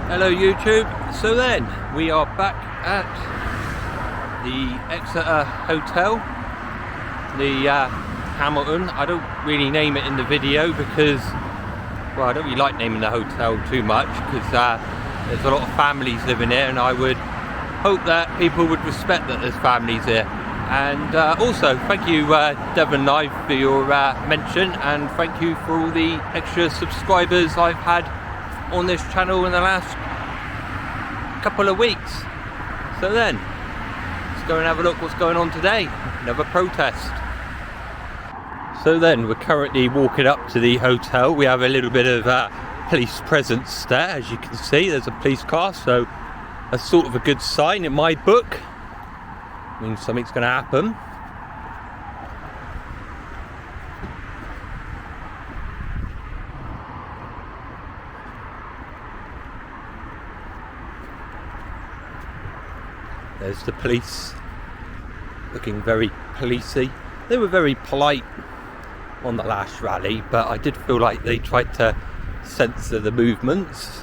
Hello YouTube. So then, we are back at the Exeter Hotel, the Hamilton. I don't really name it in the video because, well, I don't really like naming the hotel too much because there's a lot of families living here, and I would hope that people would respect that there's families here. And also, thank you Devon Knife for your mention, and thank you for all the extra subscribers I've had on this channel in the last couple of weeks. So then, let's go and have a look what's going on today. Another protest. So then, we're currently walking up to the hotel. We have a little bit of police presence there, as you can see. There's a police car, so that's sort of a good sign in my book. Means something's going to happen. There's the police, looking very policey. They were very polite on the last rally, but I did feel like they tried to censor the movements.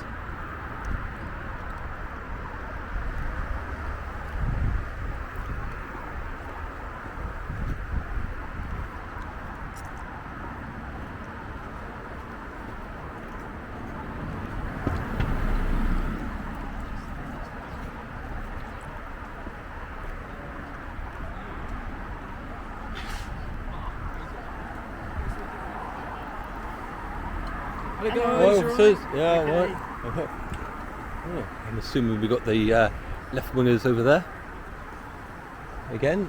Hello guys, yeah, right. Oh, I'm assuming we got the left wingers over there again.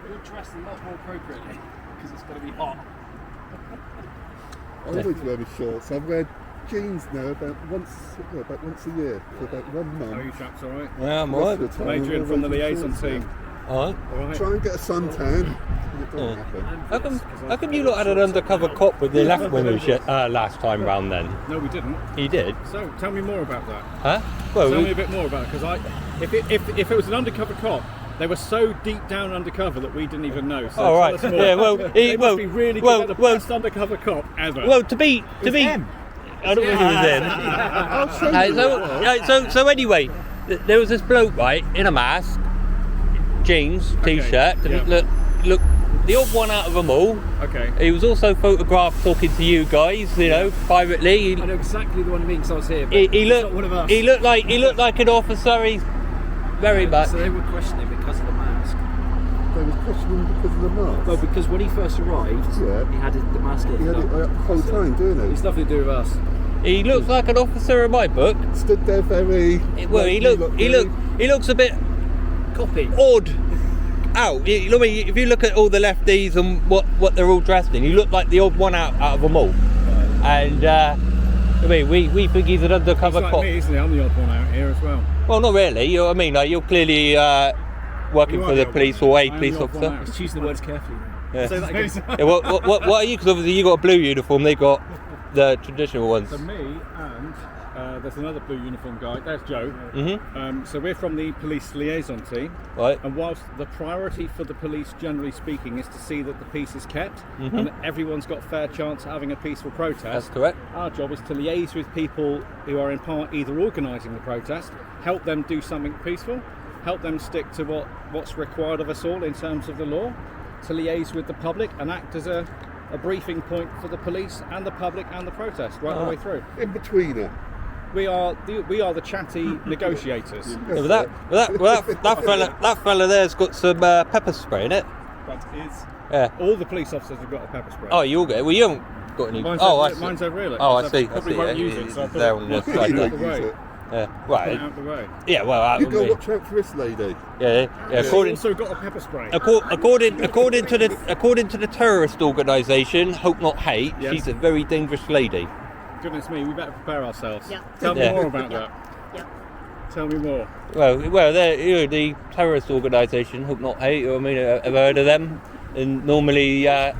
You're dressed a lot more appropriately because it's going to be hot. I always wear my shorts. I wear jeans now about once a year for about 1 month. How are you chaps, alright? Yeah, I'm alright. Adrian from the liaison team. Alright. Try and get a suntan. It doesn't happen. How come you lot had an undercover cop with the left wingers last time round then? No, we didn't. He did? So, tell me more about that. Huh? Well, tell me a bit more about it, because if it was an undercover cop, they were so deep down undercover that we didn't even know. So all right. Yeah. Well, they must be really good. The best undercover cop ever. Well, to be. I don't think it was him. So anyway, there was this bloke, right, in a mask, jeans, t-shirt. Yeah. Look, the odd one out of them all. Okay. He was also photographed talking to you guys, you know, privately. I know exactly the one you mean because I was here. But He looked. not one of us. He looked like an officer. He's very much. So they were questioning because of the mask. They were questioning because of the mask. Well, because when he first arrived, Yeah. he had the mask in. He had it the whole time, didn't It's he? nothing to do with us. He looks like an officer in my book. Stood there very. Well, he looks a bit Copy. odd out. If you look at all the lefties and what they're all dressed in, you look like the odd one out of them all. And we think he's an undercover He's like cop. me, isn't he? I'm the odd one out here as well. Well, not really. You're clearly working You for are the the odd police one. or I a am police the odd one officer. out. Just choosing the words carefully. Yeah. Say that again. Yeah, what are you? Because obviously you got a blue uniform. They got the traditional ones. So me and there's another blue uniform guy. There's Joe. Mm-hmm. So we're from the police liaison team. Right. And whilst the priority for the police, generally speaking, is to see that the peace is kept Mm-hmm. and that everyone's got fair chance of having a peaceful protest, That's correct. our job is to liaise with people who are in part either organising the protest, help them do something peaceful, help them stick to what's required of us all in terms of the law, to liaise with the public and act as a briefing point for the police and the public and the protest right the way through. In betweener. We are the chatty negotiators. Yeah, that fella there's got some pepper spray in it. That is. Yeah. All the police officers have got a pepper spray. Oh, you'll get it. Well, you haven't got any. Mine's I over, see. mine's over here. Oh, I see. Probably won't use it, so I'll put There it on the out side You there. don't the use way. it. Yeah, Put it right. out the way. Yeah, well, out You've with got to me. watch out for this lady. Yeah. We've According also got a pepper spray. according to the terrorist organisation, Hope Not Hate, Yes. she's a very dangerous lady. Goodness me, we better prepare ourselves. Yeah. Tell me Yeah. more about that. Yeah. Tell me more. Well, they're the terrorist organisation, Hope Not Hate. I mean, I've heard of them. And normally, a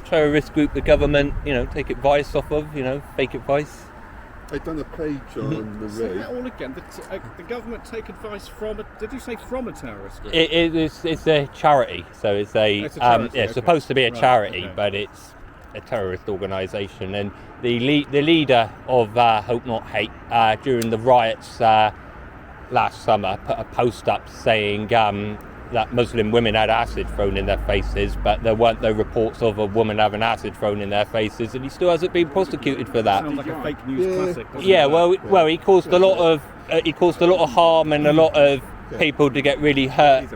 terrorist group, the government, take advice off of, fake advice. I've done a page on the Say road. that all again. The government take advice from did you say from a terrorist group? It's a charity, so it's a It's a charity, it's okay. supposed to be a Right, charity, okay. but it's a terrorist organisation. And the leader of Hope Not Hate during the riots last summer put a post up saying that Muslim women had acid thrown in their faces, but there weren't no reports of a woman having acid thrown in their faces, and he still hasn't been prosecuted for that. Sounds like a fake news classic. doesn't Yeah, it? well, he caused a lot of harm and a lot of people to get really hurt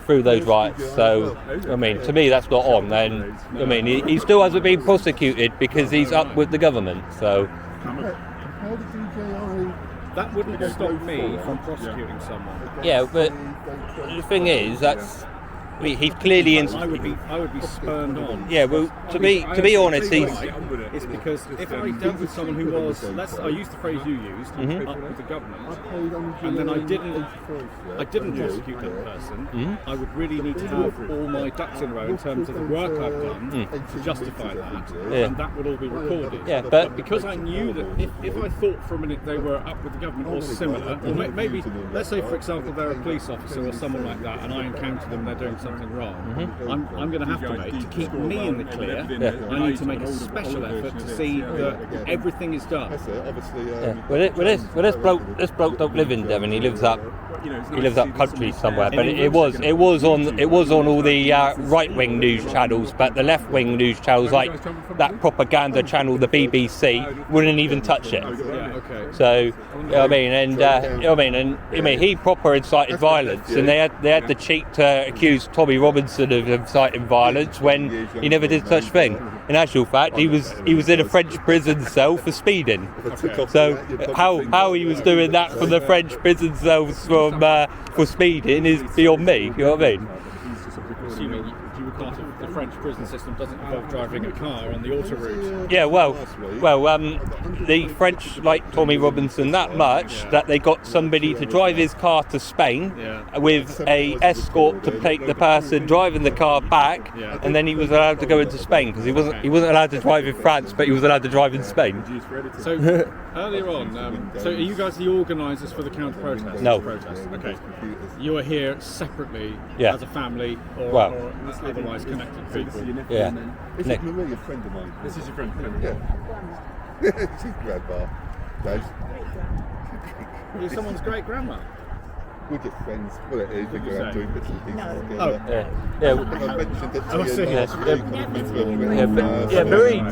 through those riots. So, I mean, to me, that's not on. Then, I mean, he still hasn't been prosecuted because he's up with the government. So, How did DJI? That wouldn't stop me from prosecuting someone. yeah, but the thing is, he's clearly in. I would be spurned on. Yeah, well, to be honest, he's. It's because if I dealt with someone who was, I used the phrase you used, up with the government, and then I didn't prosecute that person, I would really need to have all my ducks in a row in terms of the work I've done to justify that, and that would all be recorded. Yeah, but because I knew that if I thought for a minute they were up with the government or similar, or maybe, let's say for example they're a police officer or someone like that, and I encounter them, they're doing something wrong, I'm going to have to keep me in the clear. I need to make a special effort to see that everything is done. That's it, obviously. Well, this bloke don't live in Devon. He lives up country somewhere. But it was on all the right wing news channels. But the left wing news channels, like that propaganda channel, the BBC, wouldn't even touch it. Yeah, okay. So, you know what I mean, he proper incited violence, and they had the cheek to accuse Tommy Robinson of inciting violence when he never did such thing. In actual fact, he was in a French prison cell for speeding. So how he was doing that from the French prison cells for speeding is beyond me. You know what I mean? Assuming you were part of the French prison system doesn't involve driving a car on the autoroute. Yeah, well, the French like Tommy Robinson that much that they got somebody to drive his car to Spain with a escort to take the person driving the car back, and then he was allowed to go into Spain because he wasn't allowed to drive in France, but he was allowed to drive in Spain. So earlier on, so are you guys the organisers for the counter protest? No. Protest. Okay. You are here separately Yeah. as a family or otherwise connected people. Yeah. Is Nick. it Marie, a friend of mine? This is your friend. Yeah. She's grandma. Dave. You're someone's great grandma. We're just friends. Well, it is. We go out doing bits and pieces together. Yeah. I mentioned it to you last week.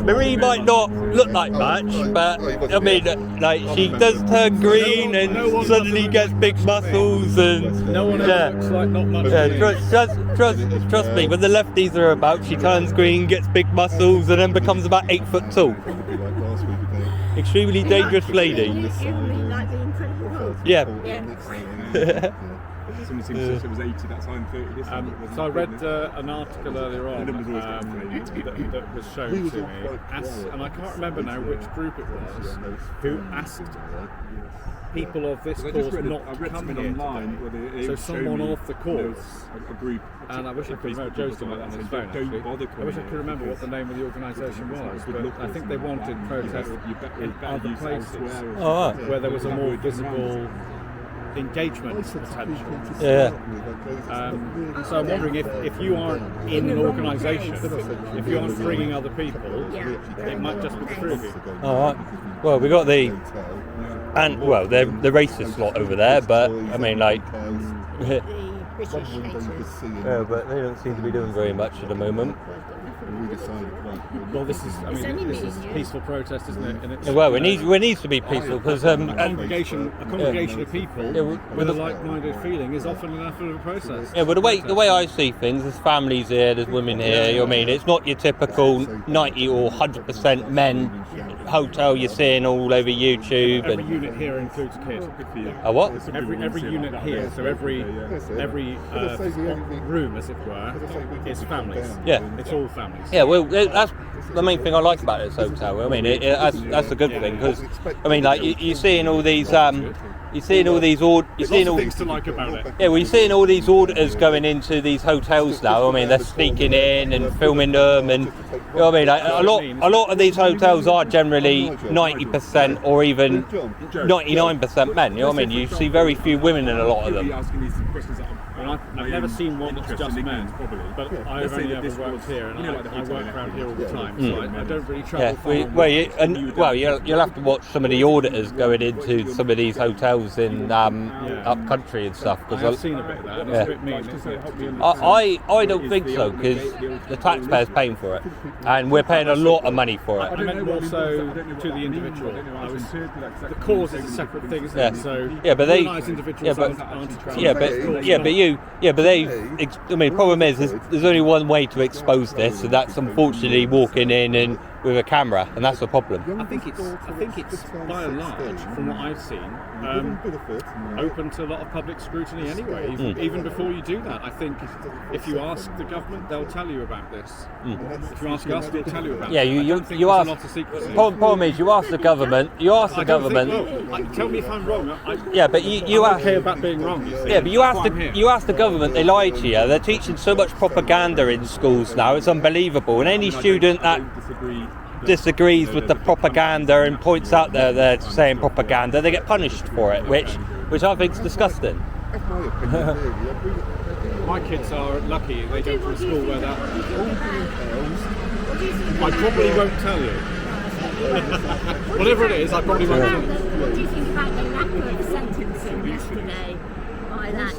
Marie might not look like much, but I mean, like she does turn green and suddenly gets big muscles and No one ever looks like not much. yeah, to me. trust me. When the lefties are about, she turns green, gets big muscles, and then becomes about 8 foot tall. Probably like last week again. Extremely dangerous lady. Like the Incredible Hulk. Yeah. Someone seems it was 80 that time, 30 this time. So I read an article earlier on that was shown to me, and I can't remember now which group it was, who asked people of this cause not to come here today. So someone off the cause, a group, and I wish I could remember, Joe's doing that on his phone actually. I wish I could remember what the name of the organisation was, but I think they wanted protests in other places Oh, where there was a more visible engagement potential. yeah. So I'm wondering if you aren't in an organisation, if you aren't bringing other people, it might just be the three of you. All right. Well, we got the racist lot over there, but I mean, like, The British haters. yeah, but they don't seem to be doing very much at the moment. Well, this is peaceful protest, isn't it? And it's, Well, it needs to be peaceful because a congregation of people with with a like-minded feeling is often enough of a process. yeah, but the way I see things, there's families here, there's women here. You know what I mean? It's not your typical 90 or 100% men hotel you're seeing all over YouTube. Every And unit here includes a kid. a what? Every unit here, so every room, as it were, is families. Yeah. It's all families. Yeah, well, that's the main thing I like about this hotel. I mean, that's a good thing because, I mean, like you're seeing all these you're seeing all these you're seeing all things to like about it. yeah, well, you're seeing all these auditors going into these hotels now. I mean, they're sneaking in and filming them, and you know what I mean. Like, a lot of these hotels are generally 90% or even 99% men. You know what I mean. You see very few women in a lot of them. Asking these questions that I've never seen one that's just men, but I've only ever worked here, and I work around here all the time, so I don't really travel far. You'll have to watch some of the auditors going into some of these hotels in up country and stuff. I've seen a bit of that, and it's a bit mean, isn't it? I don't think so, because the taxpayer's paying for it, and we're paying a lot of money for it. I meant more so to the individual. The cause is a separate thing, isn't it? So organised individuals aren't I mean, problem is there's only one way to expose this, and that's unfortunately walking in and with a camera, and that's the problem. I think it's by and large, from what I've seen, open to a lot of public scrutiny anyway. Even before you do that, I think if you ask the government, they'll tell you about this. If you ask us, they'll tell you about it. Yeah, you ask. A lot of secrecy. Problem is, you ask the government. Tell me if I'm wrong. But you I ask. don't care about being wrong. You see. Yeah, but you ask the government. They lie to you. They're teaching so much propaganda in schools now. It's unbelievable. And any student that disagrees with the propaganda and points out they're saying propaganda, they get punished for it, which I think is disgusting. My kids are lucky; they go to a school where that. I probably won't tell you. Whatever it is, I probably won't tell you. What do you think about the lack of sentencing yesterday by that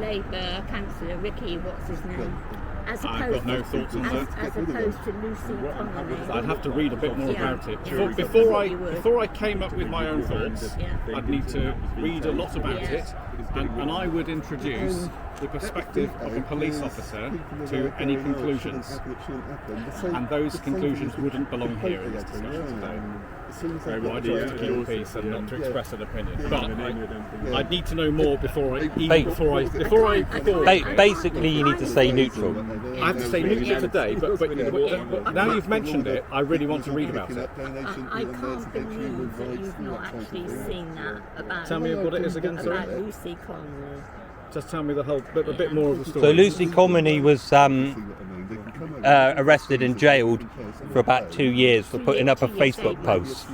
Labour councillor, Ricky, what's his name? As I've got no thoughts on that. As opposed to Lucy Connolly. I'd have to read a bit more about it. Before I came up with my own thoughts, I'd need to read a lot about it, and I would introduce the perspective of a police officer to any conclusions. And those conclusions wouldn't belong here in this discussion today. So I chose to keep peace and not to express an opinion. But I'd need to know more before I. Basically, you need to stay neutral. I have to say neutral today, but now you've mentioned it, I really want to read about it. I can't believe that you've not actually seen that about. Tell me what it is again, sorry. About Lucy Connolly. Just tell me a bit more of the story. So Lucy Connolly was arrested and jailed for about 2 years for putting up a Facebook post.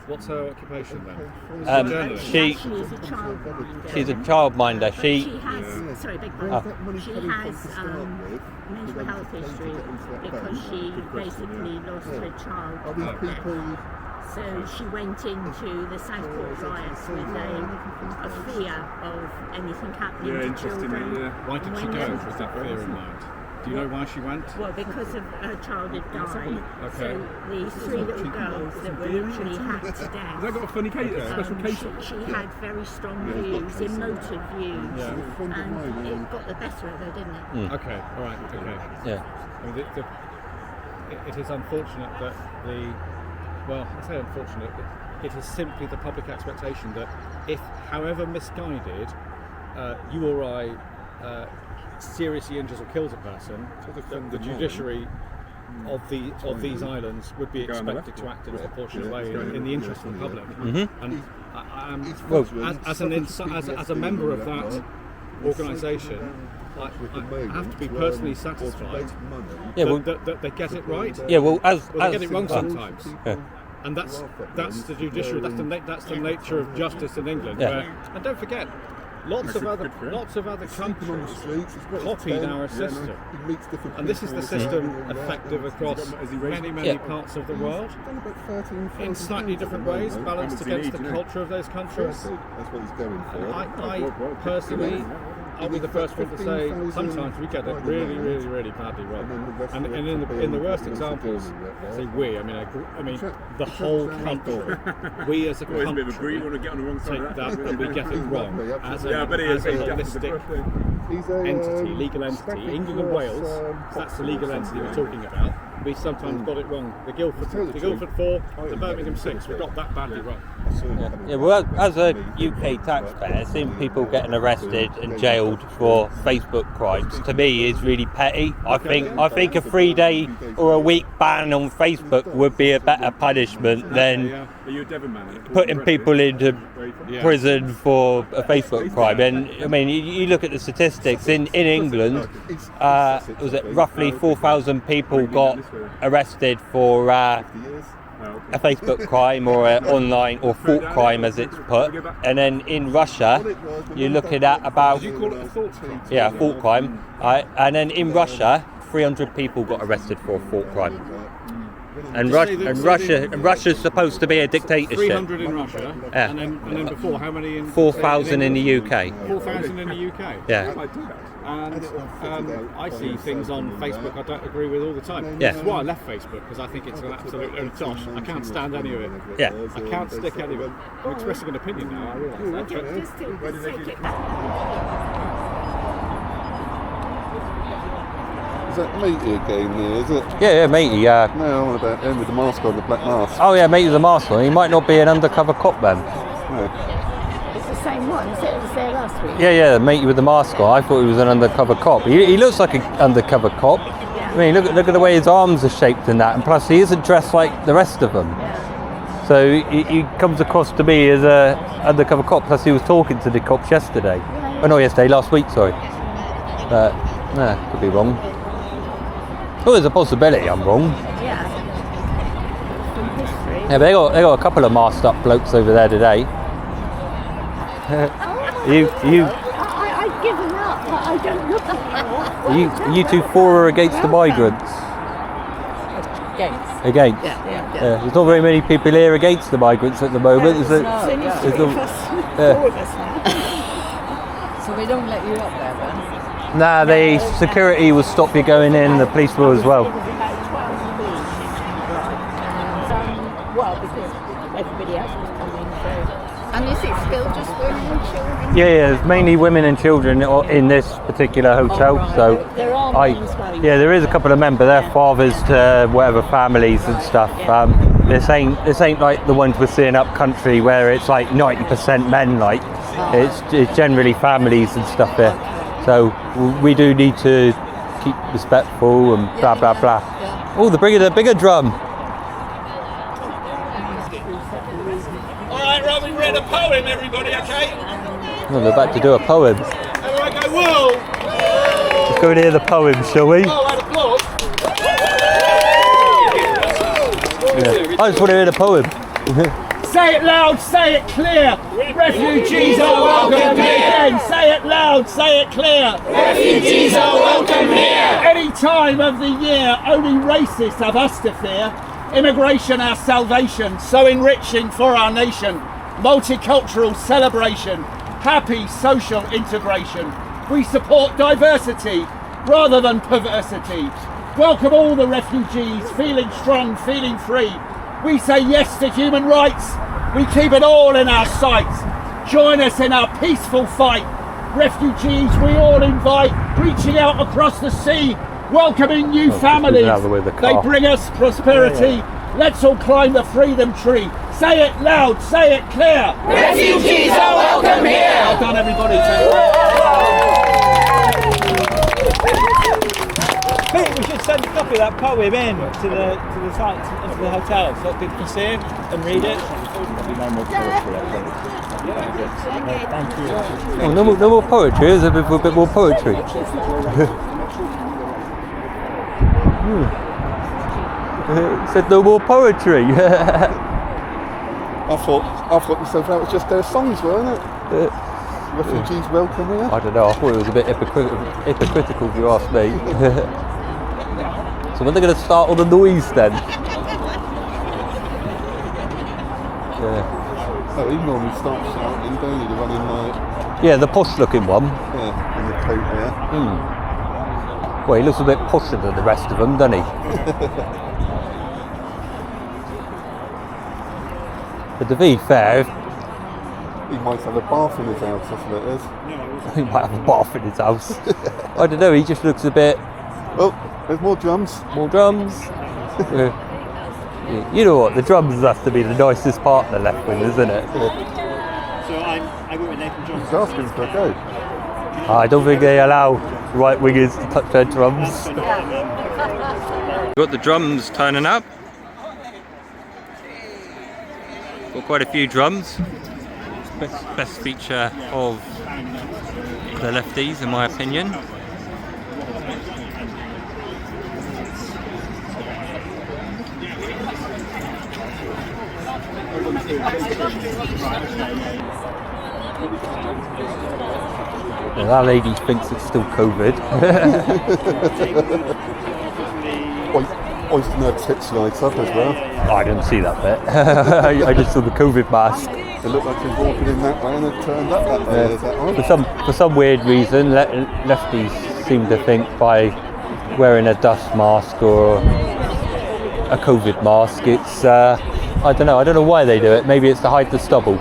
What's her occupation then? She's a childminder. She's a childminder. She has, sorry, big pardon. She has mental health history because she basically lost her child. So she went into the Southport riots with a fear of anything happening to children. Why did she go with that fear in mind? Do you know why she went? Well, because of her child had died. Okay. So the 3 little girls that were literally hacked to death. Has that got a funny case, a special case? She had very strong views, emotive views, and it got the better of her, didn't it? Okay, all right, okay. Yeah. I mean, it is unfortunate that I say unfortunate, it is simply the public expectation that if, however misguided, you or I seriously injures or kills a person, the judiciary of these islands would be expected to act in a proportionate way in the interest of the public. And as a member of that organisation, I have to be personally satisfied that they get it right. Yeah, well, they get it wrong sometimes. And that's the judiciary. That's the nature of justice in England. Yeah. And don't forget, lots of other countries copied our system, and this is the system effective across many parts of the world in slightly different ways, balanced against the culture of those countries. I personally, I'll be the first one to say sometimes we get it really badly wrong. And in the worst examples, I say we, I mean the whole country. We as a country take that and we get it wrong as a holistic entity, legal entity. England and Wales, that's the legal entity we're talking about. we sometimes got it wrong. The Guildford 4, the Birmingham 6, we got that badly wrong. Yeah, well, as a UK taxpayer, seeing people getting arrested and jailed for Facebook crimes to me is really petty. I think a 3-day or a week ban on Facebook would be a better punishment than putting people into prison for a Facebook crime. And I mean, you look at the statistics in England. Was it roughly 4,000 people got arrested for a Facebook crime or an online or thought crime, as it's put, and then in Russia you're looking at about thought crime, and then in Russia 300 people got arrested for a thought crime. And Russia's supposed to be a dictatorship. 300 in Russia, yeah. and then before, how many in 4,000 in the UK. 4,000 in the UK. Yeah. And I see things on Facebook I don't agree with all the time. Yeah. That's why I left Facebook, because I think it's an absolute tosh. I can't stand any of it. Yeah. I can't stick any of it. I'm expressing an opinion now, I realise that. Is that Matey again there, is it? Yeah, matey. No, I'm about him with the mask on, the black mask. Oh yeah, matey with the mask on. He might not be an undercover cop then. No. It's the same one, so it was there last week. Yeah, matey with the mask on. I thought he was an undercover cop. He looks like an undercover cop. Yeah. I mean, look at the way his arms are shaped and that, and plus he isn't dressed like the rest of them. Yeah. So he comes across to me as a undercover cop. Plus he was talking to the cops yesterday. Yeah. Oh no, yesterday, last week. Sorry. But could be wrong. Oh, there's a possibility I'm wrong. Yeah. From history. Yeah, but they got a couple of masked up blokes over there today. I've given up, but I don't look at You two for or against the migrants? Against. Yeah. There's not very many people here against the migrants at the moment. Four of us now. So they don't let you up there then? Nah, the security will stop you going in, the police will as well. Well, because everybody else was coming through. And is it still just women and children? Yeah, it's mainly women and children in this particular hotel. So There are men as well. yeah, there is a couple of men, but they're fathers to whatever families and stuff. This ain't like the ones we're seeing up country where it's like 90% men. Like it's generally families and stuff here. So we do need to keep respectful and blah blah blah. Oh, they're bringing a bigger drum. Alright, right, we read a poem, everybody, okay? Oh, they're about to do a poem. Everyone go, whoa! Let's go and hear the poem, shall we? Oh, and applause. Yeah. I just want to hear the poem. Say it loud, say it clear. Refugees are welcome here. Say it loud, say it clear. Refugees are welcome here. Any time of the year, only racists have us to fear. Immigration our salvation, so enriching for our nation. Multicultural celebration, happy social integration. We support diversity rather than perversity. Welcome all the refugees, feeling strong, feeling free. We say yes to human rights. We keep it all in our sights. Join us in our peaceful fight. Refugees we all invite, reaching out across the sea, welcoming new families. They bring us prosperity. Let's all climb the freedom tree. Say it loud, say it clear. Refugees are welcome here. Well done, everybody. I think we should send a copy of that poem in to the site, into the hotel, so that people can see it and read it. Thank you. Oh, no more poetry. There's a bit more poetry. Said no more poetry. I thought myself that was just their songs, weren't it? Refugees welcome here. I don't know. I thought it was a bit hypocritical, if you ask me. So when they're going to start all the noise then? Oh, he normally starts shouting, don't he? The one in like... Yeah, the posh-looking one. Yeah, in the coat there. Well, he looks a bit posher than the rest of them, doesn't he? But to be fair, he might have a bath in his house, that's what it is. He might have a bath in his house. I don't know, he just looks a bit... Oh, there's more drums. More drums. You know what? The drums have to be the nicest part of the left wing, isn't it? So I went with Nathan Johnson. Just asking for a go. I don't think they allow right wingers to touch their drums. Got the drums turning up. Got quite a few drums. Best feature of the lefties, in my opinion. Well, that lady thinks it's still COVID. Oyster Nut tits lights up as well. Oh, I didn't see that bit. I just saw the COVID mask. It looked like she was walking in that way and it turned up that way. Is that right? For some weird reason, lefties seem to think by wearing a dust mask or a COVID mask, it's I don't know why they do it. Maybe it's to hide the stubble.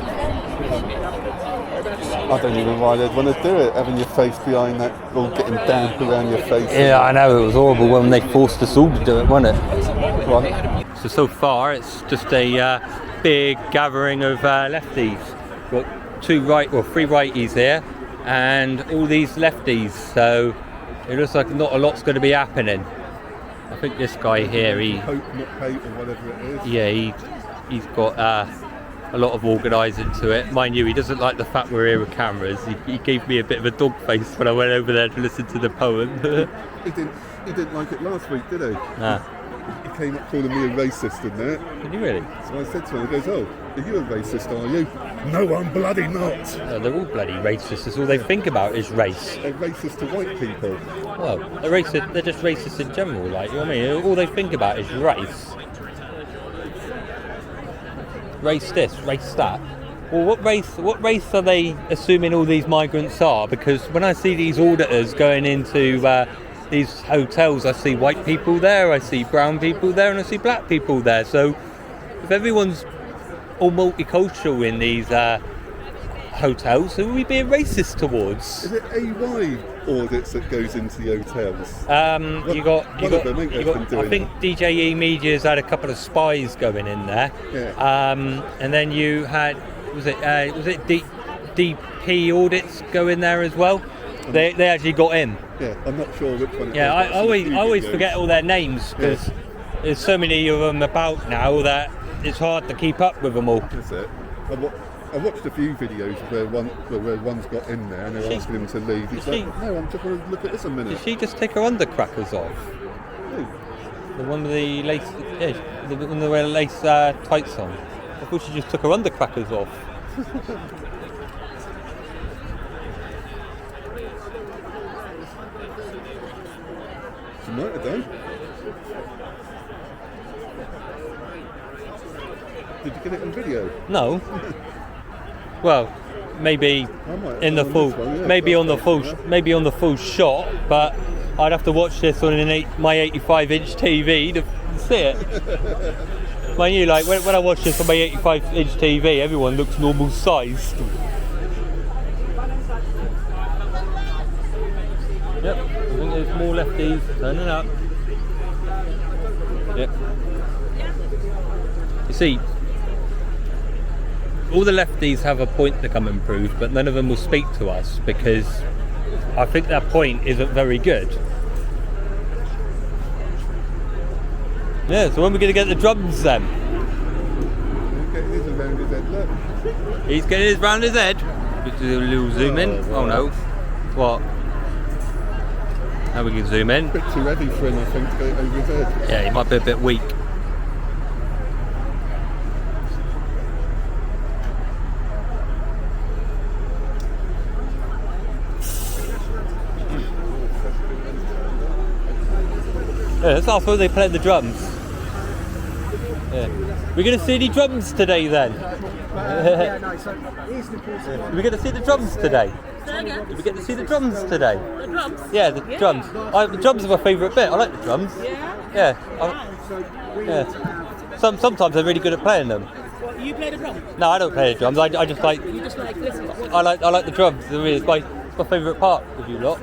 I don't even know why they'd want to do it, having your face behind that, all getting damp around your face. Yeah, I know, it was horrible when they forced us all to do it, wasn't it? Right. So far it's just a big gathering of lefties. Got three righties here and all these lefties, so it looks like not a lot's going to be happening. I think this guy here, Hope not hate or whatever it is. Yeah, he's got a lot of organising to it. Mind you, he doesn't like the fact we're here with cameras. He gave me a bit of a dog face when I went over there to listen to the poem. He didn't like it last week, did he? Nah. He came up calling me a racist in there. Did you really? So I said to him, he goes, "Oh, are you a racist, are you?" "No, I'm bloody not." They're all bloody racist. That's all they think about is race. They're racist to white people. Well, they're just racist in general, like, you know what I mean? All they think about is race. Race this, race that. Well, what race are they assuming all these migrants are? Because when I see these auditors going into these hotels, I see white people there, I see brown people there, and I see black people there. So if everyone's all multicultural in these hotels, who are we being racist towards? Is it AY audits that goes into the hotels? I think doing DJE Media's had a couple of spies going in there. Yeah. And then you had was it DP audits go in there as well? They actually got in. Yeah, I'm not sure which one. Yeah, I always forget all their names because there's so many of them about now that it's hard to keep up with them all. That's it. I watched a few videos where one's got in there and they're asking him to leave. He's like, "No, I'm just going to look at this a minute." Did she just take her undercrackers off? Who? The one with the lace, the one with the lace tights on. I thought she just took her undercrackers off. She might have done. Did you get it on video? No. Well, maybe in the full, maybe on the full shot, but I'd have to watch this on my 85-inch TV to see it. Mind you, like when I watch this on my 85-inch TV, everyone looks normal sized. Yep, I think there's more lefties turning up. Yep. You see, all the lefties have a point to come and prove, but none of them will speak to us because I think their point isn't very good. Yeah, so when are we going to get the drums then? He's getting his around his head, look. He's getting his round his head. Just do a little zoom in. Oh no. What? Now we can zoom in. A bit too heavy for him, I think, to get it over his head. Yeah, he might be a bit weak. Yeah, let's ask where they play the drums. Yeah. We're going to see any drums today then? We're going to see the drums today? We get to see the drums today? The drums? Yeah, the drums. The drums are my favourite bit. I like the drums. Yeah? Yeah. Sometimes they're really good at playing them. What, you play the drums? No, I don't play the drums. I just like... You just like listening? I like the drums. It's my favourite part of you lot.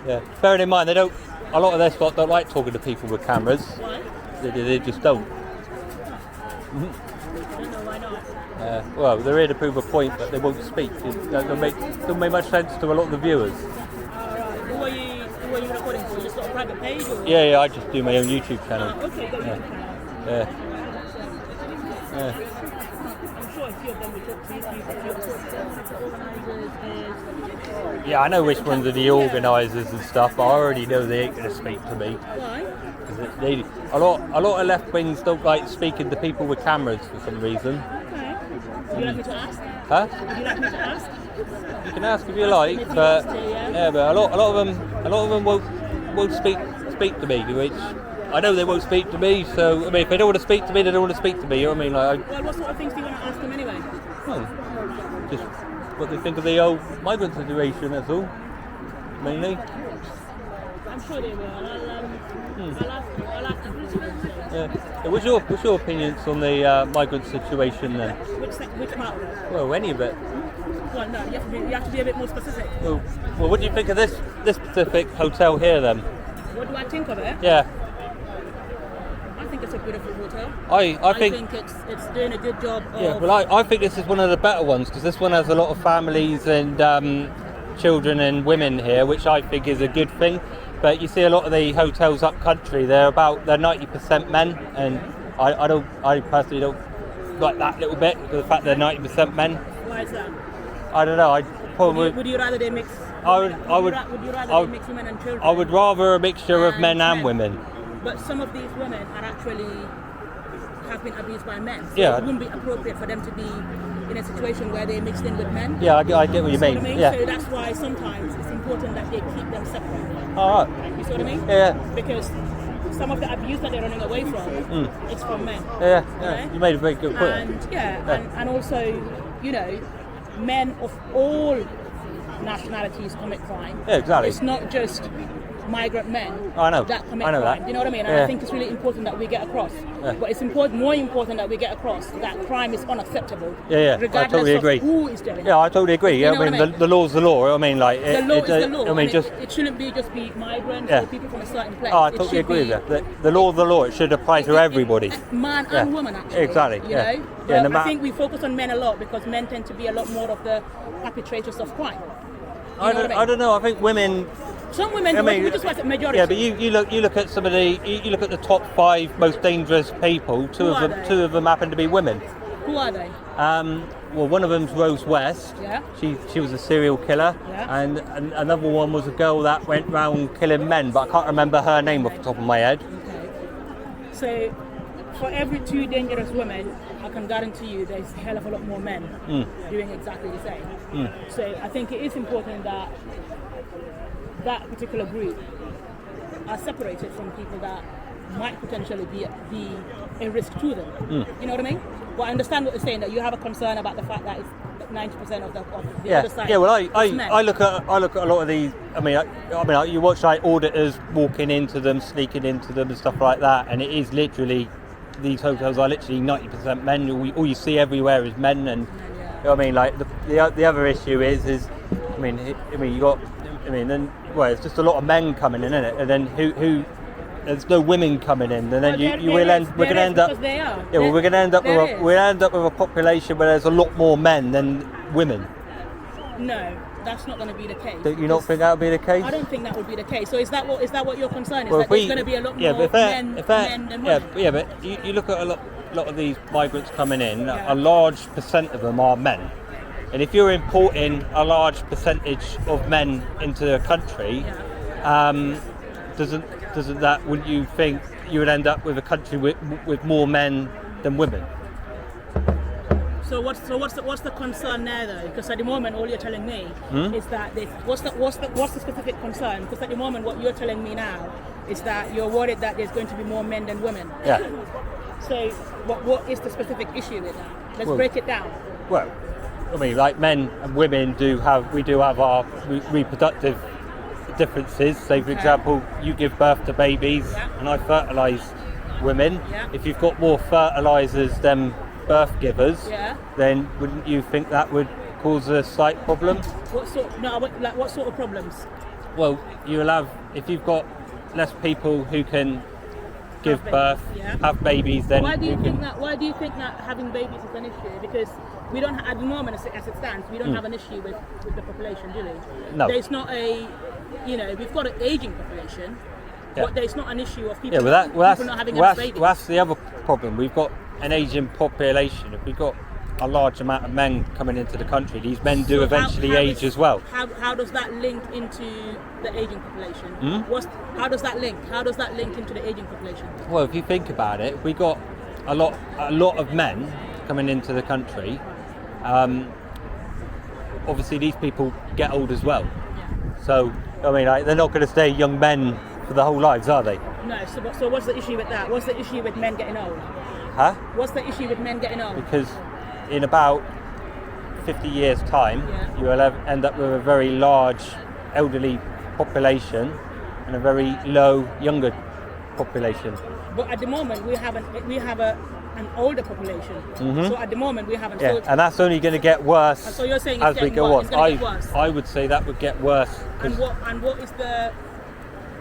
Yeah. Bearing in mind they don't a lot of their stock don't like talking to people with cameras. Why? They just don't. I don't know why not. Well, they're here to prove a point, but they won't speak. It don't make much sense to a lot of the viewers. Alright. Who are you recording for? Just got a private page? Or? Yeah, I just do my own YouTube channel. Okay, got YouTube channel. Yeah. I'm sure a few of them will talk to you. Organisers, Yeah, I know which ones are the organisers and stuff, but I already know they ain't going to speak to me. Why? A lot of left wings don't like speaking to people with cameras for some reason. Okay. Would you like me to ask? Huh? Would you like me to ask? You can ask if you like, but yeah, but a lot of them won't speak to me, which I know they won't speak to me. So I mean, if they don't want to speak to me, they don't want to speak to me. You know what I mean? Well, what sort of things do you want to ask them anyway? Just what they think of the whole migrant situation. That's all, mainly. I'm sure they will. I'll ask them. Yeah. What's your opinions on the migrant situation then? Which part of it? Well, any of it. Well, no, you have to be a bit more specific. Well, what do you think of this specific hotel here then? What do I think of it? Yeah. I think it's a beautiful hotel. I think it's doing a good job of... Yeah, well I think this is one of the better ones because this one has a lot of families and children and women here, which I think is a good thing. But you see a lot of the hotels up country, they're 90% men, and I personally don't like that little bit because the fact they're 90% men. Why is that? I don't know. Would you rather they mix? Would you rather they mix women and children? I would rather a mixture of men and women. But some of these women are actually have been abused by men. So Yeah. it wouldn't be appropriate for them to be in a situation where they're mixed in with men. Yeah, I get what you mean. See what I mean? Yeah. So that's why sometimes it's important that they keep them separate. All right. You see what I mean? Yeah. Because some of the abuse that they're running away from is from men. Yeah. Right? You made a very good point. And also, you know, men of all nationalities commit crime. Yeah, exactly. It's not just migrant men I know. that commit I know crime. that. You know what I mean? And Yeah. I think it's really important that we get across. Yeah. But it's more important that we get across that crime is unacceptable. Yeah, I regardless totally of agree. who is doing it. Yeah, I totally agree. You know I mean, what I mean? the law's the law. I mean, like The law is the law. I mean, and it shouldn't be just be migrants Yeah. or people from a certain place. Oh, I It totally should agree be with you. The law is the law. It should apply to everybody. Man Yeah. and woman, actually. Exactly, You yeah. know? Yeah, But no I think we focus on men a lot because men tend to be a lot more of the perpetrators of crime. I don't know. I think women. Some women do, we just like the majority. Yeah, but you look at some of you look at the top 5 most dangerous people. Two of them happen to be women. Who are they? Well, one of them's Rose West. Yeah. She was a serial killer, Yeah. and another one was a girl that went round killing men, but I can't remember her name off the top of my head. Okay. So, for every 2 dangerous women, I can guarantee you there's a hell of a lot more men doing exactly the same. So, I think it is important that that particular group are separated from people that might potentially be a risk to them. You know what I mean? But I understand what you're saying, that you have a concern about the fact that it's 90% of the other side. Yeah, well, is men. I look at a lot of these. I mean, you watch like auditors walking into them, sneaking into them, and stuff like that, and it is literally these hotels are literally 90% men. All you see everywhere is men, and you know what I mean. Like the other issue is you got. Then it's just a lot of men coming in, isn't it? And then who there's no women coming in, and then we're going to end up. Yeah, well, we're going to end up with a population where there's a lot more men than women. No, that's not going to be the case. Do you not think that would be the case? I don't think that would be the case. So is that what your concern is? That there's going to be a lot more men than women? Yeah, but you look at a lot of these migrants coming in. A large percent of them are men. And if you're importing a large percentage of men into the country, wouldn't you think you would end up with a country with more men than women? So what's the concern there though? Because at the moment all you're telling me is that what's the specific concern? Because at the moment what you're telling me now is that you're worried that there's going to be more men than women. Yeah. So what is the specific issue with that? Let's break it down. Well, I mean, like men and women do have our reproductive differences. Say, for example, you give birth to babies, and I fertilise women. Yeah. If you've got more fertilisers than birth givers, then wouldn't you think that would cause a slight problem? What sort of problems? Well, you'll have if you've got less people who can give birth, yeah. have babies, then Why do you think that having babies is an issue? Because we don't at the moment, as it stands, we don't have an issue with the population, do we? No. There's not we've got an aging population, but there's not an issue of people, Yeah, people not having enough babies. that's the other problem. We've got an aging population. If we've got a large amount of men coming into the country, these men do eventually age as well. How does that link into the aging population? How does that link into the aging population? Well, if you think about it, we got a lot of men coming into the country. Obviously, these people get old as well. Yeah. So, I mean, they're not going to stay young men for the whole lives, are they? No. So what's the issue with that? What's the issue with men getting old? Huh? What's the issue with men getting old? Because in about 50 years' time, you will end up with a very large elderly population and a very low younger population. But at the moment, we have an older population. So at the moment, we haven't. Yeah, and that's only going to get worse. So you're saying as we go on. Get worse. I would say that would get worse. And what is the?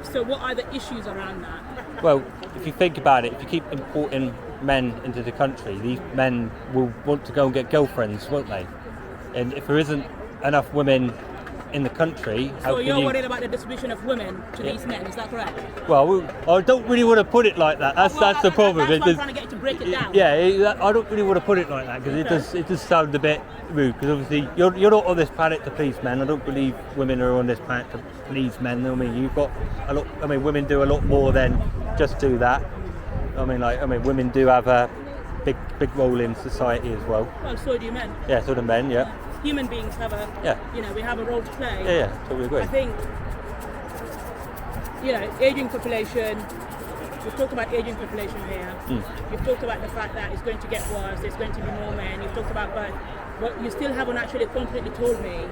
So what are the issues around that? Well, if you think about it, if you keep importing men into the country, these men will want to go and get girlfriends, won't they? And if there isn't enough women in the country, so you're worried about the distribution of women to these men, is that correct? Well, I don't really want to put it like that. That's the problem. That's what I'm trying to get you to break it down. Yeah, I don't really want to put it like that because it does sound a bit rude. Because obviously you're not on this planet to please men. I don't believe women are on this planet to please men. I mean, you've got a lot. I mean, women do a lot more than just do that. I mean, women do have a big role in society as well. Well, so do men. Yeah, so do men. Yeah. Human beings have we have a role to play. Yeah, totally agree. I think, aging population, we've talked about aging population here. You've talked about the fact that it's going to get worse, there's going to be more men. You've talked about, but you still haven't actually completely told me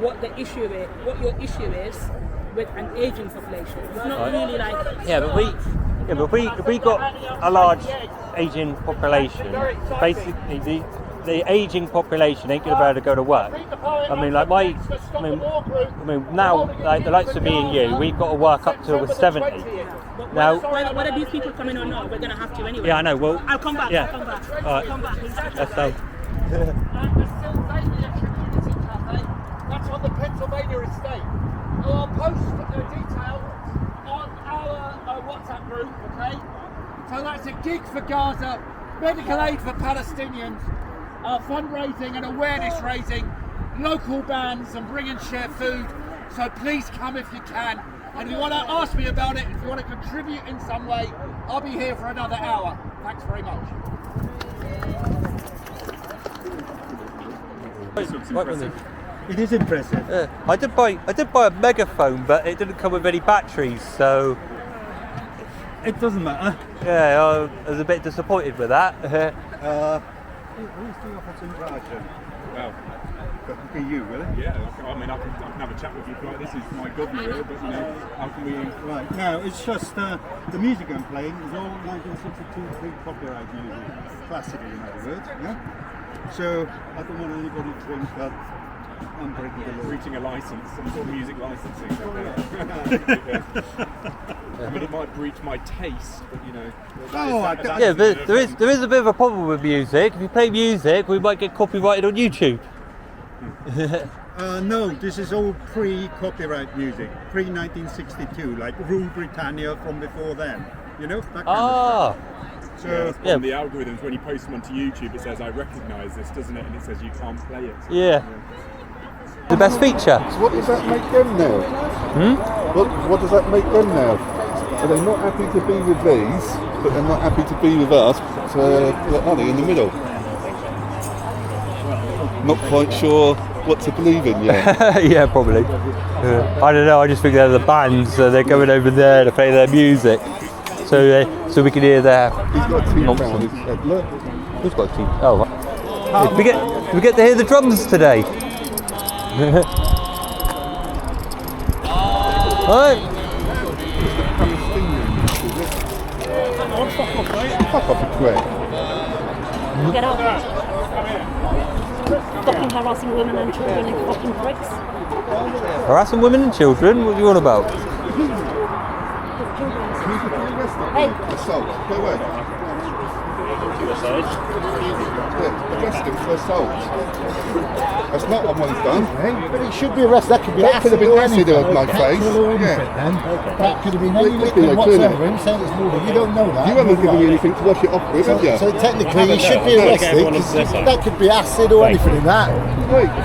what your issue is with an aging population. It's not really like... Yeah, but we got a large aging population. Basically, the aging population ain't going to be able to go to work. I mean, now, like the likes of me and you, we've got to work up till we're 70. But Now, whether these people come in or not, we're going to have to anyway. Yeah, I know. Well, I'll come back. Yeah. I'll come back. All right. I'll come back. That's fine. That's on the Pennsylvania estate. I'll post the details on our WhatsApp group, okay? So that's a gig for Gaza, medical aid for Palestinians, fundraising and awareness raising, local bands and bring and share food. So please come if you can. And if you want to ask me about it, if you want to contribute in some way, I'll be here for another hour. Thanks very much. It is impressive. I did buy a megaphone, but it didn't come with any batteries, so It doesn't matter. yeah, I was a bit disappointed with that. Who's the office in charge then? Well, That would be you, will it? yeah, I mean, I can have a chat with you. Like, this is my governor here, but how can we? Right, no, it's just the music I'm playing is all 1962 pre-copyright music, classical in other words, yeah? So I don't want anybody to think that I'm breaking the law. Reaching a license, some sort of music licensing. I mean, it might breach my taste, but Yeah, but there is a bit of a problem with music. If you play music, we might get copyrighted on YouTube. No, this is all pre-copyright music, pre-1962, like Rule Britannia from before then, that kind of stuff. So on the algorithms, when you post them onto YouTube, it says I recognise this, doesn't it? And it says you can't play it. Yeah. The best feature. So what does that make them now? What does that make them now? Are they not happy to be with these, but they're not happy to be with us? So are they in the middle? Not quite sure what to believe in yet. Yeah, probably. I don't know. I just think they're the bands. So they're going over there to play their music, so we can hear their. He's got a team around his head. Look. Who's got a team? Oh, right. we get to hear the drums today. Right. Fuck off a twig. Get out. Fucking harassing women and children, you fucking pricks. Harassing women and children? What are you on about? Hey. Assault. Go away. Yeah, arrest him for assault. That's not what one's done. But it should be arrested. That could be That could have been acid on my face. Yeah. That could have been any liquid whatsoever. And saying it's water. You don't know that. You haven't given me anything to wash it off with, have you? So technically, you should be arrested because that could be acid or anything in that.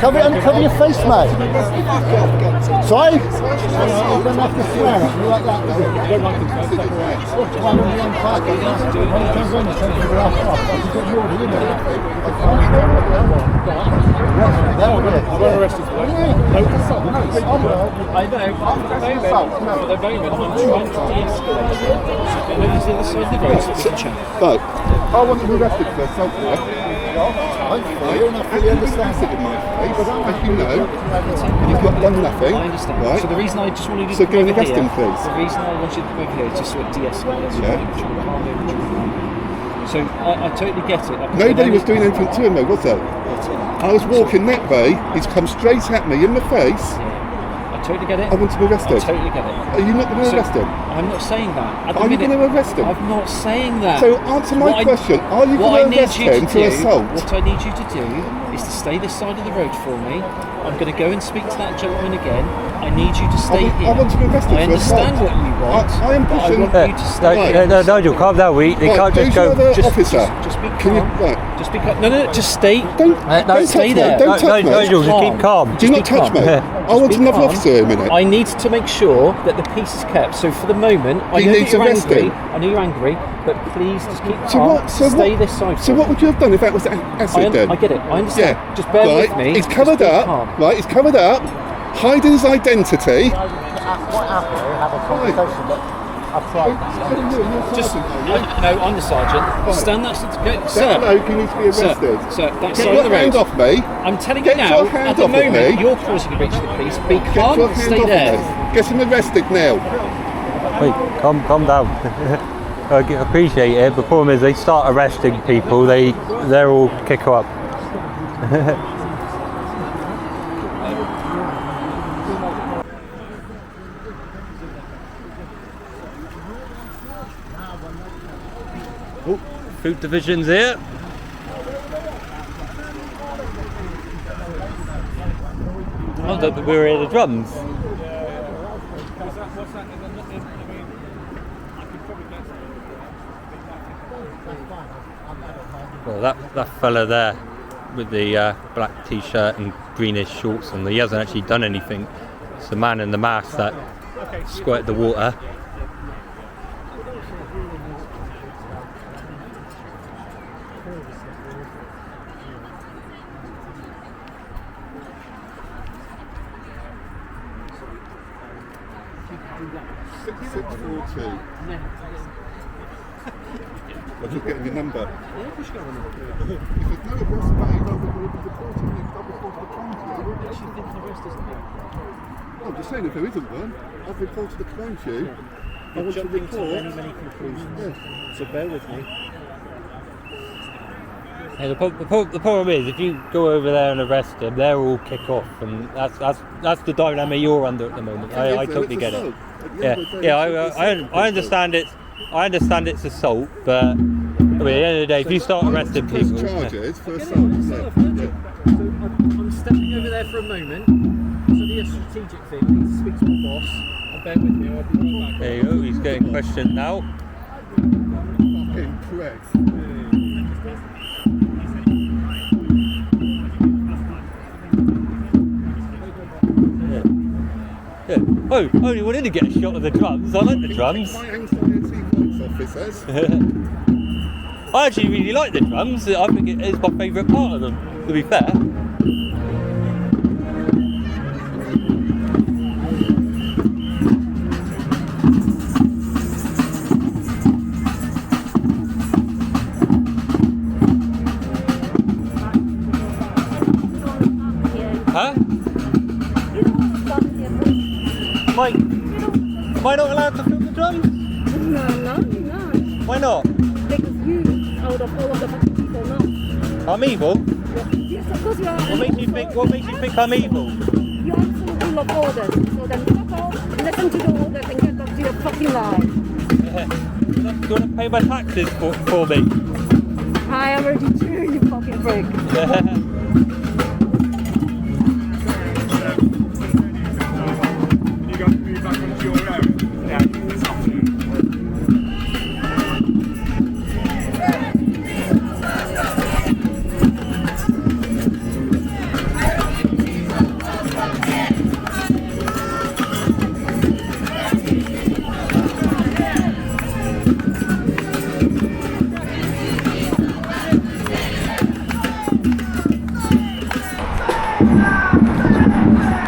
Cover it and cover your face, mate. Sorry? You don't have to swear. You like that, do you? Don't like to swear. Well, when you're on parking, when it comes on, you take your glass off. That's a good order, isn't it? I won't arrest you for that. I know. At the moment, I'm trying to de-escalate it. Nobody's the other side of the road, so we can chat. No, I want to be arrested for assault. You're not fully understanding in my face, as you know. You've not done nothing. I understand. Right? So the reason I just wanted you So to go come and over arrest here, him, please. the reason I wanted to come over here is just so it de-escalates. So I totally get it. Nobody was doing anything to him though, was there? I was walking that way, he's come straight at me in the face. I totally get it. I want to be arrested. I totally get it. Are you not going to arrest him? I'm not saying that. Are you going to arrest him? I'm not saying that. So answer my question. Are you going to arrest him for assault? What I need you to do is to stay this side of the road for me. I'm going to go and speak to that gentleman again. I need you to stay here. I want to be arrested I for assault. understand what you want. I am pushing. I want you to stay. No, Nigel, calm down. They can't just go. Officer. Just be calm. Can you, just be calm. No, just stay. Don't stay touch there. me. Don't touch me. Nigel, just keep calm. Do not touch me. I want another officer in a minute. I need to make sure that the peace is kept. So for the moment, I know that you're angry. I know you're angry, but please just keep calm. Stay this side. So what would you have done if that was acid then? I get it. I understand. Yeah. Just bear with me. He's covered up. Right, he's covered up, hiding his identity. What happened? Have a conversation. Just no, I'm the sergeant. Stand that sir. Bloke, you need to be arrested. Sir, that's Get your hand off me. I'm telling you now. At the moment, you're causing a breach of the peace. Be calm. Stay there. Get him arrested now. Wait, calm down. I appreciate it, but the problem is they start arresting people, they're all kick up. Oh, food division's here. Oh, we were in the drums. Well, that fella there with the black t-shirt and greenish shorts on, he hasn't actually done anything. It's the man in the mask that squirted the water. I'm just getting your number. Yeah, of course you got a number. If there's no arrest made, I would be reporting you. I'll report the crime to you. What makes you think an arrest isn't there? I'm just saying, if there isn't one, I've reported the crime to you. I You're want to jumping to report. many conclusions. So bear with me. Yeah, the problem is, if you go over there and arrest him, they'll all kick off, and that's the dilemma you're under at the moment. I totally get it. Yeah, I understand it. I understand it's assault, but I mean, at the end of the day, if you start arresting people, charges for assault. I'm stepping over there for a moment. So the strategic thing, I need to speak to my boss. And bear with me, I'll be right back. there you go. He's getting questioned now. Fucking prick. Yeah. Oh, only wanted to get a shot of the drums. I like the drums. My anxiety voice officers. I actually really like the drums. I think it is my favourite part of them, to be fair. Huh? Am I not allowed to film the drums? No. Why not? Because you, out of all of the fucking people, no. I'm evil? Yes, of course you are. What makes you think I'm evil? You're absolutely full of orders. So then fuck off, listen to the orders and get back to your fucking life. Do you want to pay my taxes for me? I already do, you fucking prick. You got to move back onto your own. Yeah.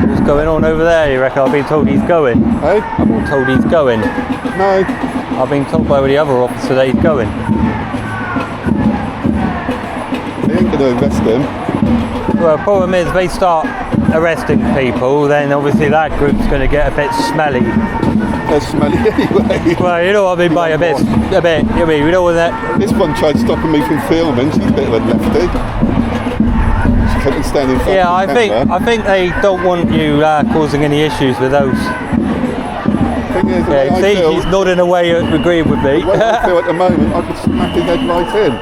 What's going on over there, you reckon? I've been told he's going. Hey? I've been told he's going. No. I've been told by the other officer that he's going. They ain't going to arrest him. Well, the problem is, they start arresting people, then obviously that group's going to get a bit smelly. They're smelly anyway. Well, you know what I mean by a bit, I mean, you know what that... This one tried stopping me from filming. She's a bit of a lefty. She couldn't stand in front Yeah, of the camera. I think they don't want you causing any issues with those. Thing is, Yeah, see, he's nodding away agreeing with me. The way I feel at the moment, I could smack his head right in.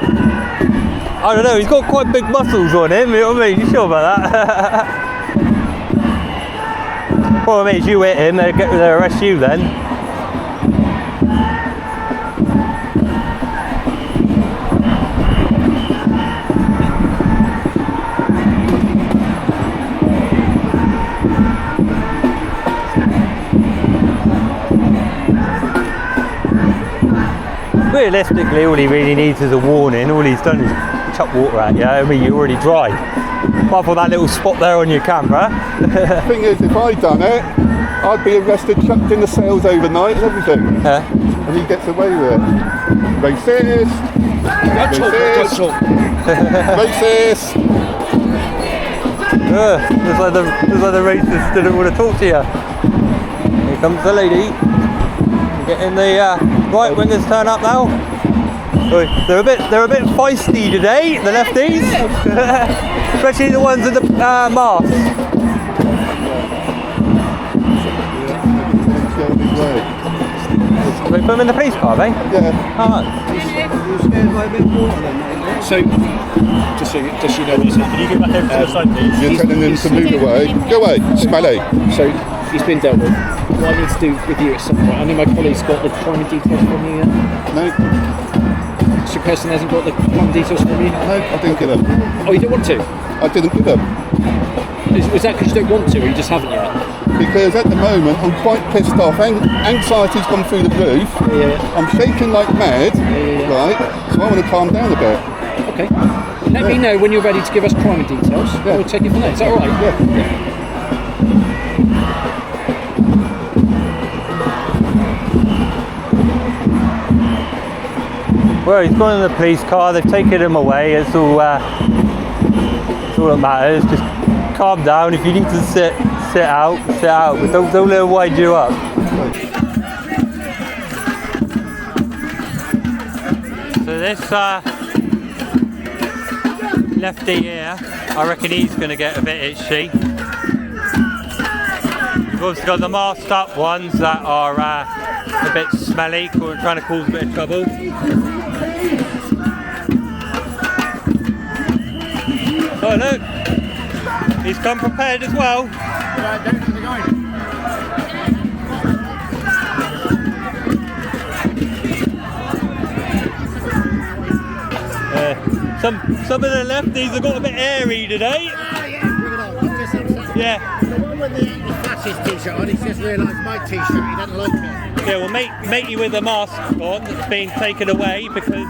I don't know, he's got quite big muscles on him, you know what I mean? You sure about that? Problem is, you hit him, they'll arrest you then. Realistically, all he really needs is a warning. All he's done is chuck water at you. I mean, you're already dry. Apart from that little spot there on your camera. The thing is, if I'd done it, I'd be arrested, chucked in the cells overnight and everything. And he gets away with it. Racist! Racist! Racist! Looks like the racist didn't want to talk to you. Here comes the lady. Getting the right wingers turn up now. They're a bit feisty today, the lefties, especially the ones with the masks. They put them in the police car, they? Yeah. So, just so you know, can you get back over to the side, please? You're telling him to move away. Go away, smelly. So, he's been dealt with. What I need to do with you at some point, I know my colleague's got the primary details from you. No. So your person hasn't got the primary details from you? No, I didn't give them. Oh, you don't want to? I didn't give them. Is that because you don't want to, or you just haven't yet? Because at the moment I'm quite pissed off. Anxiety's gone through the roof. Yeah. I'm shaking like mad. Right. So I want to calm down a bit. Okay. Let me know when you're ready to give us primary details. Yeah. We'll take it from there. Is that all right? Yeah. Well, he's gone in the police car. They've taken him away. It's all that matters. Just calm down. If you need to sit out. But don't let him wind you up. So this lefty here, I reckon he's going to get a bit itchy. You've also got the masked up ones that are a bit smelly, trying to cause a bit of trouble. Oh look, he's come prepared as well. Some of the lefties have got a bit airy today. Yeah. The one with the anti-fascist t-shirt on, he's just realised my t-shirt, he doesn't like it. Yeah, well, matey with the mask on that's been taken away because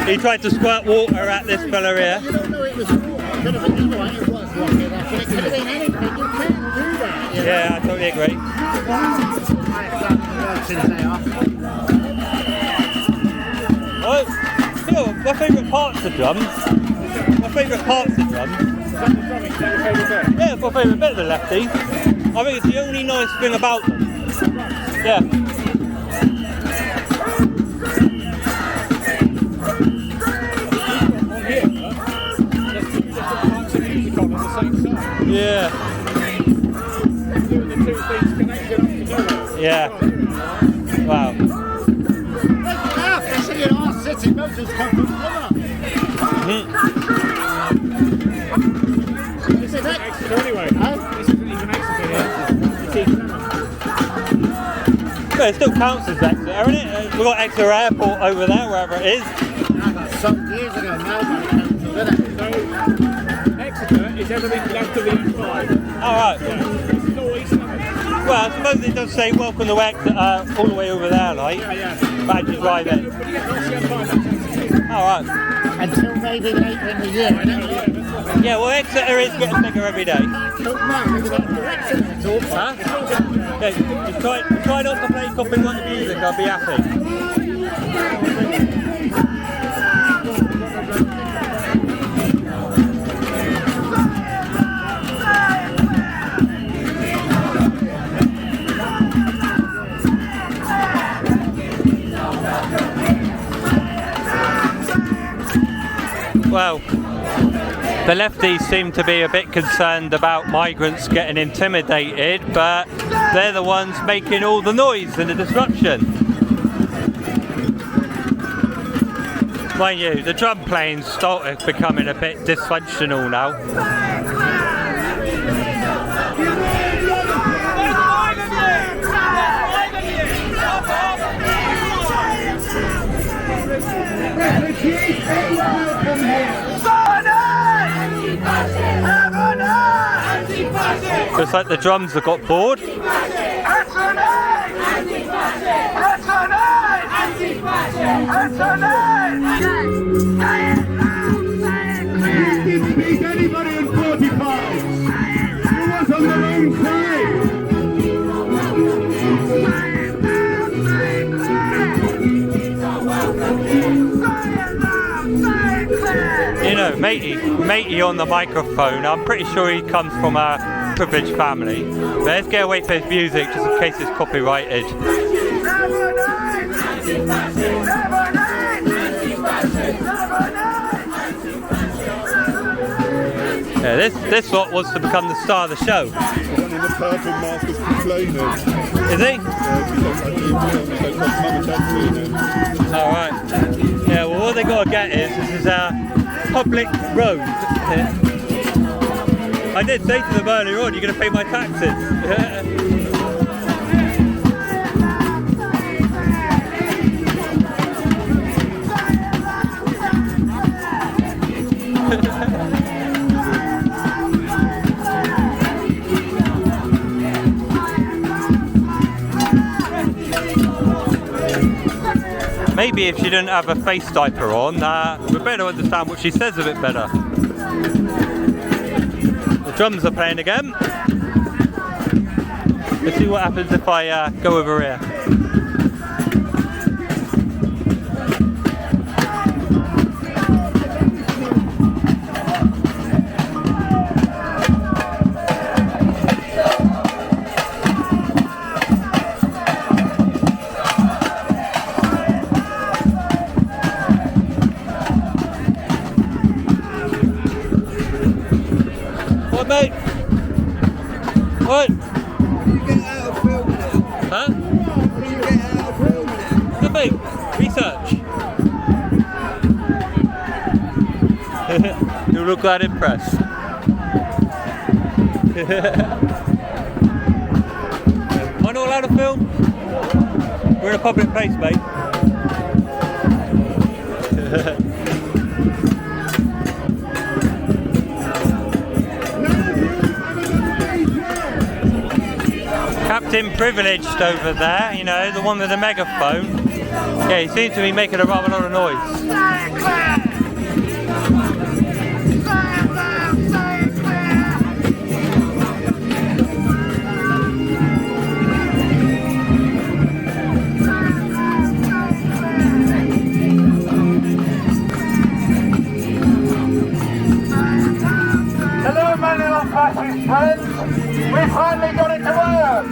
he tried to squirt water at this fella here. You don't know it was water. It could have been, it was water. It could have been anything. You can't do that. Yeah, I totally agree. Well, you know, my favourite part's the drums. My favourite part's the drums. Yeah, it's my favourite bit of the lefties. I think it's the only nice thing about them. Yeah. Yeah. Doing the two things connected up together. Yeah. Wow. Most of us come from Plymouth. This isn't Exeter anyway. This isn't even Exeter here. Well, it still counts as Exeter, isn't it? We've got Exeter Airport over there, wherever it is. Some years ago, nobody counted, did it? So, Exeter is everything left of the M5. Alright. Yeah. This is all East London. Well, I suppose it does say welcome to Exeter all the way over there, like. Yeah. But you drive it. But you get past the M5, that's Exeter. Alright. Until maybe later in the year, I don't know. Yeah, well, Exeter is getting bigger every day. Huh? Okay, just try not to play copyright music, I'll be happy. Well, the lefties seem to be a bit concerned about migrants getting intimidated, but they're the ones making all the noise and the disruption. Mind you, the drum playing started becoming a bit dysfunctional now. Looks like the drums have got bored. Didn't beat anybody in 45. It was on their own side. You know, matey on the microphone, I'm pretty sure he comes from a privileged family. But let's get away from his music just in case it's copyrighted. Yeah, this lot wants to become the star of the show. The one in the purple mask is complaining. Is he? Yeah, Alright. Yeah, well what they got to get is, this is a public road. I did say to them earlier on, you're going to pay my taxes. Maybe if she didn't have a face diaper on, we'd better understand what she says a bit better. The drums are playing again. Let's see what happens if I go over here. What, mate? What? You get out of filming it. Huh? You get out of filming it. Good, mate. Research. You look that impressed. Am I not allowed to film? We're in a public place, mate. Captain Privileged over there, you know, the one with the megaphone. Yeah, he seems to be making a rather lot of noise. Hello, my little fascist friends. We finally got it to work.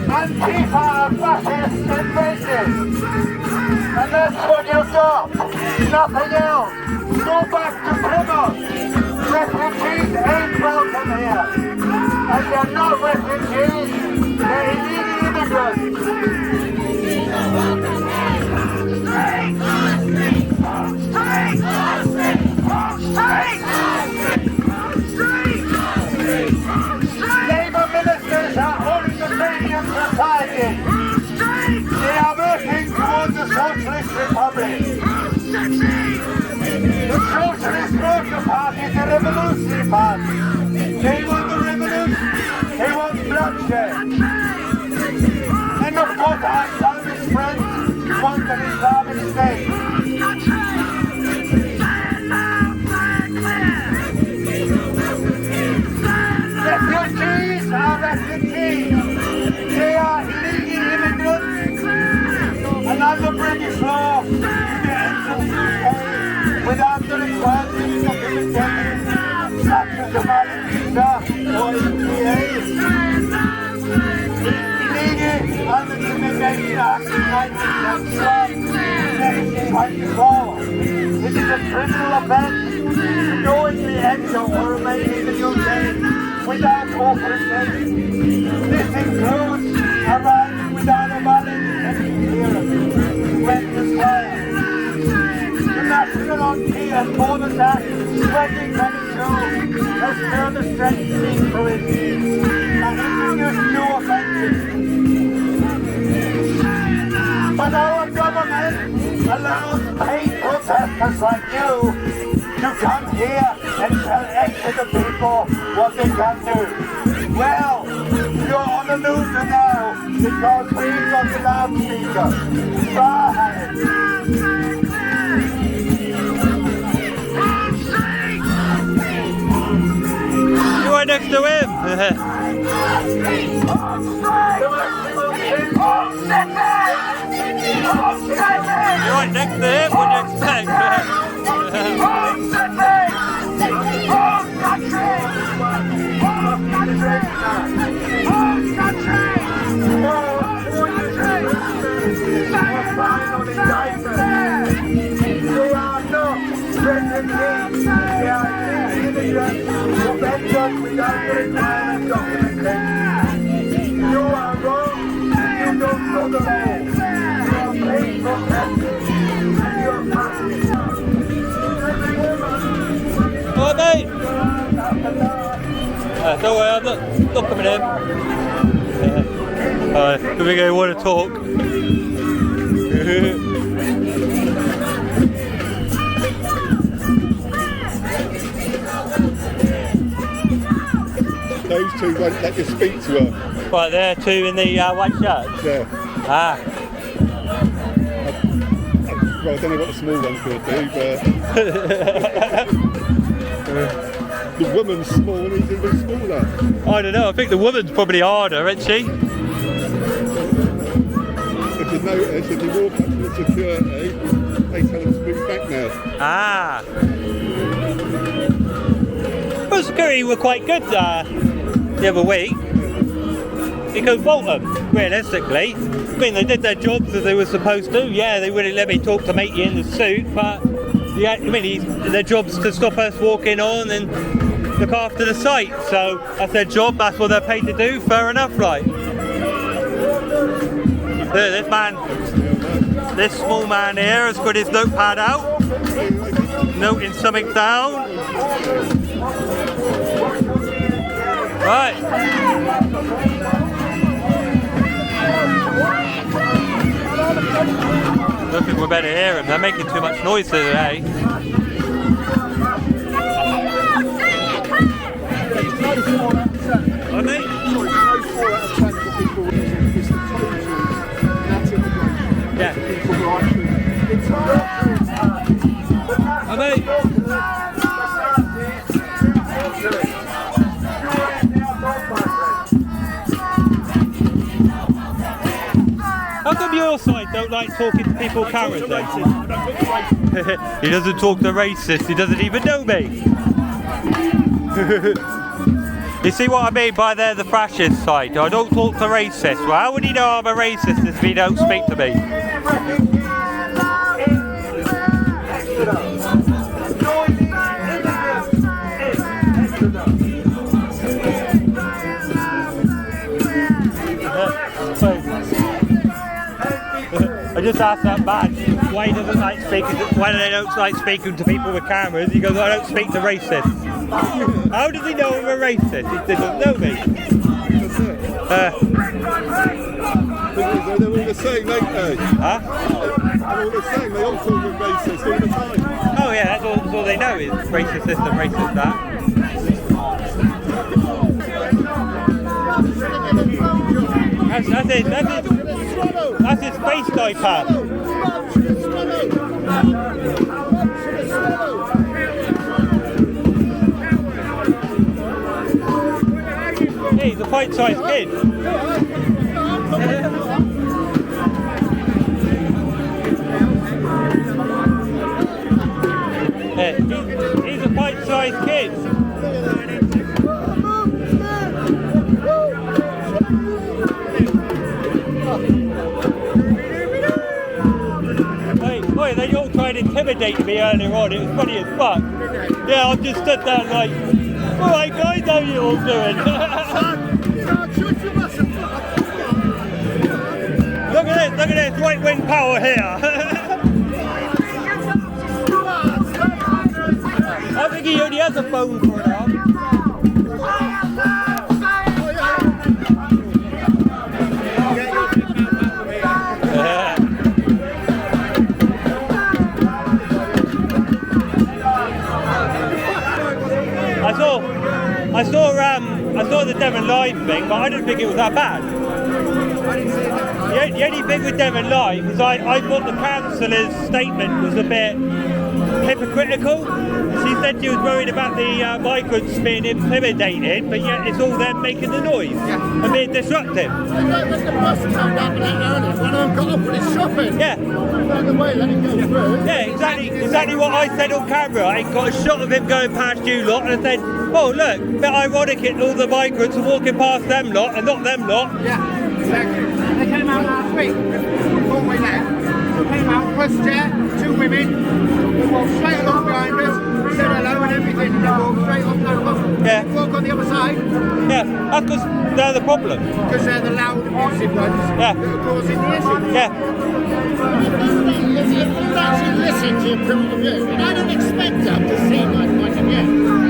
Antifa are fascists and racist. And that's what you've got. Nothing else. Go back to Plymouth. Refugees ain't welcome here. And they're not refugees. They're illegal immigrants. They are working towards a socialist republic. The Socialist Worker Party is a revolutionary party. They want the revolution. They want bloodshed. And of course our Islamist friends want an Islamic state. Refugees are refugees. They are illegal immigrants. And under British law, you can enter the UK without the requirements of documentation, such as a valid visa or EPA. Illegal under the Immigration Act of 1924. It is a criminal offence to knowingly enter or remain in the UK without authorization. This includes arriving without a valid clearance when required. The National Key and Borders Act 2022 has further strengthened these provisions and introduced new offences. But our government allows paid protesters like you to come here and tell Exeter people what they can do. Well, you're on the loser now because we've got the loudspeaker. Bye! You're right next to him! You're right next to him, what do you expect? You are wrong, you don't know the law. You are paid protesters, and you are passive. Alright mate! Don't worry, I'm not coming in. Alright, here we go, want to talk. Those two won't let you speak to her. Right, there, two in the white shirts? Yeah. Ah. Well, I don't know what the small one's going to do, but... the woman's small and he's even smaller. I don't know, I think the woman's probably harder, isn't she? If you notice, if you walk up to the security, they tell them to move back now. Ah. Well, security were quite good the other week. You could fault them, realistically. I mean, they did their jobs as they were supposed to. Yeah, they wouldn't let me talk to matey in the suit, but yeah, I mean, their job's to stop us walking on and look after the site. So that's their job. That's what they're paid to do. Fair enough, right? This man, this small man here, has got his notepad out, noting something down. Right. I don't think we better hear them. They're making too much noise today. Are they? Yeah. Are they? How come your side don't like talking to people with cameras then? He doesn't talk to racists, he doesn't even know me. You see what I mean by they're the fascist side? I don't talk to racists. Well, how would he know I'm a racist if he don't speak to me? I just asked that man why he doesn't like speaking, why they don't like speaking to people with cameras. He goes, I don't speak to racists. How does he know I'm a racist? He doesn't know me. the same, ain't they? Huh? They're all the same, they all call them racist all the time. Oh yeah, that's all they know is racist this and racist that. That's his face diaper. Hey, he's a pint-sized kid. He's a pint-sized kid. Boy, they all tried to intimidate me earlier on. It was funny as fuck. Yeah, I just stood there like, alright guys, how you all doing? Look at this right-wing power here. I think he only has a phone for an arm. I saw the Devon Live thing, but I didn't think it was that bad. The only thing with Devon Live is I thought the councillor's statement was a bit hypocritical. She said she was worried about the migrants being intimidated, but yet it's all them making the noise and being disruptive. When the bus came up earlier, one of them got up with his shopping. Yeah. By the way, let him go through. Yeah, exactly what I said on camera. I got a shot of him going past you lot and I said, oh look, a bit ironic it all the migrants are walking past them lot and not them lot. Yeah, exactly. They came out last week before we left. They came out, pushchair, 2 women, they walked straight along behind us, said hello and everything, and they walked straight up, no problem. Yeah. Walk on the other side. Yeah, that's because they're the problem. Because they're the loud, abusive ones that are causing the issue. Yeah. If you actually listen to your point of view, and I don't expect them to see my point of view,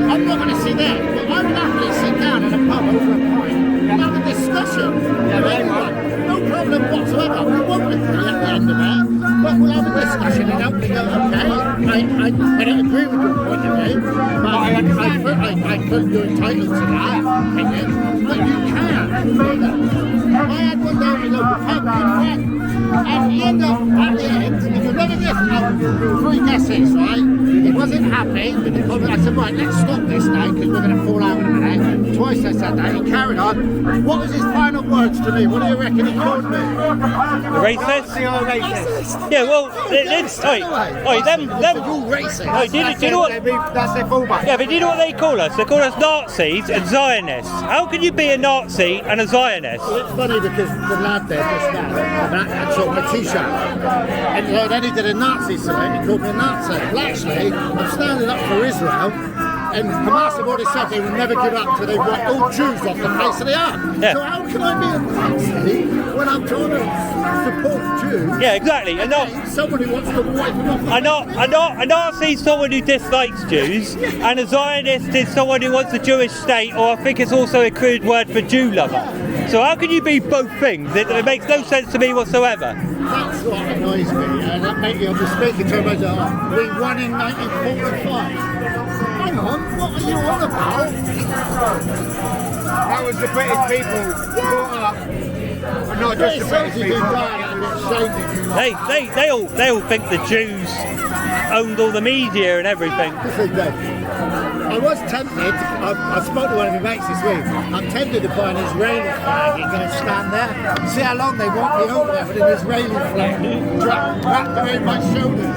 I'm not going to see that, but I would happily sit down in a pub over a pint and have a discussion with anyone. No problem whatsoever. We won't agree at the end of it, but we'll have a discussion and hopefully go, okay, I don't agree with your point of view, but I feel you're entitled to that opinion, but you can do that. I had one down in a local pub, good friend, and he ended up at the end, if you're running this out, 3 guesses, right? He wasn't happy, but I said, right, let's stop this now, because we're going to fall out in a minute. Twice I said that, he carried on. What was his final words to me? What do you reckon he called me? Racist? Yeah, well, it's them. You're racist. Do you know what? That's their fallback. Yeah, but do you know what they call us? They call us Nazis and Zionists. How can you be a Nazi and a Zionist? Well, it's funny because the lad there just now had sort of a t-shirt, and then he did a Nazi salute. He called me a Nazi. Well, actually, I'm standing up for Israel. And Hamas have already said they will never give up till they wipe all Jews off the face of the earth. Yeah. So how can I be a Nazi when I'm trying to support Jews? Yeah, exactly. And not someone who wants to wipe them off. A Nazi is someone who dislikes Jews, and a Zionist is someone who wants a Jewish state, or I think it's also a crude word for Jew lover. So how can you be both things? It makes no sense to me whatsoever. That's what annoys me, and that made me, I was speaking to him as we won in 1945. Hang on, what are you on about? That was the British people brought up, and not just the British people. They all think the Jews owned all the media and everything. I was tempted, I spoke to one of my mates this week, I'm tempted to buy an Israeli flag and go stand there, see how long they want me over there with an Israeli flag wrapped around my shoulders.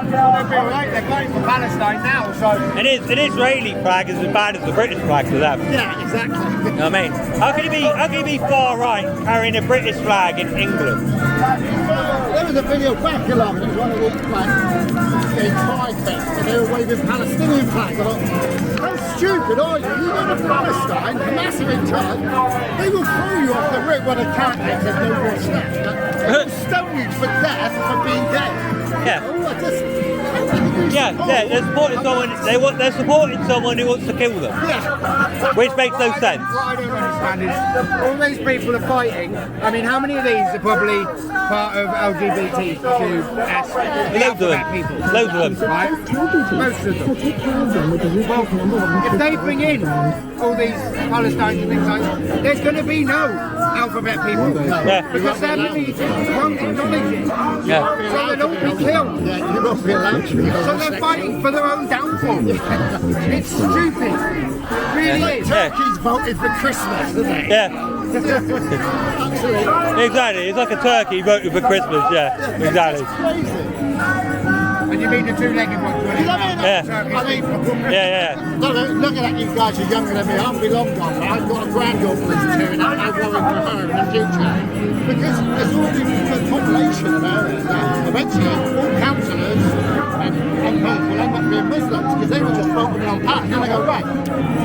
They'll be alright, they're fighting for Palestine now, so... An Israeli flag is as bad as the British flag to them. Yeah, exactly. You know what I mean? How can you be far right carrying a British flag in England? There was a video back along, it was one of these pride things, and they were waving Palestinian flags. I thought, how stupid are you? You go to Palestine, Hamas are in charge, they will throw you off the roof when a cat makes there's no more steps. They will stone you for death for being dead. Yeah. they're supporting someone. They're supporting someone who wants to kill them. Yeah. Which makes no sense. What I don't understand is all these people are fighting. I mean, how many of these are probably part of LGBTQS? Loads of them. People. Loads of them. Right? Most of them. Well, if they bring in all these Palestinians and things like that, there's going to be no alphabet people. Yeah. Because their leaders won't acknowledge it. Yeah. So they'll all be killed. Yeah, you must be allowed to. So they're fighting for their own downfall. It's stupid. It really is. Turkey's voted for Christmas, isn't it? Yeah. Absolutely. Exactly. It's like a turkey voting for Christmas. Yeah. Exactly. It's crazy. And you mean the two-legged ones? You know what I mean? Yeah. Yeah. Looking at you guys are younger than me, I'll be long gone. I've got a granddaughter that's turning out, I'm worried for her in the future. Because there's already a population of areas that eventually all councillors and people will end up being Muslims because they were just focusing on that. And then they go, right,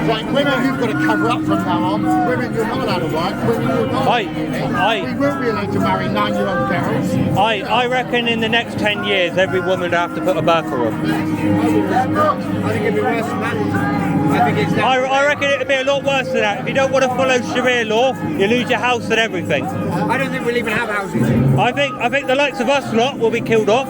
like women you've got to cover up from now on, women you're not allowed to work, women you're not allowed to we will be allowed to marry 9-year-old girls. I reckon in the next 10 years every woman would have to put a burqa on. I think it'd be worse than that. I reckon it'd be a lot worse than that. If you don't want to follow Sharia law, you lose your house and everything. I don't think we'll even have houses. I think the likes of us lot will be killed off.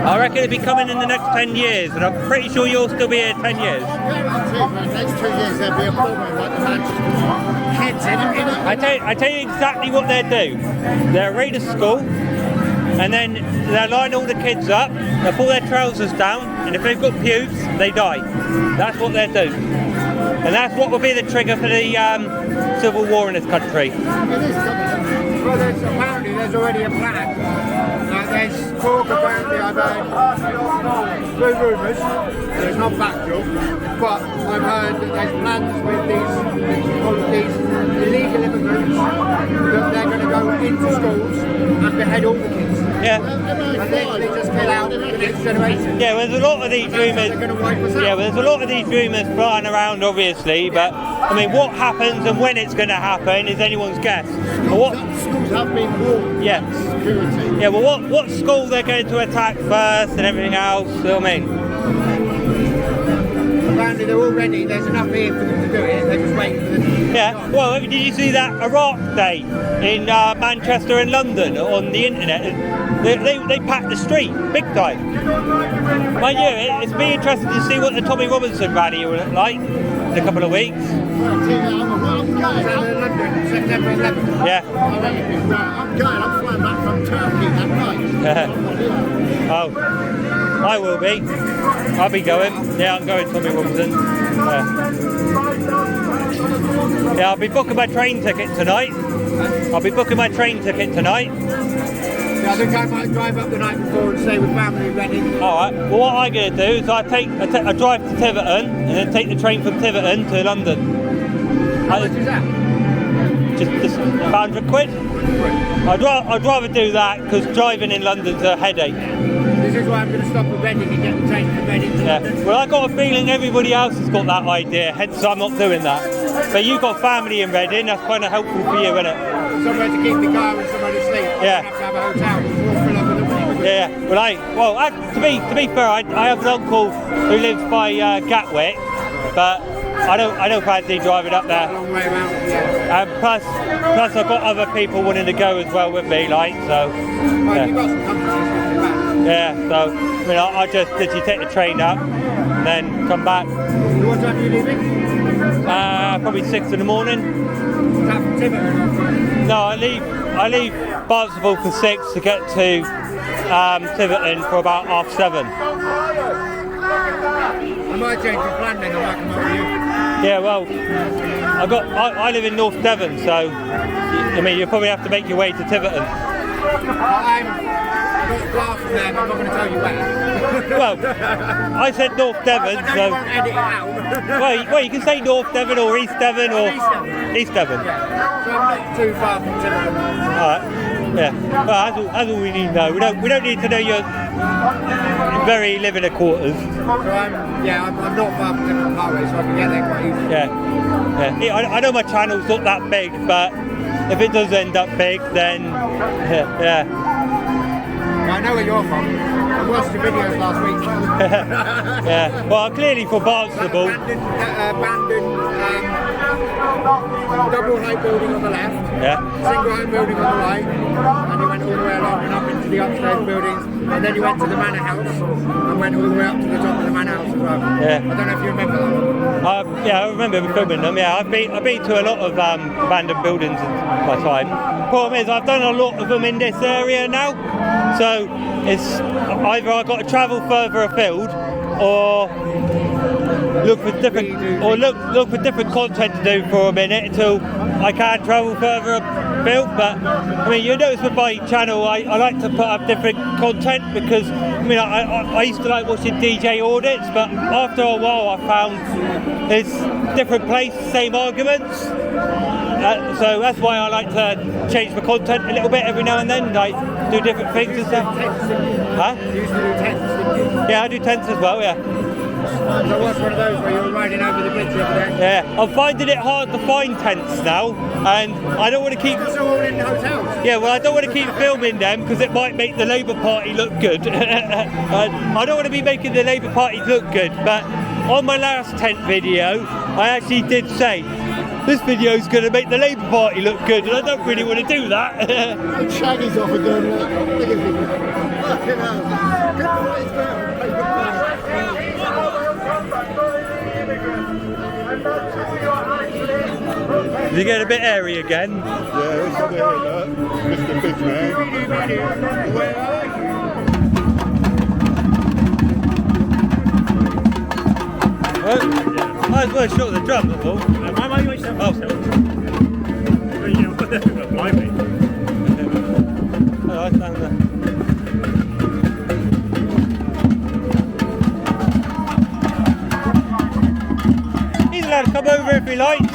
I reckon it'll be coming in the next 10 years, and I'm pretty sure you'll still be here 10 years. Next 2 years there'll be a problem like the Manchester kids in it. I tell you exactly what they'll do. They'll raid a school, and then they'll line all the kids up, they'll pull their trousers down, and if they've got pubes, they die. That's what they'll do. And that's what will be the trigger for the civil war in this country. Well, apparently there's already a plan. There's talk apparently, I've heard through rumours, there's not factual, but I've heard that there's plans with these illegal immigrants that they're going to go into schools and behead all the kids. Yeah. And literally just kill out the next generation. Yeah, well, there's a lot of these rumours. Yeah, well, there's a lot of these rumours flying around, obviously. But I mean, what happens and when it's going to happen is anyone's guess. But schools have been warned. Yeah. Security. Yeah. Well, what school they're going to attack first and everything else? You know what I mean? Apparently they're all ready. There's enough here for them to do it. They're just waiting for them. Yeah. Well, did you see that Iraq Day in Manchester and London on the internet? They packed the street big time. Mind you, it's been interesting to see what the Tommy Robinson rally will look like in a couple of weeks. Yeah. I'm going. I'm flying back from Turkey that night. Oh, I will be. I'll be going. Yeah, I'm going Tommy Robinson. Yeah, I'll be booking my train ticket tonight. Yeah, I think I might drive up the night before and stay with family ready. Alright, well what I'm going to do is I drive to Tiverton and then take the train from Tiverton to London. How much is that? Just about £100. I'd rather do that because driving in London's a headache. This is why I'm going to stop at Reading and get the train from Reading to London. Well, I got a feeling everybody else has got that idea, hence I'm not doing that. But you've got family in Reading, that's kind of helpful for you, isn't it? Somewhere to keep the car and somewhere to sleep. Yeah. I have to have a hotel. We'll fill up with them. Yeah. To be fair, I have an uncle who lives by Gatwick, but I don't fancy driving up there. A long way around. Yeah. Plus I've got other people wanting to go as well with me, like so. Well, you've got some company. Yeah. So I mean, I just literally take the train up and then come back. What time are you leaving? Probably 6 in the morning. Is that from Tiverton? No, I leave Barnstable for 6 to get to Tiverton for about 7:30. I might change the plan then, I might come up with you. Yeah, well, I live in North Devon, so I mean you probably have to make your way to Tiverton. I'm not far from there, but I'm not going to tell you where. Well, I said North Devon, I know you won't edit it out. well, you can say North Devon or East Devon or East Devon. Yeah. So I'm not too far from Tiverton. Alright. Yeah. Well, that's all we need to know. We don't need to know your very living quarters. So I'm not far from Tiverton Parkway, so I can get there quite easily. Yeah. I know my channel's not that big, but if it does end up big, then yeah. I know where you're from. I watched your videos last week. Yeah, well, clearly for Barnstable. Abandoned double height building on the left, single height building on the right, and you went all the way along and up into the upstairs buildings, and then you went to the manor house and went all the way up to the top of the manor house as well. Yeah. I don't know if you remember that one. Yeah, I remember filming them. Yeah, I've been to a lot of abandoned buildings in my time. Problem is, I've done a lot of them in this area now, so it's either I've got to travel further afield or look for different content to do for a minute until I can travel further afield. But I mean, you notice with my channel, I like to put up different content because I mean, I used to like watching DJ audits, but after a while I found it's different place, same arguments. So that's why I like to change the content a little bit every now and then, like do different things and stuff. Huh? You used to do tents, didn't you? Yeah, I do tents as well, yeah. So I watched one of those where you were riding over the bridge the other day. Yeah, I'm finding it hard to find tents now, and I don't want to keep... Because they're all in hotels. Yeah, well, I don't want to keep filming them because it might make the Labour Party look good. I don't want to be making the Labour Party look good, but on my last tent video, I actually did say, this video is going to make the Labour Party look good, and I don't really want to do that. Shaggy's off again. Look at him. Fucking hell. Is he getting a bit airy again? Yeah, it's a bit like Mr. Big Man. Where are you? Might as well short the drum, that's all. Why am I going to Oh. Blind me. Oh, I found that. He's allowed to come over if he likes.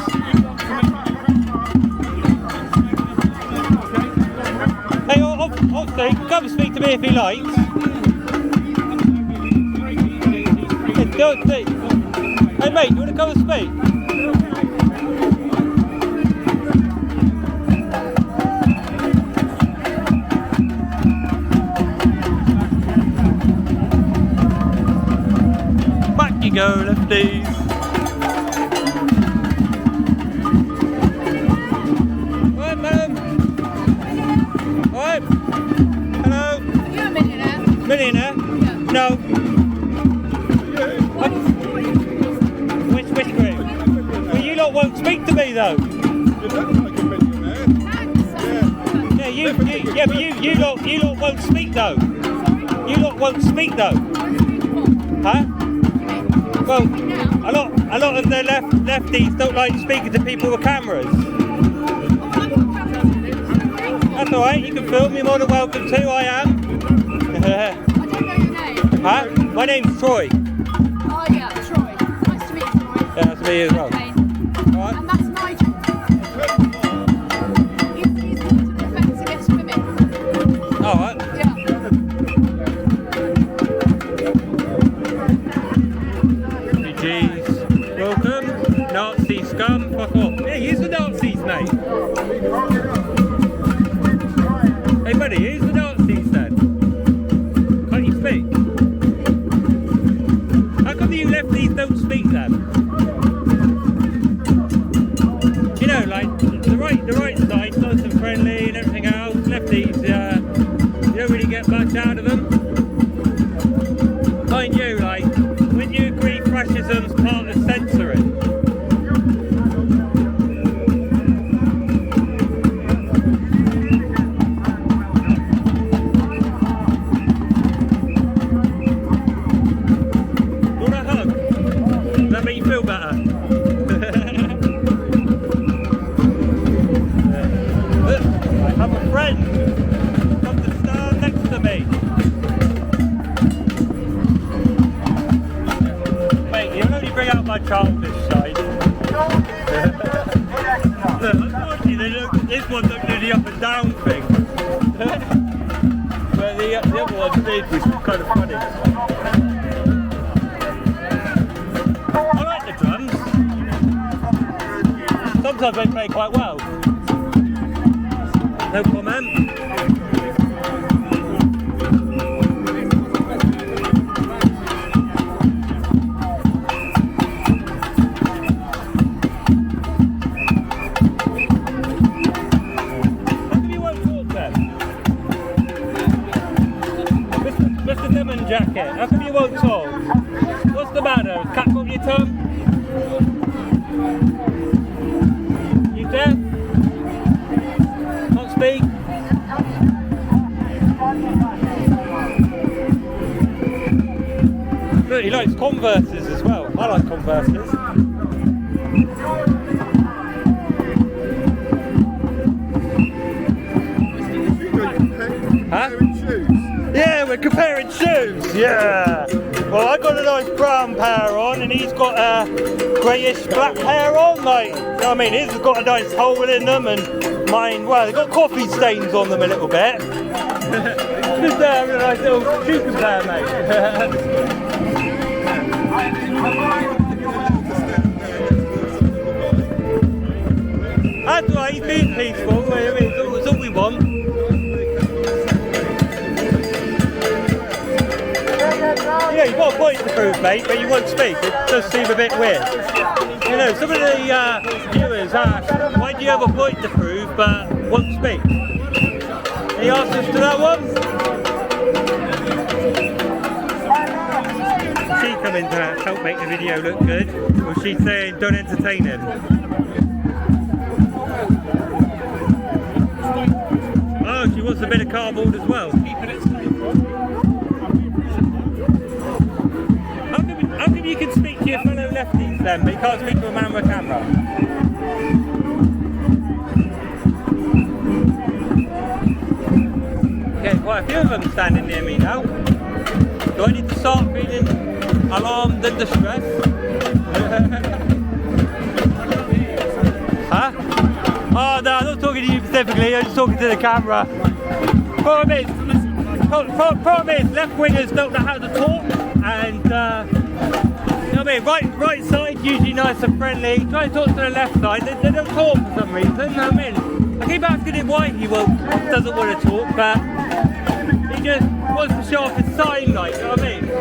Hey, obviously, come speak to me if he likes. Hey mate, you want to come and speak? Back you go, lefties. Alright, madam. Alright. Hello. Are you a millionaire? Millionaire? Yeah. No. Which group? Well, you lot won't speak to me though. You look like a millionaire. Yeah, but you lot won't speak though. You lot won't speak though. Huh? Well, a lot of the lefties don't like speaking to people with cameras. That's alright, you can film, you're more than welcome to, I am. I don't know your name. Huh? My name's Troy. Oh yeah, Troy. Nice to meet you, Troy. Yeah, that's me as well. Okay. Alright. And that's Nigel. He's the defence against women. Alright. Yeah. Refugees, welcome. Nazi scum, fuck off. Hey, here's the Nazis, mate. Hey buddy, here's the Nazis then. Can't you speak? How come you lefties don't speak then? You know, like the right side, nice and friendly and everything else. Lefties, you don't really get much out of them. Mind you, like, when you agree fascism's part of censoring. You want a hug? Does that make you feel better? I have a friend. Come to stand next to me. Mate, you only bring out my childish side. Look, unfortunately, this one don't do the up and down thing. But the other one did, which was kind of funny. I like the drums. Sometimes they play quite well. No comment. How come you won't talk? What's the matter? Is cat on your tongue? You deaf? Can't speak? Look, he likes Converses as well. I like Converses. Huh? Yeah, we're comparing shoes. Yeah. Well, I got a nice brown pair on, and he's got a greyish black pair on. Like, you know what I mean? His has got a nice hole in them, and mine, well, they've got coffee stains on them a little bit. Just a nice little shoe compare, mate. That's why he's being peaceful. I mean, it's all we want. Yeah, you've got a point to prove, mate, but you won't speak. It does seem a bit weird. You know, some of the viewers ask, why do you have a point to prove but won't speak? Any answers to that one? She come in to help make the video look good, or she's saying don't entertain him? Oh, she wants a bit of cardboard as well. How come you can speak to your fellow lefties then, but you can't speak to a man with a camera? Okay, quite a few of them standing near me now. Do I need to start feeling alarmed and distressed? Huh? Oh no, I'm not talking to you specifically, I'm just talking to the camera. Problem is, left wingers don't know how to talk, and you know what I mean, right side usually nice and friendly, try to talk to the left side, they don't talk for some reason, you know what I mean? I keep asking him why he doesn't want to talk, but he just wants to show off his sign, like, you know what I mean? You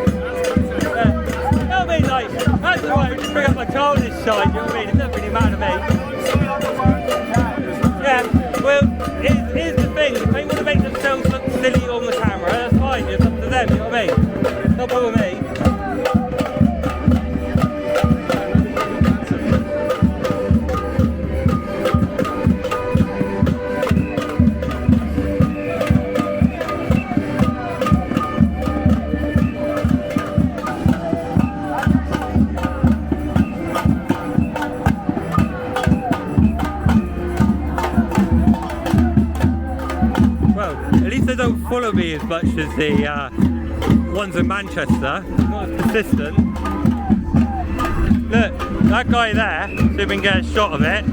know what I mean, like, that's alright, I just bring up my childish side, you know what I mean, it doesn't really matter to me. Yeah, well, here's the thing, if they want to make themselves look silly on the camera, that's fine, it's up to them, you know what I mean? Not bother me. They don't follow me as much as the ones in Manchester, not as persistent. Look, that guy there, see if we can get a shot of it,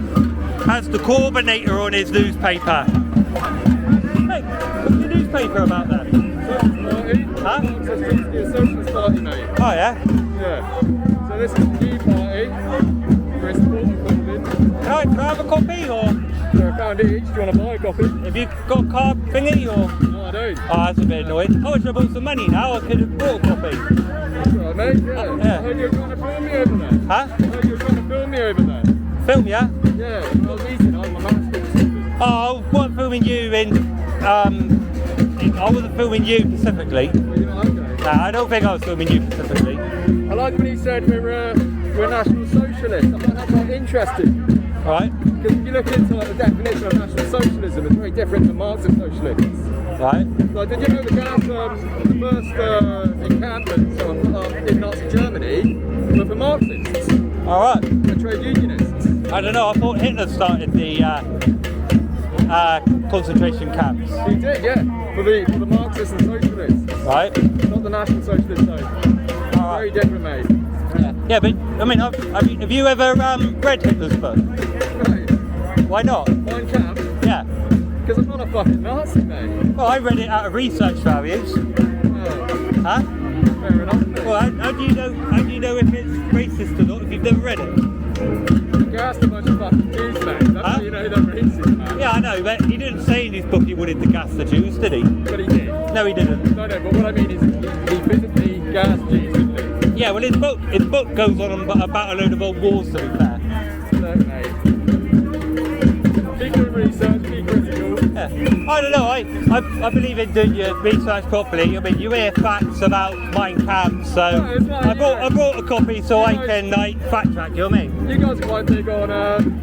has the Corbinator on his newspaper. Hey, what's your newspaper about that? Socialist Party. Huh? It's a Socialist Party, mate. Oh yeah? Yeah. So this is the new party. We're supporting Corbyn. Can I have a copy or? For £1 each, do you want to buy a copy? Have you got a card thingy or? No, I don't. Oh, that's a bit annoying. I wish I bought some money now, I could have bought a copy. That's right, mate, yeah. Yeah. I heard you were trying to film me over there. Huh? I heard you were trying to film me over there. Film ya? Yeah, I was eating, I was my mask. Oh, I wasn't filming you in, I wasn't filming you specifically. You're not okay. Nah, I don't think I was filming you specifically. I like when he said we're National Socialists. I find that quite interesting. Right. Because if you look into like, the definition of National Socialism, it's very different to Marxist socialists. Right. Like, did you know the first encampments in Nazi Germany were for Marxists? Alright. And trade unionists. I don't know, I thought Hitler started the concentration camps. He did, yeah. For the Marxists and socialists. Right. Not the National Socialists, though. Very different, mate. Yeah, but I mean, have you ever read Hitler's book? No. Why not? Mein Kampf? Yeah. Because I'm not a fucking Nazi, mate. Well, I read it out of research values. Oh. Huh? Fair enough, mate. Well, how do you know if it's racist or not if you've never read it? You gassed a bunch of fucking Jews, mate. That's how you know they're racist, man. Yeah, I know, but he didn't say in his book he wanted to gas the Jews, did he? But he did. No, he didn't. No, but what I mean is he physically gassed Jews, didn't he? Yeah, well, his book goes on about a load of old wars, to be fair. Look, mate. Be good research, be critical. Yeah. I don't know. I believe in doing your research properly. I mean, you hear facts about Migrant, so I brought a copy so I can like fact check. You know what I mean? You guys are quite big on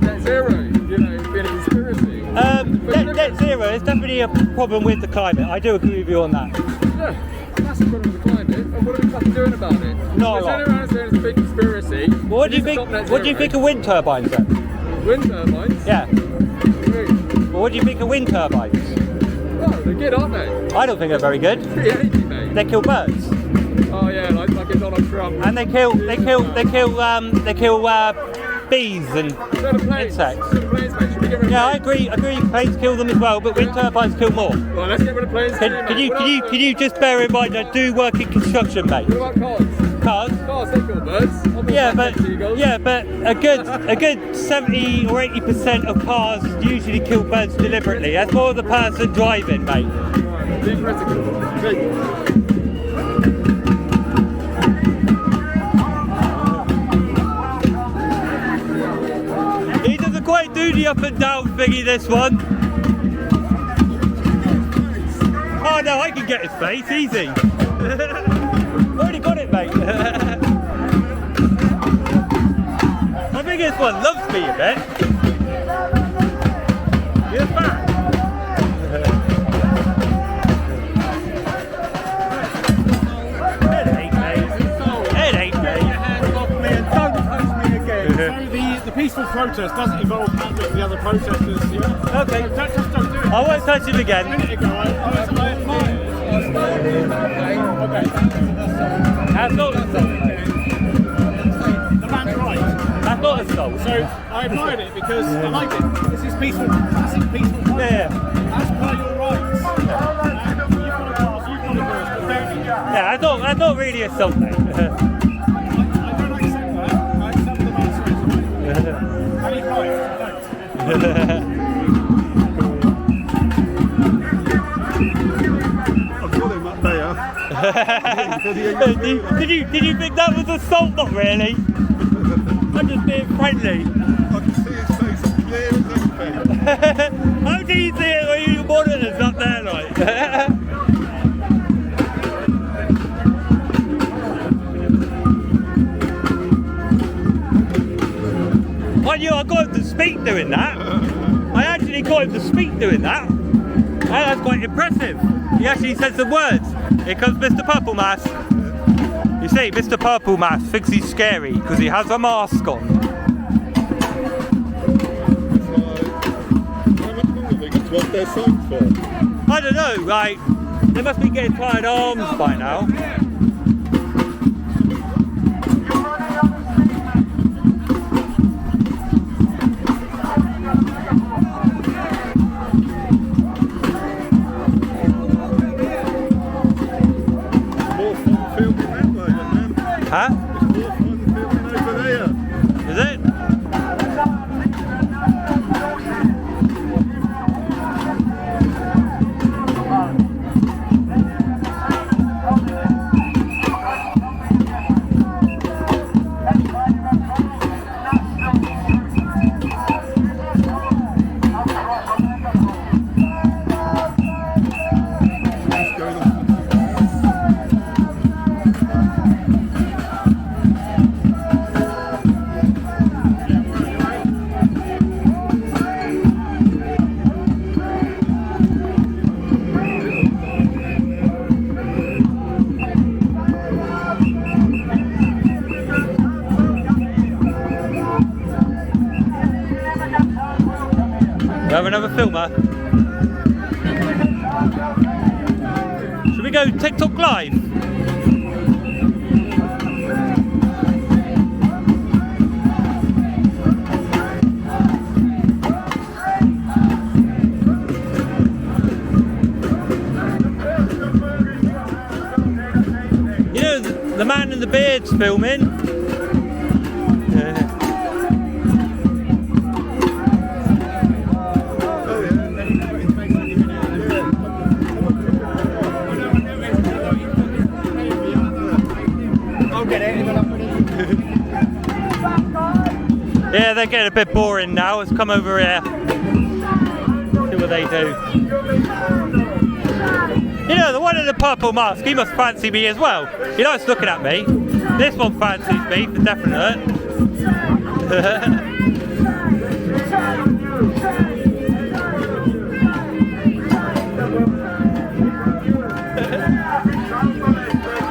net zero. You know, being a conspiracy. Net zero is definitely a problem with the climate. I do agree with you on that. Yeah, that's a problem with the climate. And what are we fucking doing about it? Not a lot. Around saying it's a big conspiracy. Well, what do you think? What do you think of wind turbines then? Wind turbines? Yeah. Well, what do you think of wind turbines? Oh, they're good, aren't they? I don't think they're very good. It's pretty energy, mate. They kill birds. Oh yeah, like fucking Donald Trump. And they kill bees and insects. Yeah, I agree. Planes kill them as well, but wind turbines kill more. Well, let's get rid of planes. Can you just bear in mind I do work in construction, mate? What about cars? Cars, they kill birds. Yeah, but a good 70 or 80% of cars usually kill birds deliberately. That's more the person driving, mate. He doesn't quite do the up and down thingy, this one. Oh no, I can get his face, easy. Already got it, mate. I think this one loves me a bit. You're fat. It ain't, mate. Get your hands off me and don't touch me again. So the peaceful protest doesn't involve handling the other protesters, yeah? Okay. So just don't do it. I won't touch him again. A minute ago, I admired. Okay. That's not assault. The man's right. That's not assault. So I admired it because I like it. This is peaceful, classic peaceful protest. Yeah. As per your rights. You've got a cause, you've got a cause, but don't you? Yeah, that's not really assault, mate. I don't accept that. I accept the man's rights. And he's right. I don't. Did you think that was assault? Not really. I'm just being friendly. I can see his face clear as anything. How do you see it when your monitor's up there, like? I got him to speak doing that. I actually got him to speak doing that. And that's quite impressive. He actually said some words. Here comes Mr. Purple Mask. You see, Mr. Purple Mask thinks he's scary because he has a mask on. How much longer they get to have their signs for? I don't know, like, they must be getting tired arms by now. Huh? It's more fun filming over there. Is it? We have another filmer. Should we go TikTok live? You know, the man in the beard's filming. Yeah, they're getting a bit boring now. Let's come over here. See what they do. You know, the one in the purple mask, he must fancy me as well. He likes looking at me. This one fancies me, for definite.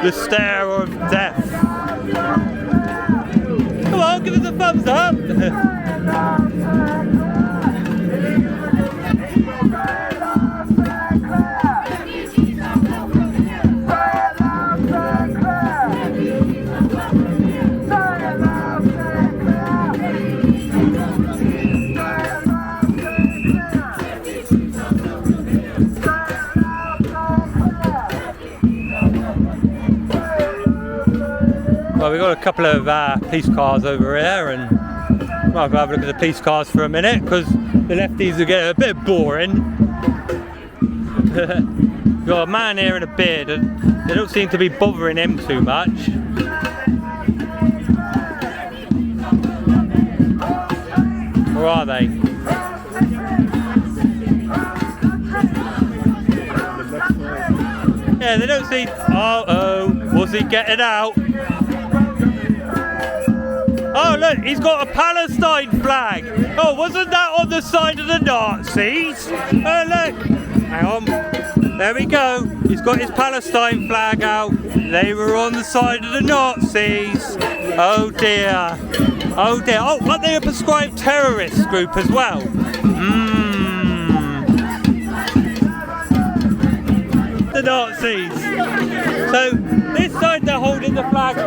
The stare of death. Come on, give us a thumbs up. Well, we've got a couple of police cars over here, and might have a look at the police cars for a minute because the lefties are getting a bit boring. We've got a man here in a beard, and they don't seem to be bothering him too much. Or are they? Yeah, they don't seem. Uh-oh, was he getting out? Oh look, he's got a Palestine flag. Oh, wasn't that on the side of the Nazis? Oh look, hang on, there we go. He's got his Palestine flag out. They were on the side of the Nazis. Oh dear, oh dear. Oh, aren't they a prescribed terrorist group as well? The Nazis. So this side they're holding the flag.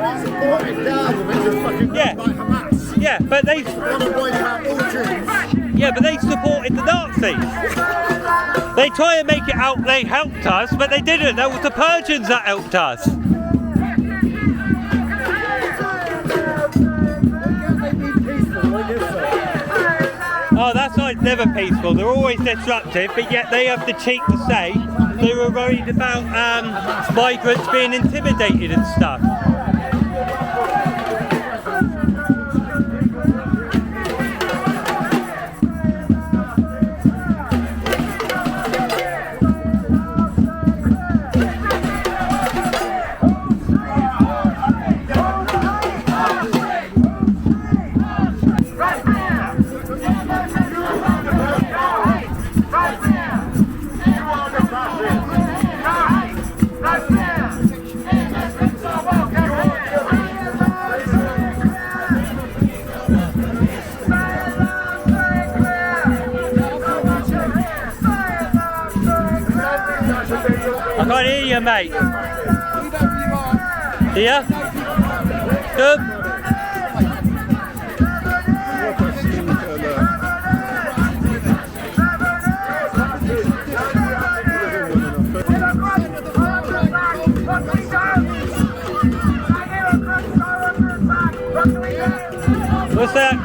Yeah, but they supported the Nazis. They try and make it out they helped us, but they didn't. That was the Persians that helped us. Oh, that side's never peaceful. They're always disruptive, but yet they have the cheek to say they were worried about migrants being intimidated and stuff. I can't hear you, mate. Yeah? Good? What's that?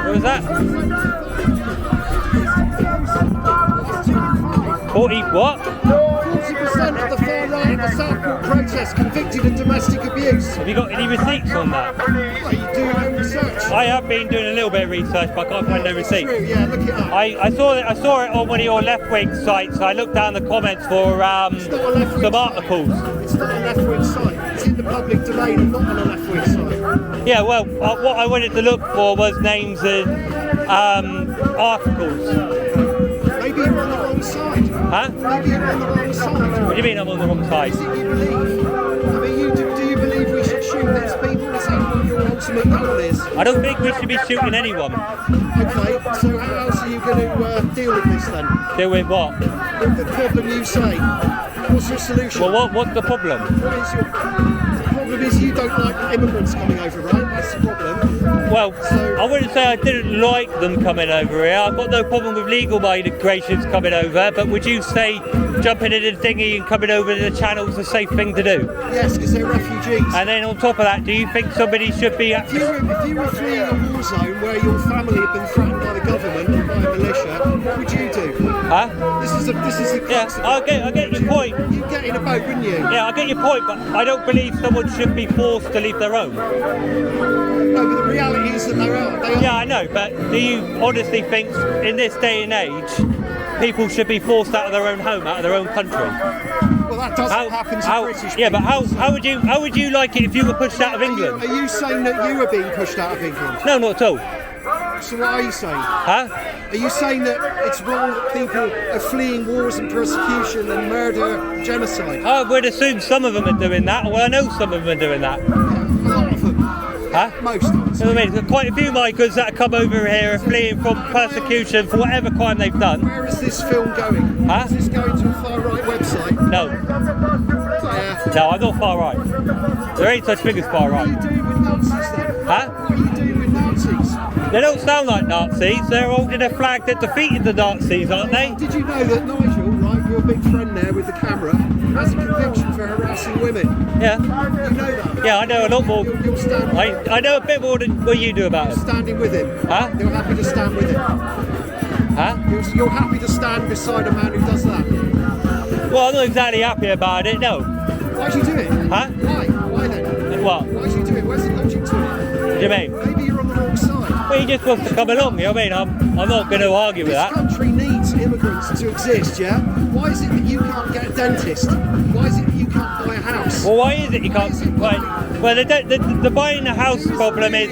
What was that? 40 what? 40% of the far right in the South Court protest convicted of domestic abuse. Have you got any receipts on that? Well, you do your own research. I have been doing a little bit of research, but I can't find no receipts. True, yeah, look it up. I saw it on one of your left-wing sites. I looked down the comments for some articles. It's not a left-wing site. It's in the public domain and not on a left-wing site. Yeah, well, what I wanted to look for was names and articles. Maybe you're on the wrong side. Huh? Maybe you're on the wrong side. What do you mean I'm on the wrong side? Is it you believe? I mean, do you believe we should shoot these people? Is that what your ultimate goal is? I don't think we should be shooting anyone. Okay, so how else are you going to deal with this then? Deal with what? With the problem you say. What's your solution? Well, what's the problem? What is your... The problem is you don't like immigrants coming over, right? That's the problem. Well, I wouldn't say I didn't like them coming over here. I've got no problem with legal migrations coming over, but would you say jumping in a dinghy and coming over the channel is a safe thing to do? Yes, because they're refugees. And then on top of that, do you think somebody should be... If you were fleeing a war zone where your family had been threatened by the government and by a militia, what would you do? Huh? This is the crux of it. I get your point. You get in a boat, wouldn't you? Yeah, I get your point, but I don't believe someone should be forced to leave their home. No, but the reality is that they are. Yeah, I know, but do you honestly think in this day and age people should be forced out of their own home, out of their own country? Well, that doesn't happen to British Yeah, but people. how would you like it if you were pushed out of England? Are you saying that you are being pushed out of England? No, not at all. So what are you saying? Huh? Are you saying that it's wrong that people are fleeing wars and persecution and murder, genocide? I would assume some of them are doing that. Well, I know some of them are doing that. A lot of them. Huh? Most of them. You know what I mean? There's quite a few migrants that have come over here are fleeing from persecution for whatever crime they've done. Where is this film going? Huh? Is this going to a far-right website? No. Yeah. No, I'm not far right. There ain't such thing as far right. What are you doing with Nazis then? Huh? What are you doing with Nazis? They don't sound like Nazis. They're holding a flag that defeated the Nazis, aren't they? Did you know that Nigel, right, your big friend there with the camera, has a conviction for harassing women? Yeah. You know that? Yeah, I know a lot more. You're standing. I know a bit more than what you do about it. Standing with him. Huh? You're happy to stand with him. Huh? You're happy to stand beside a man who does that. Well, I'm not exactly happy about it, no. Why'd you do it? Huh? Why then? What? Why'd you do it? Where's the logic to it? What do you mean? Maybe you're on the wrong side. Well, he just wants to come along, you know what I mean? I'm not going to argue with that. This country needs immigrants to exist, yeah? Why is it that you can't get a dentist? Why is it that you can't buy a house? Well, why is it you can't? Well, the buying the house problem is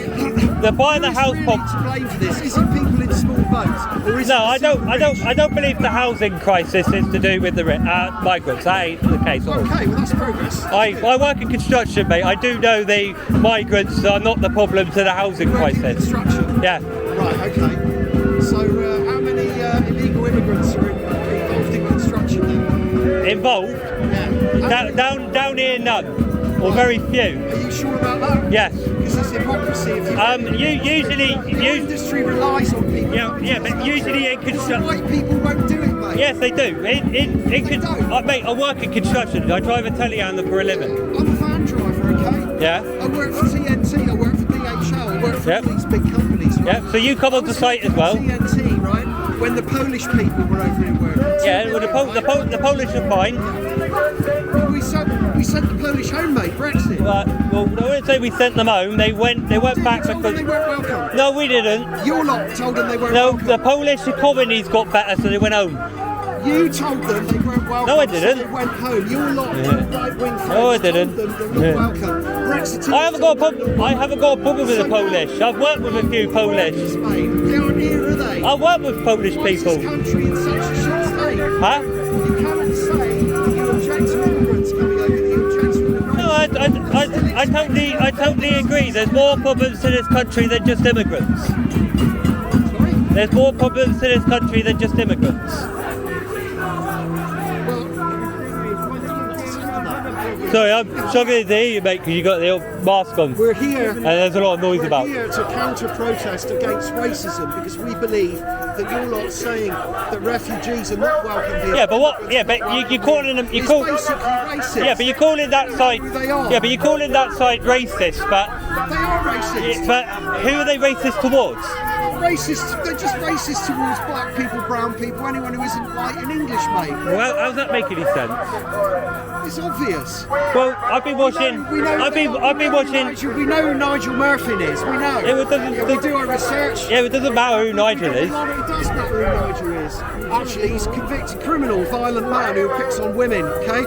the buying the house problem. To blame for this? Is it people in small boats? Or is No, it I don't believe the housing crisis is to do with the migrants. That ain't the case at all. Okay, well that's progress. I work in construction, mate. I do know the migrants are not the problem to the housing crisis. Construction. Yeah. Right. Okay. So how many illegal immigrants are involved in construction then? Involved? Yeah. Down here, none. Or very few. Are you sure about that? Yes. Because it's hypocrisy if usually the industry relies on people. Yeah, but usually in construction. White people won't do it, mate. Yes, they do. Mate, I work in construction. I drive a telehandler for a living. I'm a van driver, okay? Yeah. I work for TNT. I work for DHL. I work for all these big companies. Right? Yeah. So you come onto site as well. TNT, right? When the Polish people were over here working. Yeah. Well, the Polish are fine. We sent the Polish home, mate. Brexit. Well, I wouldn't say we sent them home. They went back because they weren't welcome. No, we didn't. Your lot told them they weren't welcome. No, the Polish economies got better, so they went home. You told them they weren't welcome. No, I didn't. So they went home. Your lot, right-wing friends, no, I didn't. told them they're not welcome. Brexit. I haven't got a problem with the Polish. I've worked with a few Polish. They aren't here, are they? I've worked with Polish people. Why is this country in such a shit state? Huh? You cannot say that you object to immigrants coming over. You object to No, I totally agree. There's more problems to this country than just immigrants. Sorry? There's more problems to this country than just immigrants. Sorry, I'm struggling to hear you, mate, because you got the old mask on. We're here. And there's a lot of noise about. We're here to counter-protest against racism because we believe that you're not saying that refugees are not welcome here. Yeah, but what? Yeah, but you're calling them. It's basically racist. Yeah, but you're calling that side. They are. Yeah, but you're calling that side racist. But they are racist. But who are they racist towards? Racist. They're just racist towards black people, brown people, anyone who isn't white and English, mate. Well, how does that make any sense? It's obvious. Well, I've been watching. I've been watching. We know who Nigel Murphy is. We know. Yeah, we do our research. Yeah, it doesn't matter who Nigel is. It does matter who Nigel is. Actually, he's a convicted criminal, violent man who picks on women. Okay.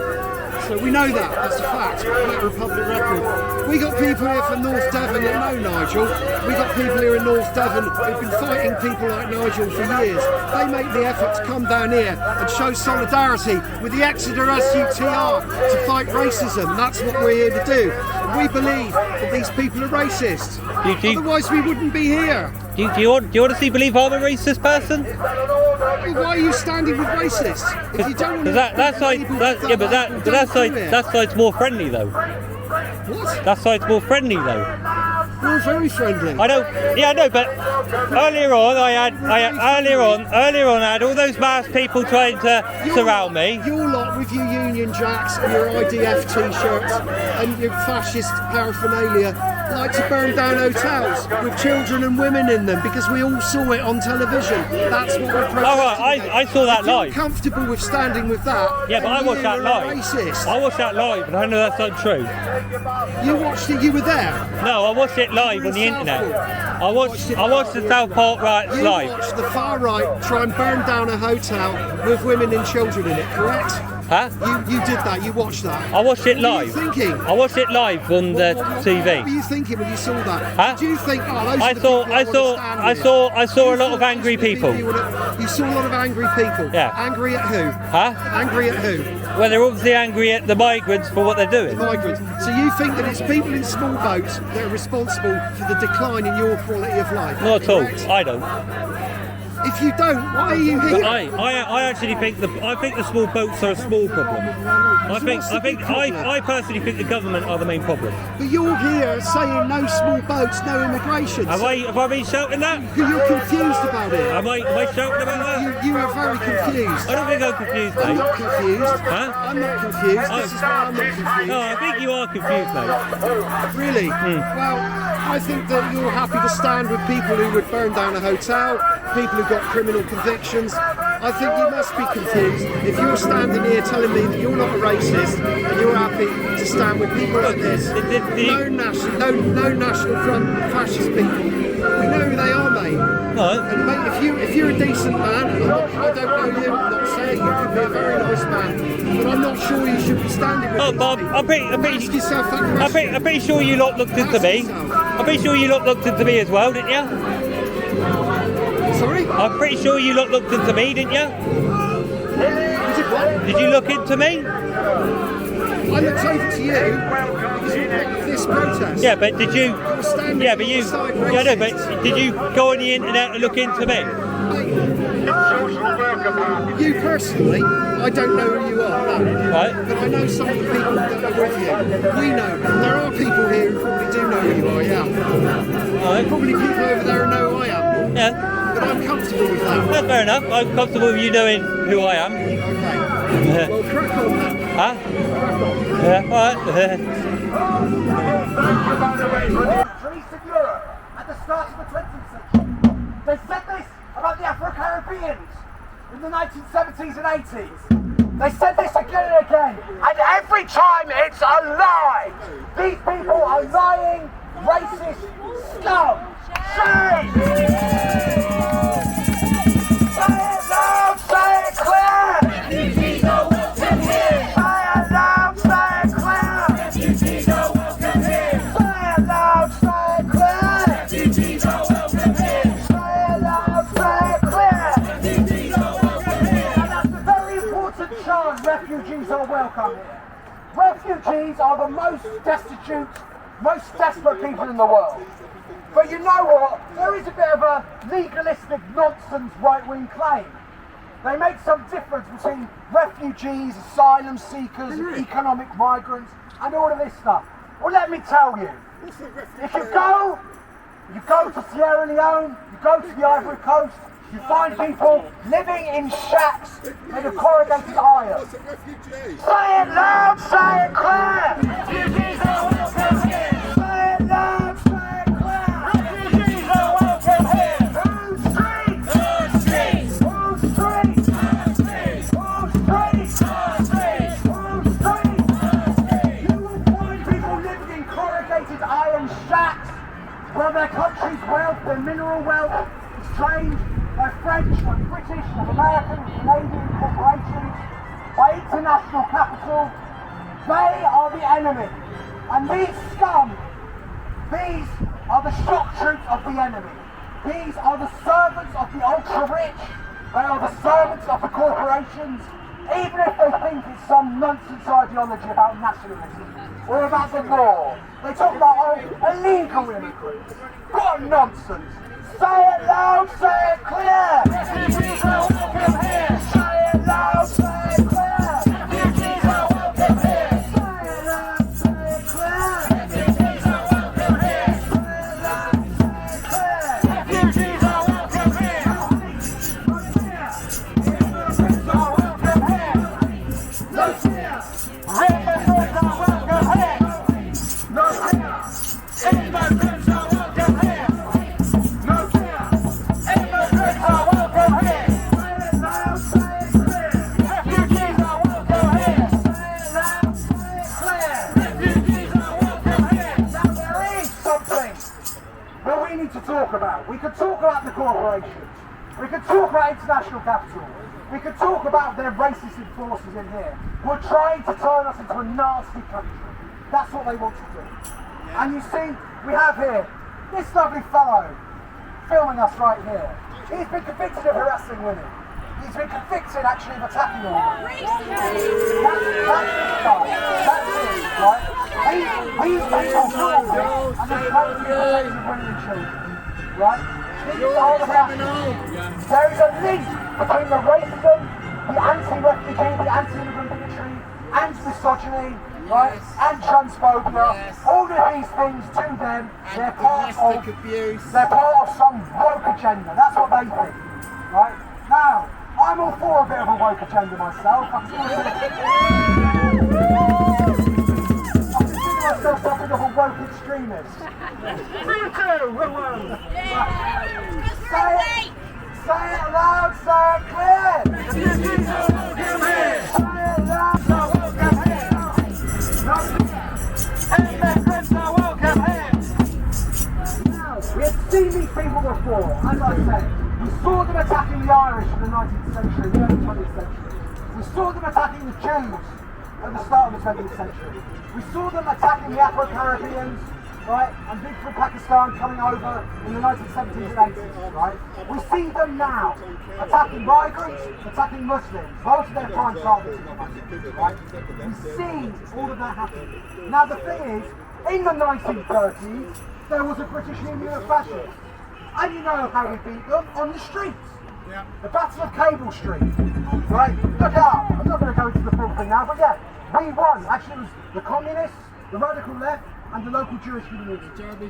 So we know that. That's a fact. Let Republic record. We got people here from North Devon that know Nigel. We got people here in North Devon who've been fighting people like Nigel for years. They make the effort to come down here and show solidarity with the Exeter SUTR to fight racism. That's what we're here to do. And we believe that these people are racist. Otherwise we wouldn't be here. Do you honestly believe I'm a racist person? Why are you standing with racists? If you don't want to that side's more friendly though. What? That side's more friendly though. You're very friendly. I know. Yeah, I know. But earlier on, I had all those masked people trying to surround me. Your lot with your Union Jacks and your IDF T-shirts and your fascist paraphernalia. like to burn down hotels with children and women in them because we all saw it on television. That's what we're protesting. Oh, right, I saw that if you're live. Comfortable with standing with that? Yeah, but I watched that live. Racist. I watched that live, and I know that's untrue. You watched it. You were there. No, I watched it live on the internet. I watched the Southport riots You live. watched the far right try and burn down a hotel with women and children in it, correct? Huh? You did that. You watched that. I watched it live. What were you thinking? I watched it live on the TV. What were you thinking when you saw that? Huh? Do you think? Oh, those I are the people I saw a lot of angry people. You saw a lot of angry people. Yeah. Angry at who? Huh? Angry at who? Well, they're obviously angry at the migrants for what they're doing. Migrants. So you think that it's people in small boats that are responsible for the decline in your quality of life? Not at all. Correct? I don't. If you don't, why are you here? But I actually think the small boats are a small problem. I personally think the government are the main problem. But you're here saying no small boats, no immigration. Have I been shouting that? You're confused about it. Am I shouting about that? You are very confused. I don't think I'm confused, mate. I'm not confused. Huh? I'm not confused. This is why I'm not confused. No, I think you are confused, mate. Really? Well, I think that you're happy to stand with people who would burn down a hotel, people who've got criminal convictions. I think you must be confused if you're standing here telling me that you're not a racist and you're happy to stand with people like this. No national front fascist people. We know who they are, mate. No. And mate, if you're a decent man, I don't know you. I'm not saying you could be a very nice man, but I'm not sure you should be standing with Bob, I'm pretty sure you lot looked into me. I'm pretty sure you lot looked into me as well, didn't you? Sorry? I'm pretty sure you lot looked into me, didn't you? Did you look into me? I looked over to you because you're part of this protest. Yeah, but did you? Yeah, but you. Yeah, no, but did you go on the internet and look into me? You personally, I don't know who you are, no. Right. But I know some of the people that are with you. We know. There are people here who probably do know who I am. Right. Probably people over there who know who I am. Yeah. But I'm comfortable with that. That's fair enough. I'm comfortable with you knowing who I am. Okay. Well, crack on then. Huh? Yeah, alright. East of Europe at the start of the 20th century. They said this about the Afro-Caribbeans in the 1970s and 80s. They said this again and again, and every time it's a lie. These people are lying, racist scum. Shame! Say it loud, say it clear! Refugees are welcome here! Say it loud, say it clear! Refugees are welcome here! Say it loud, say it clear! Refugees are welcome here! Say it loud, say it clear! Refugees are welcome here! And that's a very important chant, refugees are welcome here. Refugees are the most destitute, most desperate people in the world. But you know what? There is a bit of a legalistic nonsense right-wing claim. They make some difference between refugees, asylum seekers, economic migrants, and all of this stuff. Well, let me tell you, if you go to Sierra Leone, you go to the Ivory Coast, you find people living in shacks made of corrugated iron. Say it loud, say it clear! Refugees are welcome here! Say it loud, say it clear! Refugees are welcome here! Whose streets? Whose streets? Whose streets? Whose streets? Whose streets? Whose streets? You will find people living in corrugated iron shacks where their country's wealth, their mineral wealth, is drained by French and British and American and Canadian corporations, by international capital. They are the enemy. And these scum, these are the shock troops of the enemy. These are the servants of the ultra-rich. They are the servants of the corporations, even if they think it's some nonsense ideology about nationalism or about the law. They talk about illegal immigrants. What nonsense! Say it loud, say it clear! Refugees are welcome here! Say it loud, say it clear! Refugees are welcome here! Say it loud, say it clear! Refugees are welcome here! Say it loud, say it clear! Refugees are welcome here! No fear! Immigrants are welcome here! No fear! Immigrants are welcome here! No fear! Immigrants corporations. We could talk about international capital. We could talk about their racist enforcers in here who are trying to turn us into a nasty country. That's what they want to do. And you see, we have here this lovely fellow filming us right here. He's been convicted of harassing women. He's been convicted actually of attacking a woman. That's this guy. That's him, right? He's been convicted and he's claiming to be protecting women and children. Right? This is all the happening. There is a link between the racism, the anti-refugee, the anti-immigrant bigotry, and misogyny, right? And transphobia. All of these things to them, they're part of some woke agenda. That's what they think. Right? Now, I'm all for a bit of a woke agenda myself. I consider myself something of a woke extremist. Me too! Say it loud, say it clear! Say it loud, so welcome here! Immigrants are welcome here! Now, we have seen these people before, as I said. We saw them attacking the Irish in the 19th century, the early 20th century. We saw them attacking the Jews at the start of the 20th century. We saw them attacking the Afro-Caribbeans, right, and people from Pakistan coming over in the 1970s and 80s, right? We see them now attacking migrants, attacking Muslims. Most of their prime targets are Muslims, right? We see all of that happening. Now the thing is, in the 1930s, there was a British Union of Fascists. And you know how we beat them? On the streets. Yeah. The Battle of Cable Street. Right? Look out! I'm not going to go into the full thing now, but yeah, we won. Actually, it was the communists, the radical left, and the local Jewish community. In the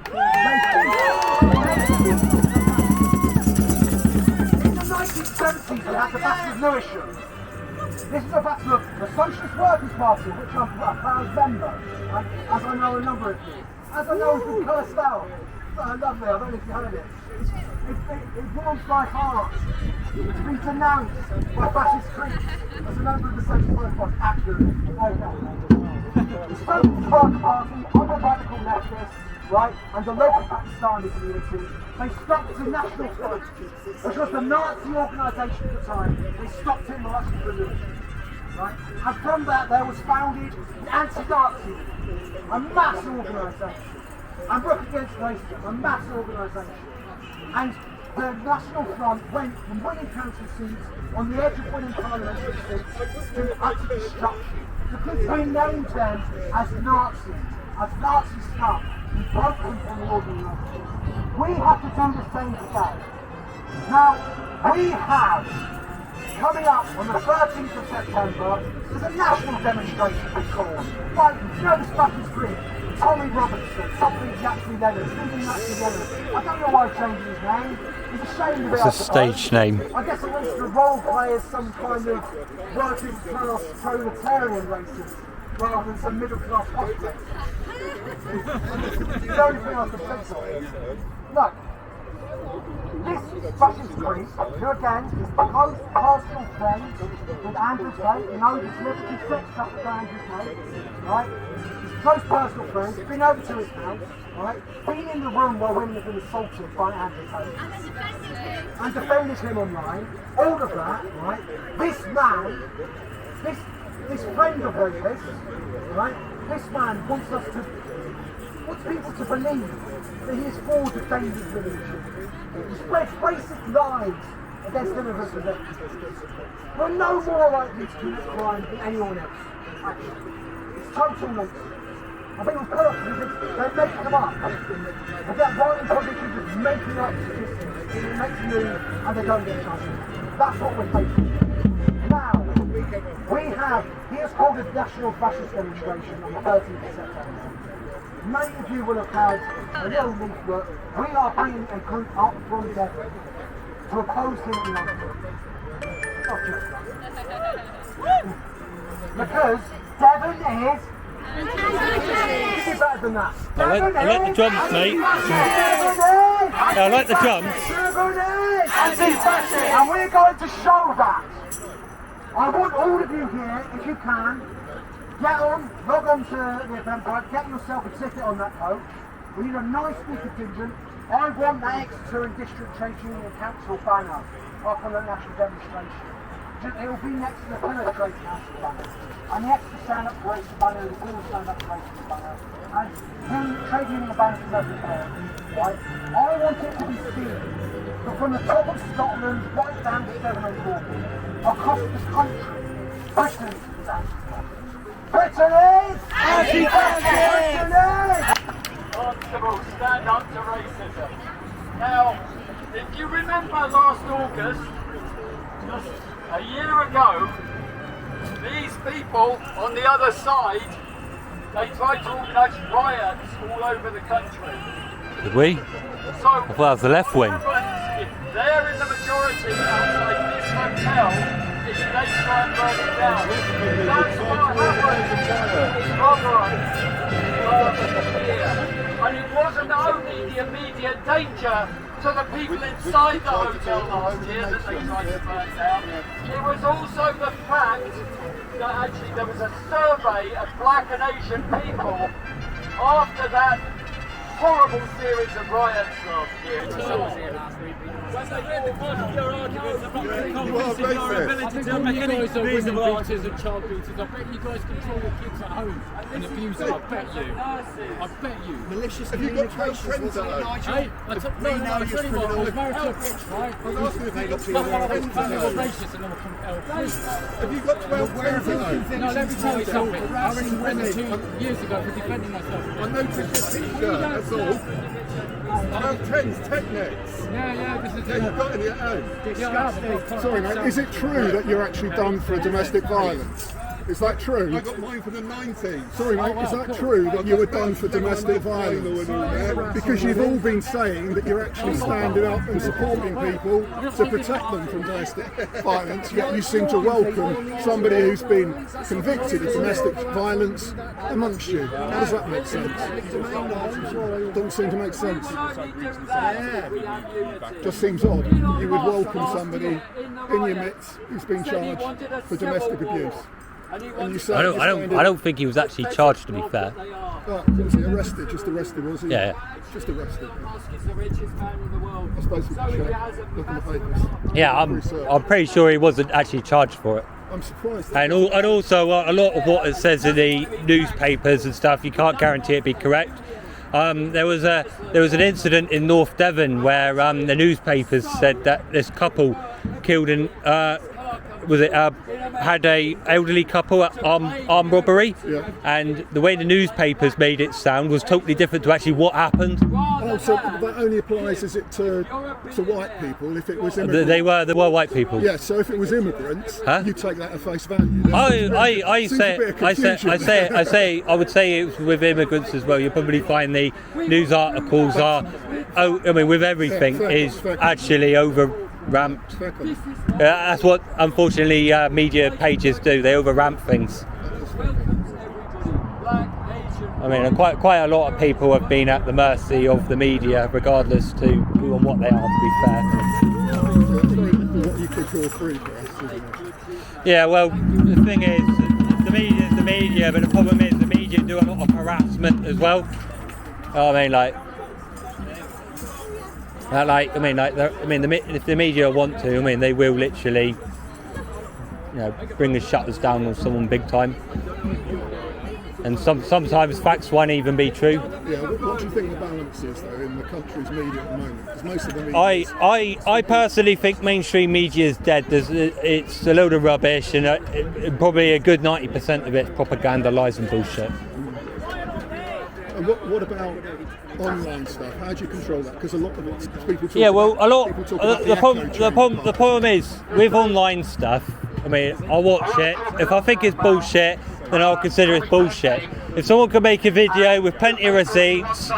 1970s, we had the Battle of Lewisham. This is a battle of the Socialist Workers' Party, which I'm a proud member, as I know a number of you. As I know, it's been cursed out. Lovely, I don't know if you heard it. It warms my heart to be denounced by fascist creeps as a member of the Socialist Workers' Party. Accurately. The Socialist Workers' Party, other radical leftists, right, and the local Pakistani community, they stopped the National Front, which was the Nazi organisation at the time. They stopped him marching for Lewisham. Right? And from that there was founded the Anti-Nazi, a mass organisation. And Book Against Racism, a mass organisation. And the National Front went from winning council seats on the edge of winning parliamentary seats to utter destruction. Because we named them as Nazi scum. We broke them from the organisation. We have to do the same today. Now, we have, coming up on the 13th of September, there's a national demonstration to be called. Like, you know this fascist group? Tommy Robinson, something Yaxley Leonard, Stephen Yaxley Leonard. I don't know why he changed his name. He's ashamed of it. It's a stage name. I guess it wants to role play as some kind of working class proletarian racist rather than some middle class hostile. It's the only thing I can think of. Look, this fascist creep, who again is close personal friends with Andrew Tate, you know, the celebrity sex stuff with Andrew Tate, right? Close personal friends, been over to his house, right? Been in the room where women have been assaulted by Andrew Tate. And defended him online. All of that, right? This man, this friend of rapists, right? This man wants people to believe that he is for defending women and children. He spreads racist lies against immigrants and refugees. We're no more likely to commit crime than anyone else, actually. It's total nonsense. I think we've put up because they make them up. They get right in public and just making up statistics. It makes a move and they don't get charged. That's what we're facing. Now, we have, here's called a national fascist demonstration on the 13th of September. Many of you will have had a little leaflet. We are bringing a group up from Devon to oppose him in London. Not just that. Because Devon is... This is better than that. I like the drums, mate. I like the drums. And we're going to show that. I want all of you here, if you can, log on to the Eventbrite, get yourself a ticket on that coach. We need a nice big contingent. I want that Exeter and District Trade Union Council banner up on the national demonstration. It will be next to the Pillar Trade Council banner. And the Exeter Stand Up for Racing banner, the Pillar Stand Up for Racing banner, and the Trade Union banner from everywhere. Right? I want it to be seen that from the top of Scotland right down to Devon and Cornwall, across the country, Britain is anti-fascist. Britain is anti-fascist! Britain is! Constables, stand up to racism. Now, if you remember last August, just a year ago, these people on the other side, they tried to organise riots all over the country. Did we? So, well, the left wing. If they're in the majority outside this hotel, if they try and burn it down, that's what happened here. And it wasn't only the immediate danger to the people inside the hotel last year that they tried to burn down, it was also the fact that actually there was a survey of black and Asian people after that horrible series of riots last year. When they get the part of your arguments about convincing your ability to make any reasonable beaters and child beaters, I bet you guys control your kids at home and abuse them. I bet you. I bet you. Malicious communications, wasn't it, Nigel? Hey, I tell you what, I was married to a bitch, right? I was asking if they got 12 friends. They were racist and they were Have you got 12 friends at home? No, let me tell you something. I already went 2 years ago for defending myself. I noticed your t-shirt, that's all. I have Trends Technics. Yeah, this is you've got any at home? Sorry, mate, is it true that you're actually done for domestic violence? Is that true? I got mine for the 90s. Sorry, mate, is that true that you were done for domestic violence? Because you've all been saying that you're actually standing up and supporting people to protect them from domestic violence, yet you seem to welcome somebody who's been convicted of domestic violence amongst you. How does that make sense? Doesn't seem to make sense. Just seems odd. You would welcome somebody in your midst who's been charged for domestic abuse. And you say I don't think he was actually charged, to be fair. Oh, was he arrested? Just arrested, was he? Yeah. Just arrested. I suppose we can check. Look at the papers. Yeah, I'm pretty sure he wasn't actually charged for it. I'm surprised. And also a lot of what it says in the newspapers and stuff, you can't guarantee it be correct. There was an incident in North Devon where the newspapers said that this couple killed an had a elderly couple at armed robbery, and the way the newspapers made it sound was totally different to actually what happened. Oh, so that only applies, is it, to white people? If it was immigrants? They were white people. Yeah, so if it was immigrants, you take that at face value. I would say it's with immigrants as well. You'll probably find the news articles with everything is actually over-ramped. That's what, unfortunately, media pages do. They over-ramp things. I mean, quite a lot of people have been at the mercy of the media, regardless to who and what they are, to be fair. What you could call free press, isn't it? Yeah, well, the thing is, the media is the media, but the problem is the media do a lot of harassment as well. If the media want to, they will literally, bring the shutters down on someone big time. And sometimes facts won't even be true. Yeah, what do you think the balance is, though, in the country's media at the moment? Because most of the media... I personally think mainstream media is dead. It's a load of rubbish, and probably a good 90% of it's propaganda, lies and bullshit. And what about online stuff? How do you control that? Because a lot of it's people talk the problem is, with online stuff, I'll watch it. If I think it's bullshit, then I'll consider it bullshit. If someone can make a video with plenty of receipts,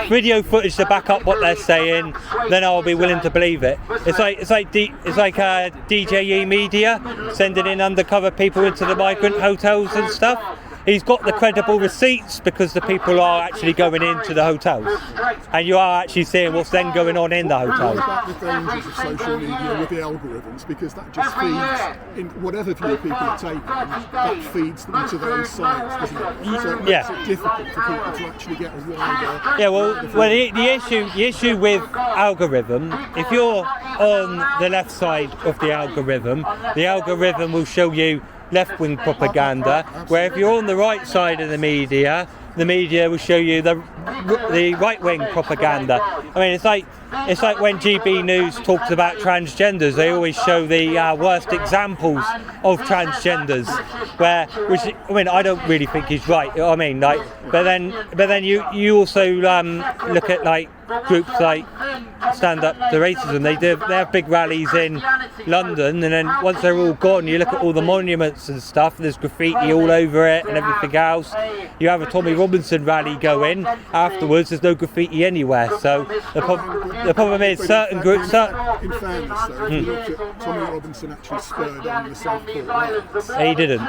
video footage to back up what they're saying, then I'll be willing to believe it. It's like DJE Media sending in undercover people into the migrant hotels and stuff. he's got the credible receipts because the people are actually going into the hotels, and you are actually seeing what's then going on in the hotels. What about the dangers of social media with the algorithms? Because that just feeds, in whatever view people are taking, that feeds them to those sites, doesn't it? So it makes it difficult for people to actually get a wider... Yeah, well, the issue with algorithm, if you're on the left side of the algorithm will show you left-wing propaganda, where if you're on the right side of the media will show you the right-wing propaganda. I mean, it's like when GB News talks about transgenders, they always show the worst examples of transgenders, which I mean, I don't really think is right. You know what I mean, like, but then you also look at like groups like Stand Up to Racism. They have big rallies in London, and then once they're all gone, you look at all the monuments and stuff. There's graffiti all over it and everything else. You have a Tommy Robinson rally going afterwards. There's no graffiti anywhere. So the problem is certain groups. In fairness, though, if you look at Tommy Robinson actually spurred on the Southport riots. He didn't.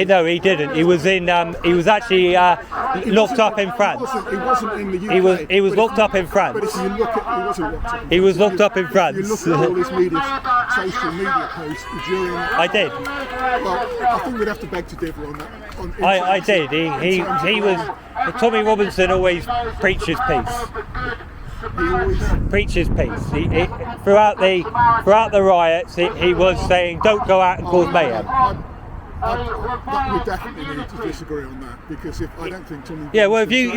No, he didn't. He was in. He was actually locked up in France. He wasn't in the UK. He was locked up in France. But if you look at, he wasn't locked up. He was locked up in France. If you look at all his social media posts during that. I did. Well, I think we'd have to beg to differ on that. I did. He was. Tommy Robinson always preaches peace. He always preaches peace. Throughout the riots, he was saying, "Don't go out and cause mayhem." We definitely need to disagree on that, because I don't think Tommy. Yeah, well, if you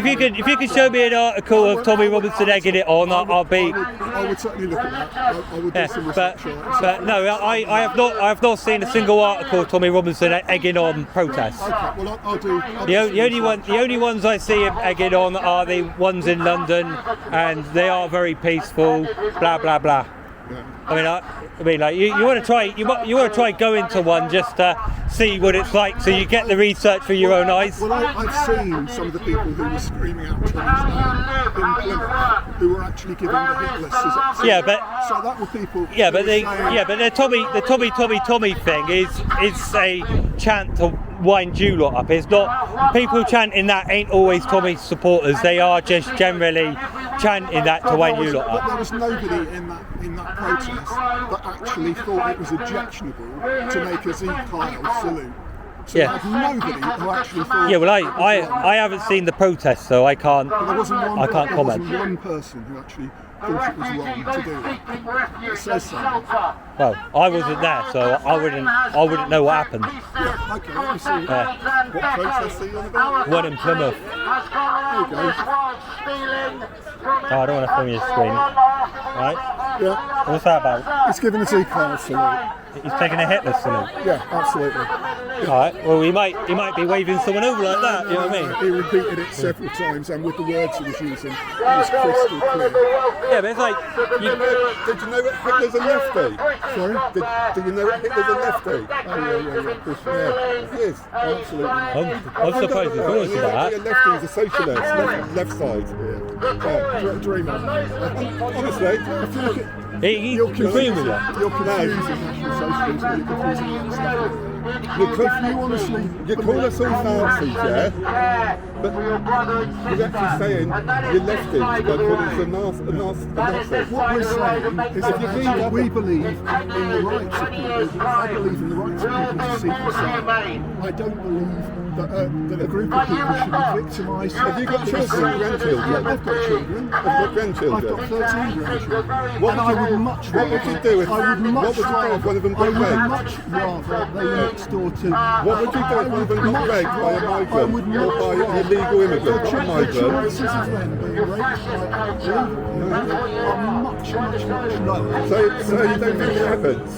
could show me an article of Tommy Robinson egging it on, I'll be. I would certainly look at that. I would do some research on it. But no, I have not seen a single article of Tommy Robinson egging on protests. Okay, well, I'll do. The only ones I see him egging on are the ones in London, and they are very peaceful. Blah blah blah. Yeah. I mean, like you want to try going to one just to see what it's like, so you get the research for your own eyes. Well, I've seen some of the people who were screaming out Tommy's name in Plymouth, who were actually giving the hit list. Yeah, but so that were people. Yeah, but the Tommy thing is a chant to wind you lot up. It's not people chanting that ain't always Tommy's supporters. They are just generally chanting that to wind you lot up. But there was nobody in that protest that actually thought it was objectionable to make a Zeke-Kyle salute. So yeah. Nobody who actually thought. Yeah, well, I haven't seen the protest, so I can't. But there wasn't one, I can't comment. There wasn't one person who actually thought it was wrong to do it. It says so. Well, I wasn't there, so I wouldn't know what happened. Yeah, okay, let me see. What protest are you on about? One in Plymouth. There you go. Oh, I don't want to film your screen. Right? Yeah. What's that about? He's giving a Zeke-Kyle salute. He's taking a Hitler salute. Yeah, absolutely. Yeah. All right. Well, he might be waving someone over like that. You know what I mean? He repeated it several times, and with the words he was using, it was crystal clear. Yeah, but it's like. Did you know that Hitler's a lefty? Sorry? Did you know that Hitler's a lefty? Oh yeah. He is. Absolutely. I'm surprised he's honest about that. A lefty is a socialist, left side. Dream on. Honestly, he's agreeing with you. You're confusing National Socialism, you're confusing you call us all Nazis, yeah? But you're actually saying you're lefty by calling us a Nazi. What we're saying is that we believe in the rights of people. I believe in the rights of people to seek asylum. I don't believe that a group of people should be victimised. Have you got children and grandchildren? Yeah, I've got children. I've got grandchildren. I've got 13 grandchildren. What and I would much rather. What would you do if one of them got raped? I would much rather they next door to. What would you do if one of them got raped by a migrant or by an illegal immigrant? The chances of them being raped by illegal are much lower. So you don't think it happens?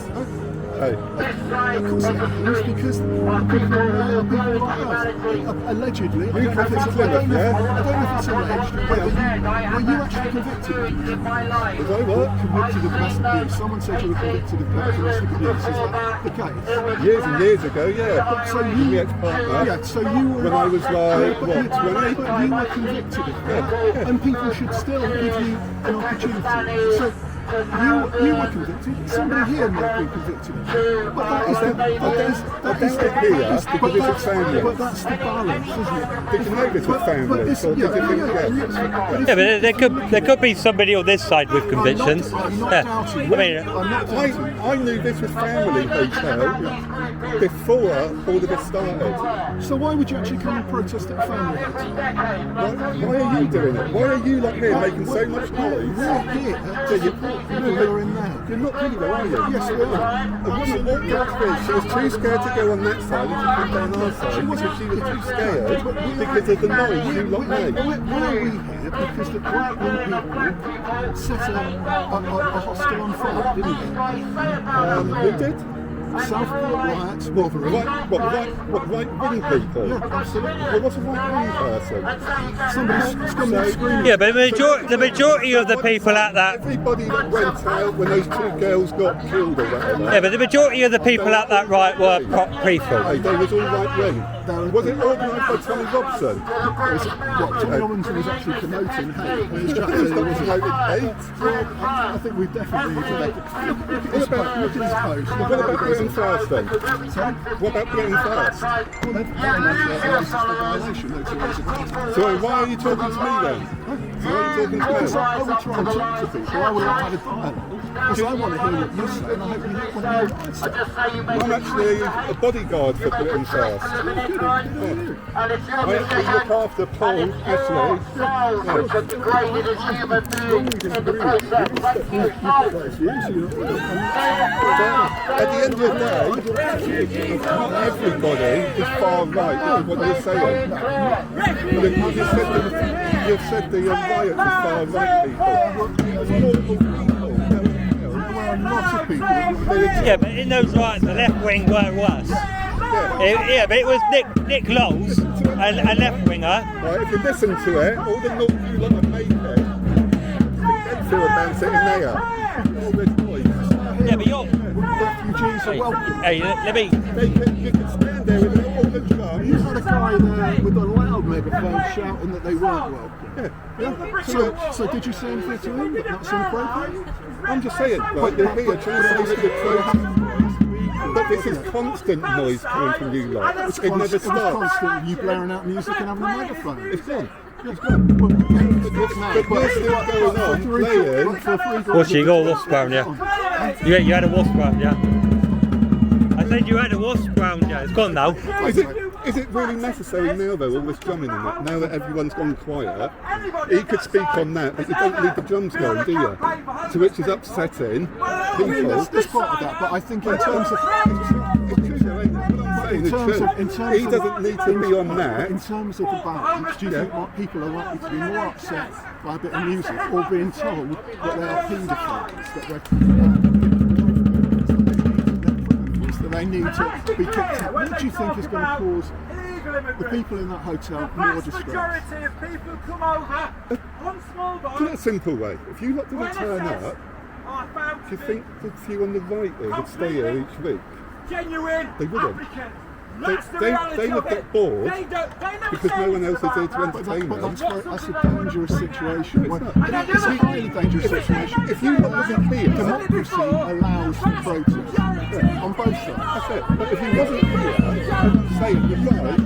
Hey. Of course it happens, because people like us, allegedly, I don't know if it's alleged, were you actually convicted of this? Was I what? Convicted of domestic abuse. Someone said you were convicted of domestic abuse. Is that the case? Years and years ago, yeah. So you, the ex-partner. Yeah, so you were. When I was like, but you were convicted of that, and people should still give you an opportunity. So You were convicted. Somebody here may have been convicted. But that is the balance, isn't it? Did you know this was family? Yeah, but there could be somebody on this side with convictions. I knew this was family hotel before all of this started. So why would you actually come and protest at a family hotel? Why are you doing it? Why are you here making so much noise? We're here to support you. We're in there. You're not really though, are you? Yes, we are. A woman walked up to me. She was too scared to go on that side and she came down our side because she was too scared because of the noise you lot made. Why are we here? Because the black people set a hostel on fire, didn't they? Who did? Southport riots, Wolverine. Right-wing people? Yeah, absolutely. Well, what's a right-wing person? Somebody's going to scream. Yeah, but the majority of the people at that... Everybody that went out when those two girls got killed or whatever. Yeah, but the majority of the people at that riot were peaceful. Hey, they was all right-wing. Was it organised by Tommy Robson? Tommy Robinson was actually promoting hate. He was promoting hate? I think we definitely need to make it. Look at his post. What about Britain first then? Sorry? What about Britain first? Well, they've that's a violation. So why are you talking to me then? Why are you talking to me? I would try and talk to people. I would have had a because I want to hear what you say, and I hope you hear what I say. I'm actually a bodyguard for Britain First. I actually look after Paul Ashley. At the end of the day, not everybody is far right with what you're saying. You've said the riots are far right people. Yeah, but in those riots, the left wing were worse. Yeah, but it was Nick Lowes, a left winger. Right, if you listen to it, all the North you lot have made it, feel a man sitting there. All this noise. Yeah, but you're. Refugees are welcome. Hey, let me. You can stand there with all the drums. You had a guy there with a loud megaphone shouting that they weren't welcome. Yeah. So did you say anything to him that that's inappropriate? I'm just saying, right, they're here trying to say that you're protesting. But this is constant noise coming from you lot. It never stops. It's constant, you blaring out music and having a megaphone. It's gone. It's gone. But you're still going on, playing. What's you got a wasp round, yeah? You had a wasp round, yeah? I said you had a wasp round, yeah. It's gone now. Is it really necessary now though, all this drumming in it, now that everyone's gone quiet? He could speak on that, but you don't need the drums going, do you? So which is upsetting people. There's part of that, but I think in terms of... He doesn't need to be on that. In terms of the balance, do you think people are likely to be more upset by a bit of music or being told that they are paedophiles, that they need to be kicked out? What do you think is going to cause the people in that hotel more distress? In a simple way, if you lot didn't turn up, do you think the few on the right here would stay here each week? They wouldn't. They would get bored because no one else is there to entertain them. That's a dangerous situation. It's a highly dangerous situation. If you lot wasn't here, democracy allows for protest on both sides. That's it. But if you wasn't here, I'm saying you're right.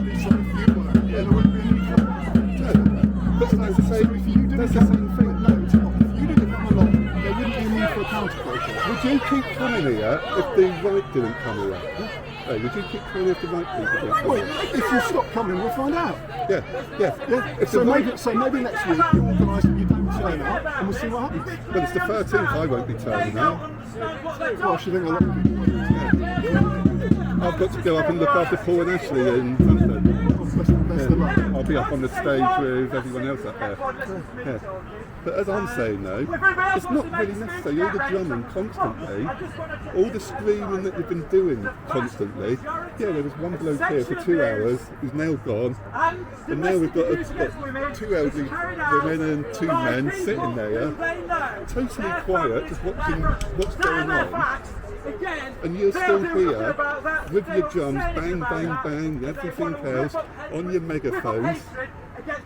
There wouldn't be any problem. But that's the same. If you did the same thing, no, it's not. If you didn't come along, there wouldn't be a need for a counter protest. Would you keep coming here if the right didn't come here? Hey, would you keep coming if the right people didn't come here? If you stop coming, we'll find out. Yeah. So maybe next week you organise that you don't turn up, and we'll see what happens. Well, it's the 13th. I won't be turning up. Well, I should think a lot of people will. I've got to go up and look after Paul and Ashley in London. I'll be up on the stage with everyone else up there. Yeah. But as I'm saying though, it's not really necessary. All the drumming constantly, all the screaming that you've been doing constantly. Yeah, there was one bloke here for 2 hours who's now gone, and now we've got 2 elderly women and 2 men sitting there, totally quiet, just watching what's going on. And you're still here with your drums, bang, bang, bang, everything else, on your megaphones,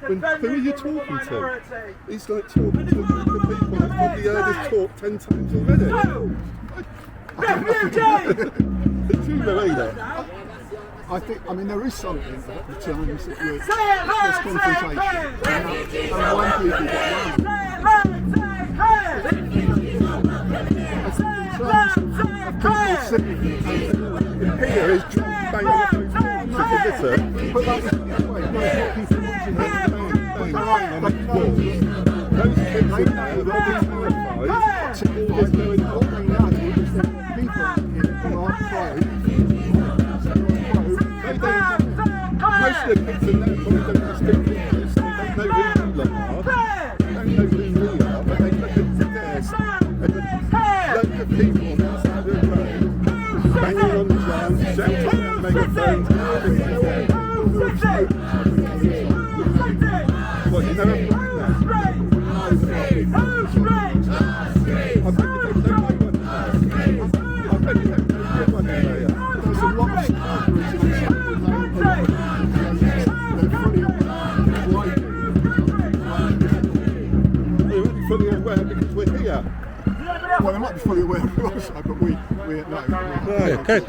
Who are you talking to? He's like talking to a group of people that's probably heard us talk 10 times already. Did you believe that? I think, I mean, there is something about the times at which there's confrontation. And when people get round. Here is John banging on the phone to listen. But that was the way. Those people watching it, those kids in there will be terrified. There's no reality is that people here who aren't pro. Most of the kids in there probably don't speak English. They don't know who we are. They don't know who we are, but they look at this and loads of people on the side of the road banging on the drums, shouting on megaphones. What, you never played that? I bet you don't know one. I bet you don't know one player. There's a lot of starters in the They're only fully aware because we're here. Well, they might be fully aware of the other side, but we're no. Can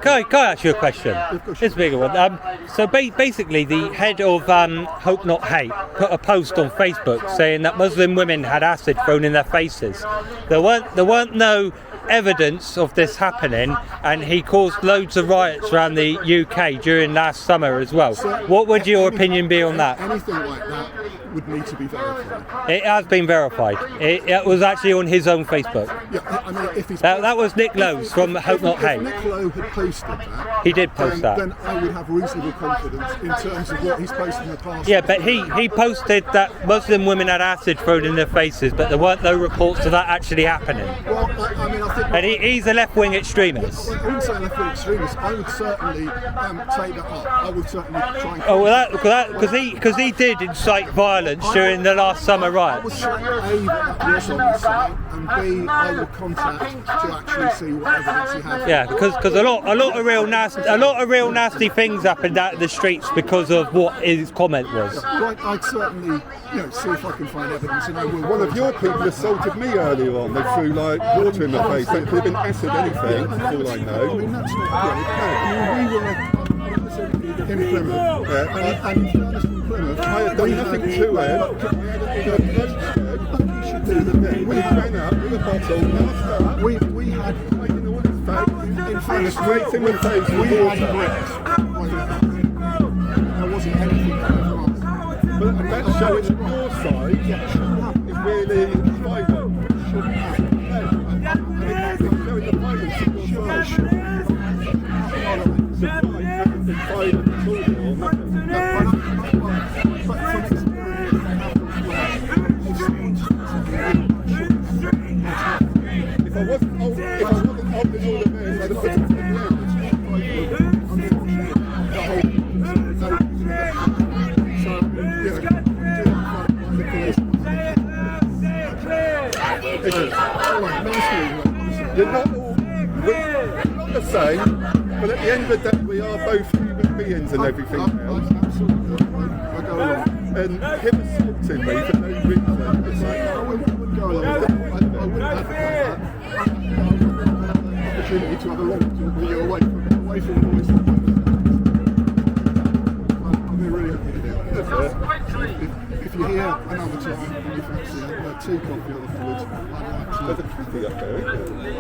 I ask you a question? It's a bigger one. So basically, the head of Hope Not Hate put a post on Facebook saying that Muslim women had acid thrown in their faces. There weren't no evidence of this happening, and he caused loads of riots around the UK during last summer as well. What would your opinion be on that? Anything like that would need to be verified. It has been verified. It was actually on his own Facebook. Yeah, I mean, if he's that was Nick Lowe's from Hope Not Hate. If Nick Lowe had posted that, he did post that. Then I would have reasonable confidence in terms of what he's posted in the past. Yeah, but he posted that Muslim women had acid thrown in their faces, but there weren't no reports of that actually happening. Well, I mean, I think. And he's a left-wing extremist. I wouldn't say left-wing extremist. I would certainly take that up. I would certainly try and. Oh, well, because he did incite violence during the last summer riots. I would say A, that was on his side, and B, I would contact to actually see what evidence he has. Yeah, because a lot of real nasty things happened out in the streets because of what his comment was. Well, I'd certainly, see if I can find evidence, and I will. One of your people assaulted me earlier on. They threw water in my face. It could have been acid, anything. That's all I know. I mean, that's not good. I mean, we were in Plymouth, and in Plymouth, I had done nothing to it. We ran up with a bottle. We had in fact, straight in the face. We had bricks. There wasn't anything going on. But that showing on your side is really violent. Shouldn't happen. Showing the violence on your side. If I wasn't old as all the men, I'd have put it in the You're not the same, but at the end of the day, we are both human beings and everything else. And him assaulting me for no reason. It's like, I wouldn't go along with that. I wouldn't advocate that. Opportunity to have a long talk with you away from the voice. I'll be really happy to do it. If you're here another time and you fancy a tea coffee afterwards, there's a coffee up there, isn't there?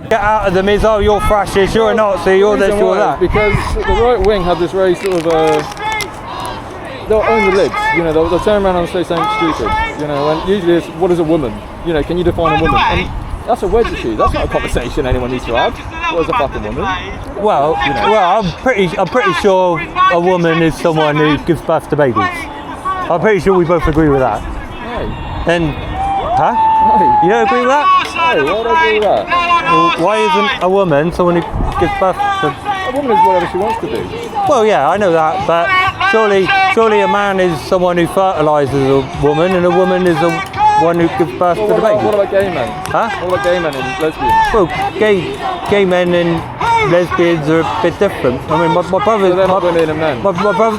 Get out of the mizzle, you're fascist, you're a Nazi, you're this, you're that. Because the right wing have this very sort of, they'll own the libs, they'll turn around and say something stupid, and usually it's, what is a woman? Can you define a woman? And that's a wedge issue, that's not a conversation anyone needs to have. What is a fucking woman? Well, I'm pretty sure a woman is someone who gives birth to babies. I'm pretty sure we both agree with that. No. Then, huh? No. You don't agree with that? No, why would I agree with that? Well, why isn't a woman someone who gives birth to... A woman is whatever she wants to do. Well, yeah, I know that, but surely a man is someone who fertilises a woman, and a woman is the one who gives birth to the baby. What about gay men? Huh? What about gay men and lesbians? Well, gay men and lesbians are a bit different. I mean, my brother's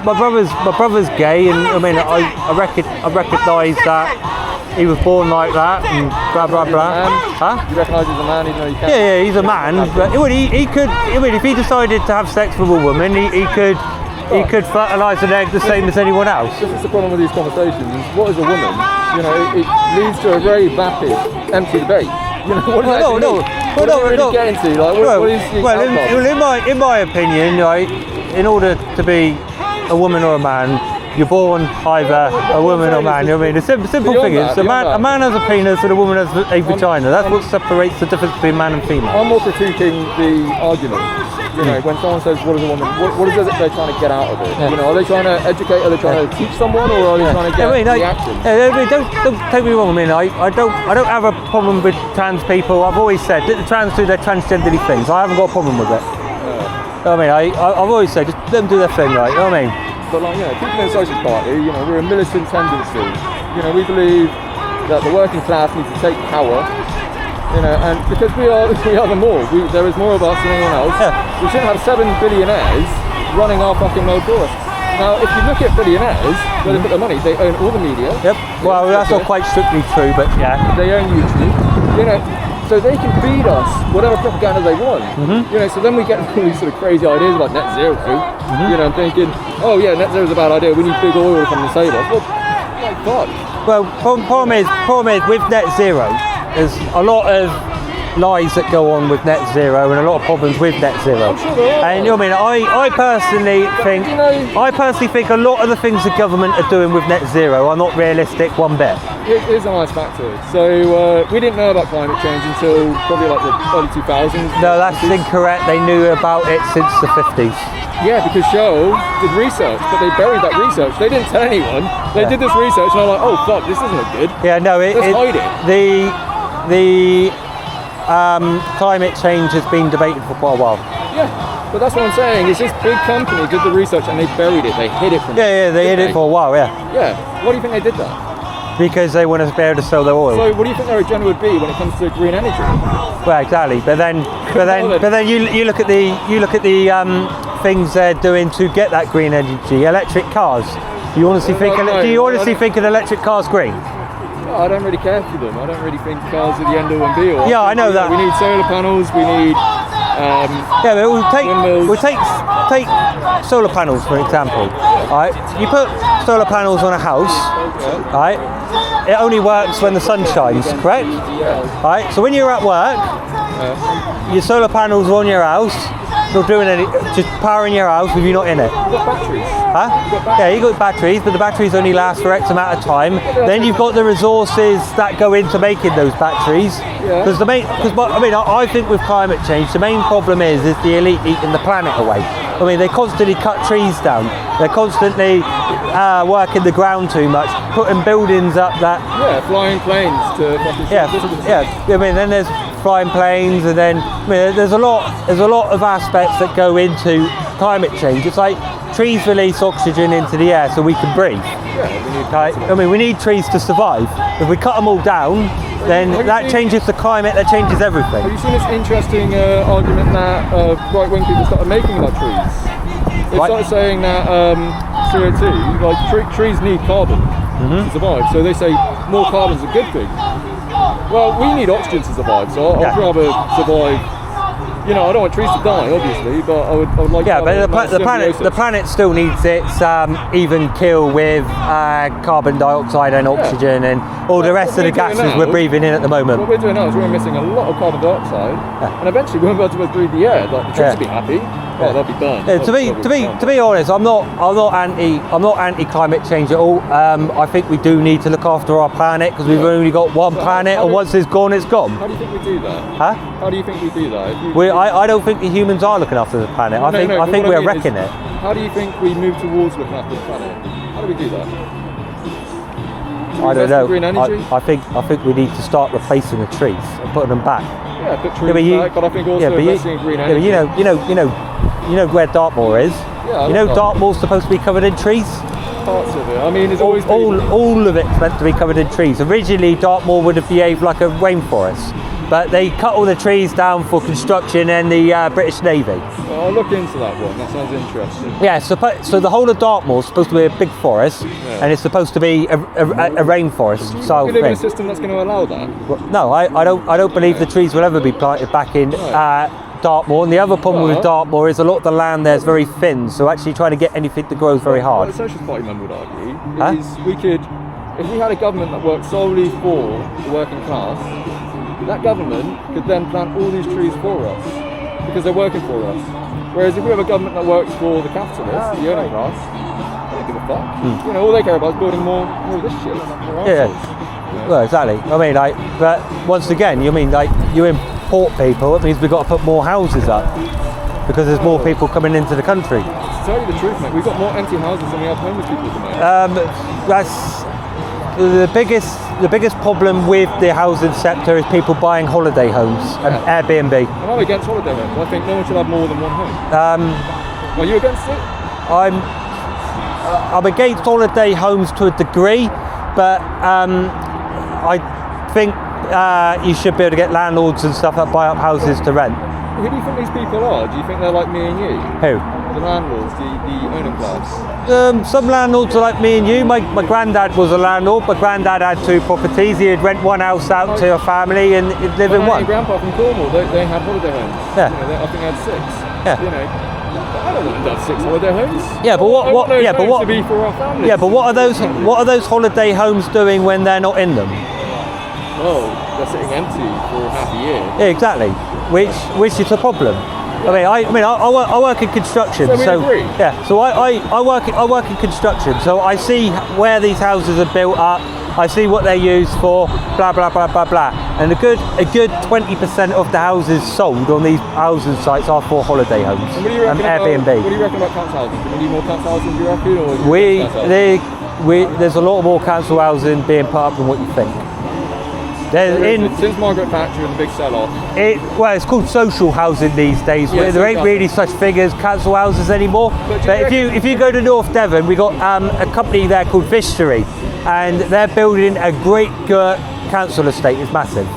my brother's gay, and I mean, I recognise that he was born like that, and blah blah blah. Huh? You recognise he's a man, even though you can't. Yeah, he's a man. But he could. I mean, if he decided to have sex with a woman, he could. He could fertilise an egg the same as anyone else. This is the problem with these conversations. What is a woman? You know, it leads to a very vapid, empty debate. You know, what does it really get into? Like, what is the well, in my opinion, right, in order to be a woman or a man, you're born either a woman or a man. You know what I mean? The simple thing is, a man has a penis and a woman has a vagina. That's what separates the difference between man and female. I'm more critiquing the argument. You know, when someone says, what is a woman, what is it they're trying to get out of it? You know, are they trying to educate, are they trying to teach someone, or are they trying to get reaction? Don't take me wrong, I mean, I don't have a problem with trans people. I've always said, let the trans do their transgenderly things. I haven't got a problem with it. I mean, I've always said, just let them do their thing, right? You know what I mean? But like, you know, people in the Socialist Party, you know, we're a militant tendency. You know, we believe that the working class needs to take power. You know, and because we are the more. There is more of us than anyone else. Yeah. We shouldn't have 7 billionaires running our fucking road for us. Now, if you look at billionaires, where they put their money, they own all the media. Yep. Well, that's not quite strictly true, but yeah. They own YouTube. You know, so they can feed us whatever propaganda they want. You know, so then we get all these sort of crazy ideas about net zero. You know, I'm thinking, oh yeah, net zero is a bad idea. We need big oil to come and save us. Well, my God. Well, problem is with net zero. There's a lot of lies that go on with net zero and a lot of problems with net zero. And you know what I mean, I personally think a lot of the things the government are doing with net zero are not realistic one bit. It is a nice factor. So we didn't know about climate change until probably like the early 2000s. No, that's incorrect. They knew about it since the 50s. Yeah, because Shell did research, but they buried that research. They didn't tell anyone. They did this research and I'm like, oh fuck, this isn't look good. Yeah, no, let's hide it. The climate change has been debated for quite a while. Yeah, but that's what I'm saying, is this big company did the research and they buried it, they hid it from Yeah, they hid it for a while, yeah. Yeah, why do you think they did that? Because they want to be able to sell their oil. So what do you think their agenda would be when it comes to green energy? Well, exactly, but then you look at the things they're doing to get that green energy, electric cars. Do you honestly think an electric car's green? I don't really care for them. I don't really think cars are the end all and be all. Yeah, I know that. We need solar panels. We need yeah, but we'll take solar panels for example. Right, you put solar panels on a house. Right, it only works when the sun shines. Correct. Right. So when you're at work, your solar panels are on your house. Not doing any, just powering your house with you not in it. You've got batteries. Huh? Yeah, you've got batteries, but the batteries only last for X amount of time. Then you've got the resources that go into making those batteries. Because I think with climate change, the main problem is the elite eating the planet away. I mean, they constantly cut trees down. They're constantly working the ground too much, putting buildings up that. Yeah, flying planes to. Yeah. I mean, then there's flying planes, and then there's a lot of aspects that go into climate change. It's like trees release oxygen into the air so we can breathe. We need trees to survive. If we cut them all down, then that changes the climate, that changes everything. Have you seen this interesting argument that right-wing people started making about trees? They started saying that CO2, like trees need carbon to survive, so they say more carbon is a good thing. Well, we need oxygen to survive, so I'd rather survive. You know, I don't want trees to die, obviously, but I would like. Yeah, but the planet still needs its even kill with carbon dioxide and oxygen and all the rest of the gases we're breathing in at the moment. What we're doing now is we're missing a lot of carbon dioxide, and eventually we won't be able to breathe the air. Like the trees will be happy. Oh, they'll be burned. To be honest, I'm not anti climate change at all. I think we do need to look after our planet because we've only got one planet, and once it's gone, it's gone. How do you think we do that? Huh? How do you think we do that? I don't think the humans are looking after the planet. I think we're wrecking it. How do you think we move towards looking after the planet? How do we do that? I don't know. Green energy? I think we need to start replacing the trees and putting them back. Yeah, put trees back, but I think also investing in green energy. You know where Dartmoor is. Yeah, you know Dartmoor's supposed to be covered in trees. Parts of it. I mean, it's always all of it's meant to be covered in trees. Originally, Dartmoor would have behaved like a rainforest. but they cut all the trees down for construction and the British Navy. Well, I'll look into that one. That sounds interesting. Yeah, so the whole of Dartmoor is supposed to be a big forest, and it's supposed to be a rainforest style You live in a thing. system that's going to allow that? Well, no, I don't believe the trees will ever be planted back in Dartmoor. And the other problem with Dartmoor is a lot of the land there is very thin, so actually trying to get anything to grow is very hard. What the Socialist Party member would argue is we could, if we had a government that worked solely for the working class, that government could then plant all these trees for us because they're working for us. Whereas if we have a government that works for the capitalists, the owning class, they don't give a fuck. You know, all they care about is building more of this shit. Well, exactly. I mean, but once again, you mean like you import people, it means we've got to put more houses up because there's more people coming into the country. To tell you the truth, mate, we've got more empty houses than we have homeless people at the moment. That's the biggest problem with the housing sector is people buying holiday homes and Airbnb. And I'm against holiday homes. I think no one should have more than one home. Are you against it? I'm against holiday homes to a degree, but I think you should be able to get landlords and stuff that buy up houses to rent. Who do you think these people are? Do you think they're like me and you? Who? The landlords, the owning class. Some landlords are like me and you. My granddad was a landlord. My granddad had 2 properties. He'd rent one house out to a family and he'd live in one. My grandpa from Cornwall, they had holiday homes. Yeah. You know, I think they had 6. Yeah. You know, I don't want to have 6 holiday homes. Yeah, but what? Yeah, but what? To be for our families. Yeah, but what are those holiday homes doing when they're not in them? Oh, they're sitting empty for half a year. Yeah, exactly. Which is a problem. I work in construction, so I work in construction, so I see where these houses are built up, I see what they're used for, blah blah blah blah blah, and a good 20% of the houses sold on these housing sites are for holiday homes and Airbnb. What do you reckon about council housing? Do we need more council housing? Do you reckon, or there's a lot more council housing being put up than what you think. Since Migrant Factory and the big sell-off. It's called social housing these days. Yes, there ain't really such thing as council houses anymore. But if you go to North Devon, we got a company there called Fishery, and they're building a great council estate. It's massive,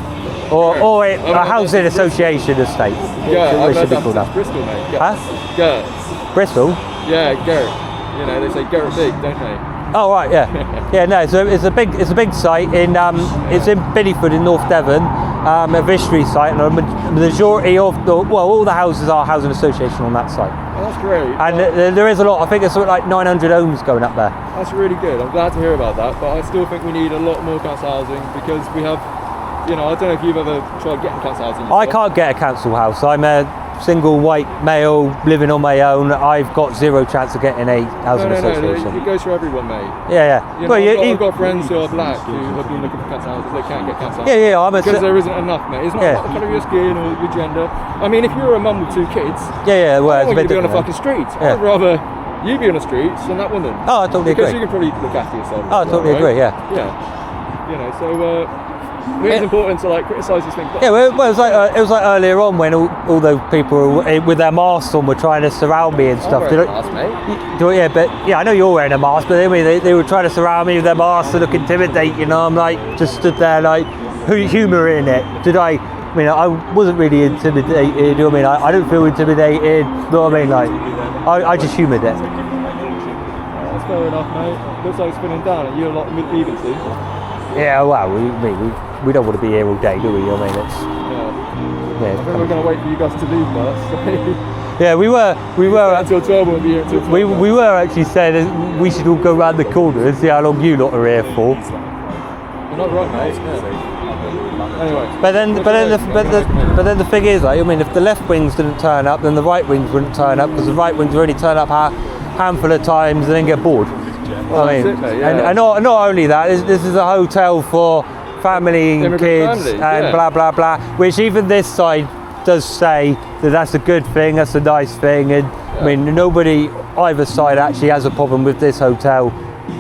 or a housing association estate. Yeah, I've heard that's Bristol, mate. Huh? Bristol? Yeah, Gert. You know, they say Gert big, don't they? Oh right, yeah, no. So it's a big site in it's in Biddeford in North Devon, a Vistry site, and the majority of all the houses are housing association on that site. Oh, that's great. And there is a lot. I think there's something like 900 homes going up there. That's really good. I'm glad to hear about that. But I still think we need a lot more council housing because we have, you know, I don't know if you've ever tried getting council housing yourself. I can't get a council house. I'm a single white male living on my own. I've got 0 chance of getting a housing association. No, it goes for everyone, mate. Yeah. You know, I've got friends who are black who have been looking for council houses. They can't get council houses. Yeah. Because there isn't enough, mate. It's not about the colour of your skin or your gender. I mean, if you're a mum with 2 kids, well, I don't want it's a bit you to be on a different, fucking street. I'd rather you be on the streets than that woman. Oh, I totally because agree. You can probably look after yourself. Oh, I totally agree. Yeah. You know, so. It's important to like criticise these things. Yeah, well, it was like earlier on when all those people with their masks on were trying to surround me and stuff. I'm wearing a mask, mate. Yeah, I know you're wearing a mask, but they were trying to surround me with their masks and look intimidating. You know, I'm like just stood there like humouring it. I mean, I wasn't really intimidated. You know what I mean? I don't feel intimidated. You know what I mean? Like, I just humoured it. That's fair enough, mate. Looks like it's spinning down, and you're a lot leaving soon. Yeah, well, we don't want to be here all day, do we? I mean, it's. I think we're going to wait for you guys to leave first. Yeah, we were until 12. We'll be here until 12. We were actually saying that we should all go round the corner and see how long you lot are here for. You're not right, mate. Anyway. But then the thing is, like, I mean, if the left wings didn't turn up, then the right wings wouldn't turn up because the right wings only turn up a handful of times and then get bored. Well, I mean, that's it, mate, yeah. and not only that, this is a hotel for family and kids and blah blah blah. Which even this side does say that that's a good thing, that's a nice thing, and I mean nobody either side actually has a problem with this hotel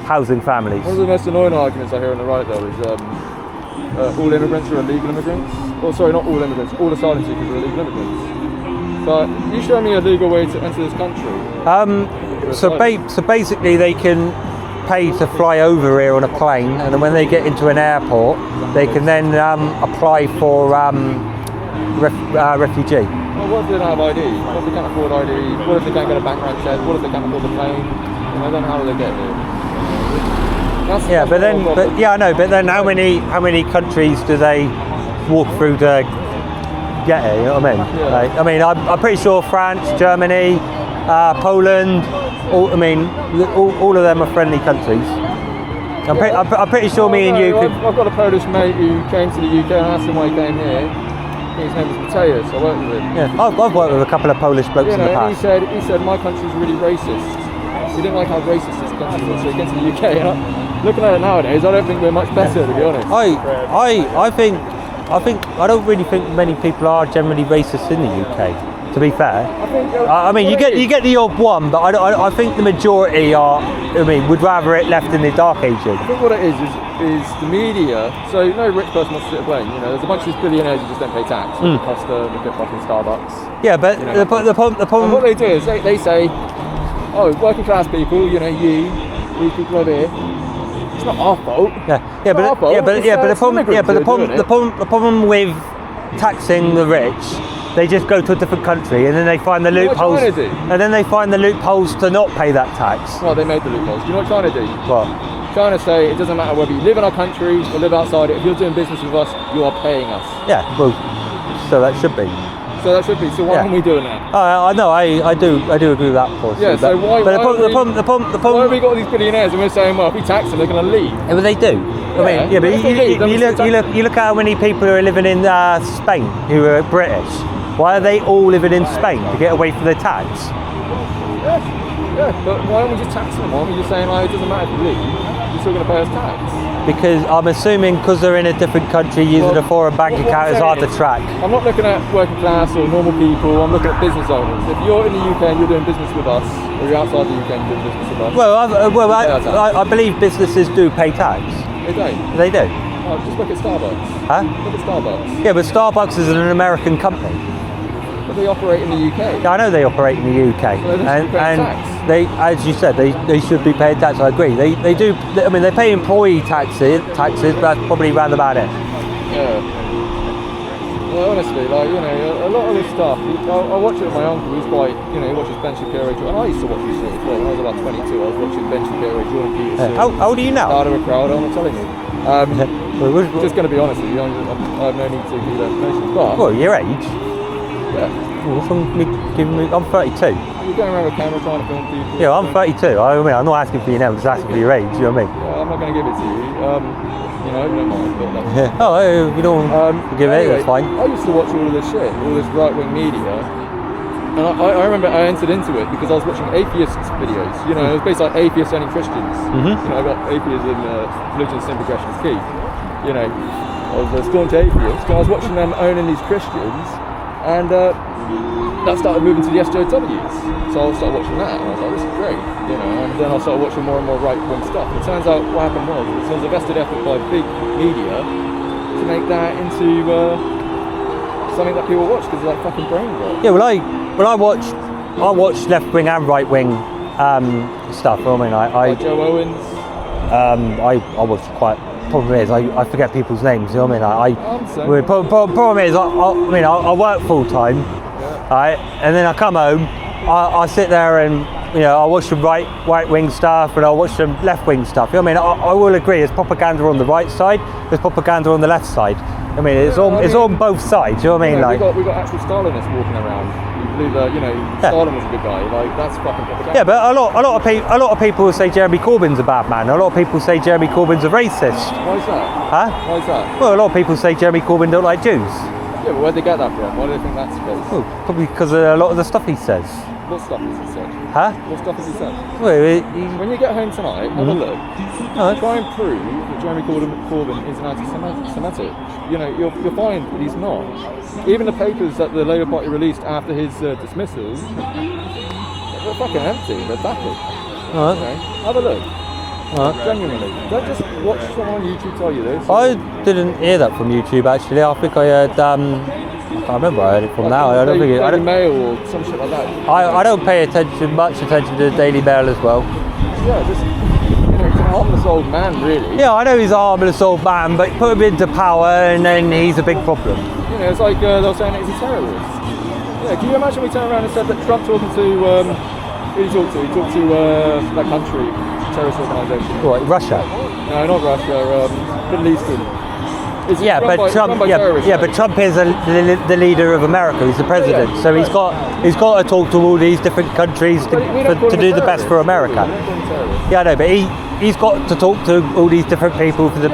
housing families. One of the most annoying arguments I hear on the right though is all immigrants are illegal immigrants. Oh, sorry, not all immigrants. All asylum seekers are illegal immigrants. But you show me a legal way to enter this country. So basically they can pay to fly over here on a plane, and then when they get into an airport, they can then apply for refugee. Well, what if they don't have ID? What if they can't afford ID? What if they can't get a background check? What if they can't afford the plane? Then how do they get here? Yeah, but then, I know. But then, how many countries do they walk through to get here? You know what I mean? Yeah. Like, I mean, I'm pretty sure France, Germany, Poland. All of them are friendly countries. I'm pretty sure me and you could. I've got a Polish mate who came to the UK and asked him why he came here. His name was Mateus. I worked with him. Yeah, I've worked with a couple of Polish blokes in the past. He said my country's really racist. He didn't like how racist this country was, so he came to the UK. And looking at it nowadays, I don't think we're much better, to be honest. I don't really think many people are generally racist in the UK. To be fair, I mean, you get the odd one, but I think the majority are. I mean, would rather it left in the dark ages. I think what it is the media. So no rich person wants to sit a plane. You know, there's a bunch of these billionaires who just don't pay tax. Costa, look at fucking Starbucks. Yeah, but the problem. And what they do is they say, oh, working class people, you know, these people over here. It's not our fault. But the problem with taxing the rich. They just go to a different country and then they find the loopholes. And then they find the loopholes to not pay that tax. Well, they made the loopholes. Do you know what China do? What? China say it doesn't matter whether you live in our country or live outside it. If you're doing business with us, you are paying us. Yeah, well, so that should be. So why aren't we doing that? I know. I do agree with that. Of course. Yeah. So why? But the problem. Why have we got these billionaires and we're saying, well, if we tax them, they're going to leave? Yeah, but they do. But you look at how many people are living in Spain who are British. Why are they all living in Spain to get away from their tax? Yeah, but why don't we just tax them? Why aren't we just saying, it doesn't matter if you leave, you're still going to pay us tax? Because I'm assuming because they're in a different country, using a foreign bank account is hard to track. I'm not looking at working class or normal people, I'm looking at business owners. If you're in the UK and you're doing business with us, or you're outside the UK and you're doing business with us... I believe businesses do pay tax. They don't? They do. Oh, just look at Starbucks. Huh? Look at Starbucks. Yeah, but Starbucks is an American company. But they operate in the UK. Yeah, I know they operate in the UK, so and they, as you said, they should be paying tax. I agree. They do. I mean, they pay employee taxes, but that's probably round about it. Yeah. Well, honestly, like, you know, a lot of this stuff. I watch it with my uncle. He's quite, you know, he watches Ben Shapiro, and I used to watch this shit as well. When I was about 22, I was watching Ben Shapiro, Jordan Peterson. How old are you now? Out of a crowd, I'm not telling you. Just going to be honest with you, I have no need to give that information. But your age? Yeah. I'm 32. You're going around with a camera trying to film people. Yeah, I'm 32. I mean, I'm not asking for your name, I'm just asking for your age. You know what I mean? Yeah, I'm not going to give it to you. You know, you don't mind. But yeah. Oh, if you don't give it, that's fine. I used to watch all of this shit, all this right-wing media. And I remember I entered into it because I was watching atheist videos. You know, it was basically like atheists owning Christians. You know, I got atheism, religion, sin, progression is key. You know, I was staunch atheist, and I was watching them owning these Christians, and that started moving to the SJWs. So I started watching that, and I was like, this is great. You know, and then I started watching more and more right-wing stuff. And it turns out what happened was there was a vested effort by big media to make that into something that people watch because it's like fucking brain rot. Yeah, I watch left wing and right wing stuff. I mean, like Joe Owens. I watch quite. Problem is, I forget people's names. You know what I mean? Problem is, I work full time, right? And then I come home, I sit there and I watch some right wing stuff and I watch some left wing stuff. You know what I mean? I will agree. There's propaganda on the right side. There's propaganda on the left side. I mean, it's on both sides. You know what I mean? We got actual Stalinists walking around. You believe Stalin was a good guy. Like that's fucking propaganda. Yeah, but a lot of people will say Jeremy Corbyn's a bad man. A lot of people say Jeremy Corbyn's a racist. Why is that? Huh? Why is that? Well, a lot of people say Jeremy Corbyn don't like Jews. Yeah, but where'd they get that from? Why do they think that's the case? Well, probably because of a lot of the stuff he says. What stuff has he said? Huh? What stuff has he said? Well, when you get home tonight, have a look. Try and prove that Jeremy Corbyn is an anti-Semitic. You know, you'll find that he's not. Even the papers that the Labour Party released after his dismissal, they're fucking empty. They're vapid. Alright. You know, have a look. Genuinely. Don't just watch someone on YouTube tell you this. I didn't hear that from YouTube actually. I think I heard. I can't remember. I heard it from now. I don't think Daily Mail or some shit like that. I don't pay much attention to the Daily Mail as well. Yeah, just harmless old man, really. Yeah, I know he's a harmless old man, but put him into power and then he's a big problem. You know, it's like they're saying that he's a terrorist. Yeah, can you imagine we turn around and said that Trump talking to, who did he talk to? He talked to that country, terrorist organisation. What, Russia? No, not Russia, Middle Eastern. But Trump is the leader of America. He's the president, so he's got to talk to all these different countries to do the best for America. Yeah, I know, but he's got to talk to all these different people for the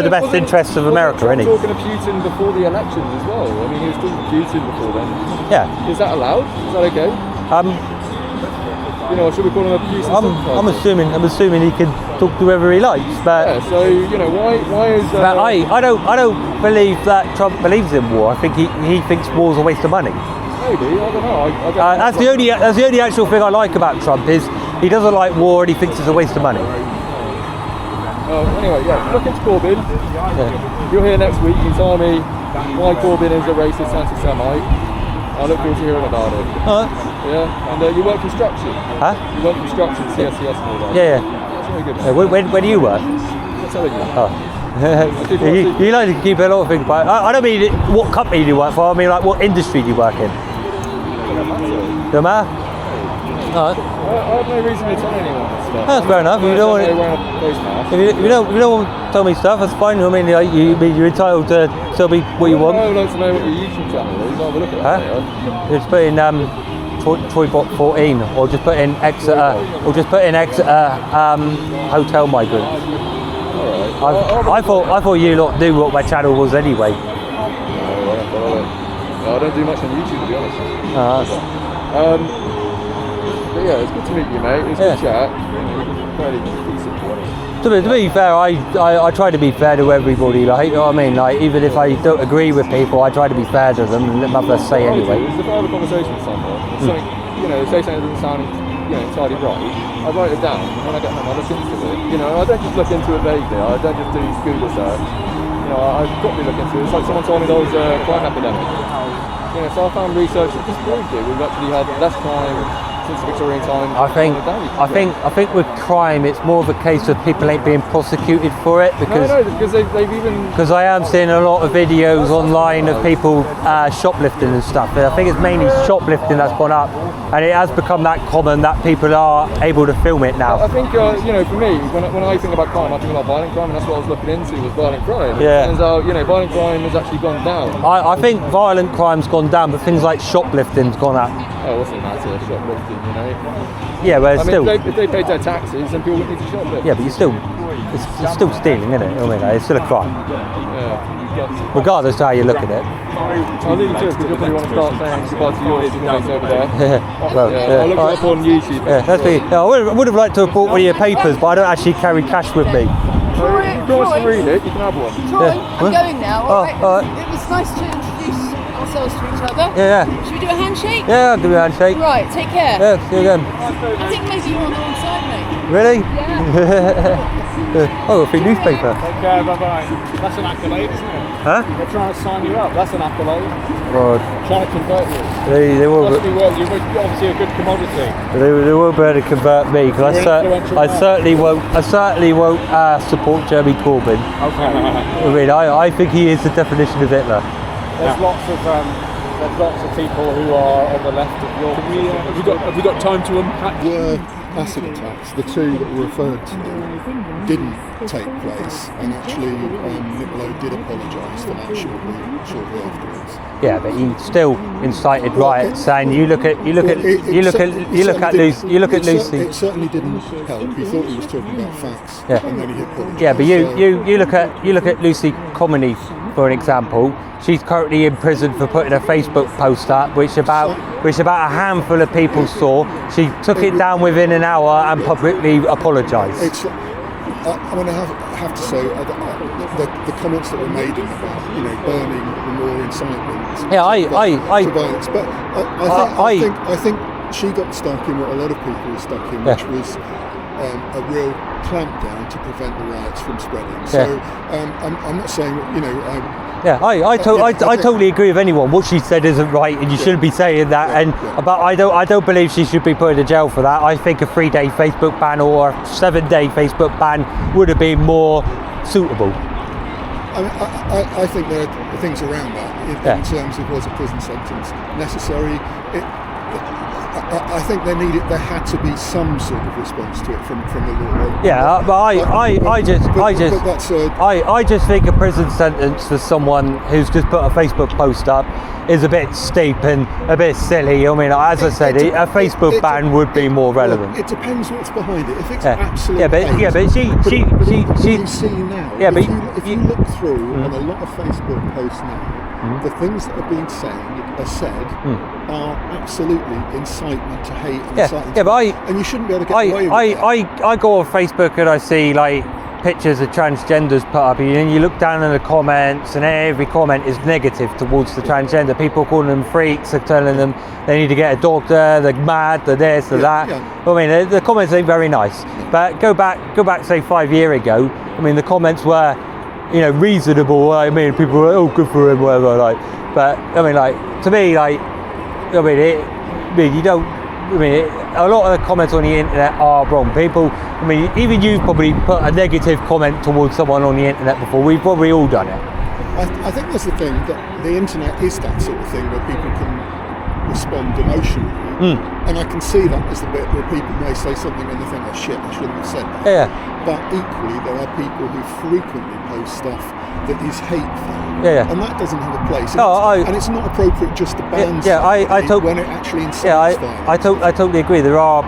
best interests of America, isn't he? He was talking to Putin before the elections as well. I mean, he was talking to Putin before then. Yeah. Is that allowed? Is that okay? You know, should we call him a Putin? I'm assuming he can talk to whoever he likes, but yeah. So you know, why is? But I don't believe that Trump believes in war. I think he thinks war's a waste of money. Maybe, I don't know. That's the only actual thing I like about Trump is he doesn't like war and he thinks it's a waste of money. Anyway, yeah, look into Corbyn. Yeah. You're here next week. You can tell me why Corbyn is a racist anti-Semite. I look forward to hearing about it. Yeah, and you work construction. Huh? You work construction, CSCS and all that. Yeah. That's very good. Where do you work? I'm telling you. Oh. you like to keep a lot of things, but I don't mean what company do you work for. I mean like what industry do you work in? Don't matter. I have no reason to tell anyone this stuff. That's fair enough. You don't want to. If you don't want to tell me stuff, that's fine. I mean, you're entitled to tell me what you want. I would like to know what your YouTube channel is. I'll have a look at that. Just put in Troybot 14, or just put in Exeter, Hotel Migrant. Alright. I thought you lot knew what my channel was anyway. I don't do much on YouTube, to be honest. But yeah, it's good to meet you, mate. It's a good chat. Fairly decent, to be honest. To be fair, I try to be fair to everybody. Like, you know what I mean? Like, even if I don't agree with people, I try to be fair to them and let them have their say anyway. It's if I have a conversation with someone, something, you know, say something that doesn't sound, you know, entirely right, I write it down, and when I get home, I look into it. You know, I don't just look into it vaguely. I don't just do Google search. You know, I've got to look into it. It's like someone told me there was a crime epidemic. You know, so I found research that just proved it. We've actually had less crime since the Victorian time. I think with crime, it's more of a case of people ain't being prosecuted for it because they've even. Because I am seeing a lot of videos online of people shoplifting and stuff. But I think it's mainly shoplifting that's gone up, and it has become that common that people are able to film it now. I think you know, for me, when I think about crime, I think about violent crime, and that's what I was looking into was violent crime. Yeah. Turns out, you know, violent crime has actually gone down. I think violent crime's gone down, but things like shoplifting's gone up. Oh, what's the matter? Shoplifting, you know. Yeah, but I mean, still. if they paid their taxes, then people wouldn't need to shoplift. Yeah, but it's still stealing, isn't it? I mean, it's still a crime. Yeah. Regardless of how you look at it. I'll leave you to it because you'll probably want to start saying goodbye to yours over there. I'll look it up on YouTube. Yeah, that's me. I would have liked to have bought one of your papers, but I don't actually carry cash with me. If you promise to read it, you can have one. Troy, I'm going now. All right. Alright. It was nice to introduce ourselves to each other. Yeah. Should we do a handshake? Yeah, I'll give you a handshake. Right, take care. Yeah, see you again. I think maybe you're on the wrong side, mate. Really? Yeah. Oh, a free newspaper. Take care, bye-bye. That's an accolade, isn't it? Huh? They're trying to sign you up. That's an accolade. God. Trying to convert you. They will. You're obviously a good commodity. They will be able to convert me because I certainly won't support Jeremy Corbyn. Okay. I mean, I think he is the definition of Hitler. There's lots of people who are on the left of your. Have we got time to unpack? Were acid attacks, the two that were referred to, didn't take place, and actually Niccolo did apologise for that shortly afterwards. Yeah, but he still incited riots, and you look at Lucy. It certainly didn't help. He thought he was talking about facts, Yeah. and then he apologised. Yeah, but you look at Lucy Comedy, for an example. She's currently in prison for putting a Facebook post up, which about a handful of people saw. She took it down within an hour and publicly apologised. I mean, I have to say, the comments that were made in about, you know, burning the more incitement. Yeah, I to violence, but I think she got stuck in what a lot of people were stuck in, which was a real clampdown to prevent the riots from spreading. So I'm not saying that, I totally agree with anyone. What she said isn't right, and you shouldn't be saying that. But I don't believe she should be put in jail for that. I think a 3-day Facebook ban or a 7-day Facebook ban would have been more suitable. I think there are things around that in terms of was a prison sentence necessary. I think there had to be some sort of response to it from the law. Yeah, but I just think a prison sentence for someone who's just put a Facebook post up is a bit steep and a bit silly. I mean, as I said, a Facebook ban would be more relevant. It depends what's behind it. If it's absolute but she you see now. If you look through on a lot of Facebook posts now, the things that are being said are absolutely incitement to hate and incitement and you shouldn't be able to get away with that. I go on Facebook and I see like pictures of transgenders put up, and you look down in the comments and every comment is negative towards the transgender. People calling them freaks, are telling them they need to get a doctor, they're mad, they're this, they're that. I mean, the comments ain't very nice. But go back say 5 years ago, I mean, the comments were, reasonable. I mean, people were, oh, good for him, whatever. But I mean, to me, a lot of the comments on the internet are wrong. People, I mean, even you've probably put a negative comment towards someone on the internet before. We've probably all done it. I think that's the thing, that the internet is that sort of thing where people can respond emotionally. And I can see that as the bit where people may say something and they think, oh shit, I shouldn't have said that. But equally, there are people who frequently post stuff that is hateful. And that doesn't have a place. And it's not appropriate just to ban when it actually incites violence. I totally agree. There are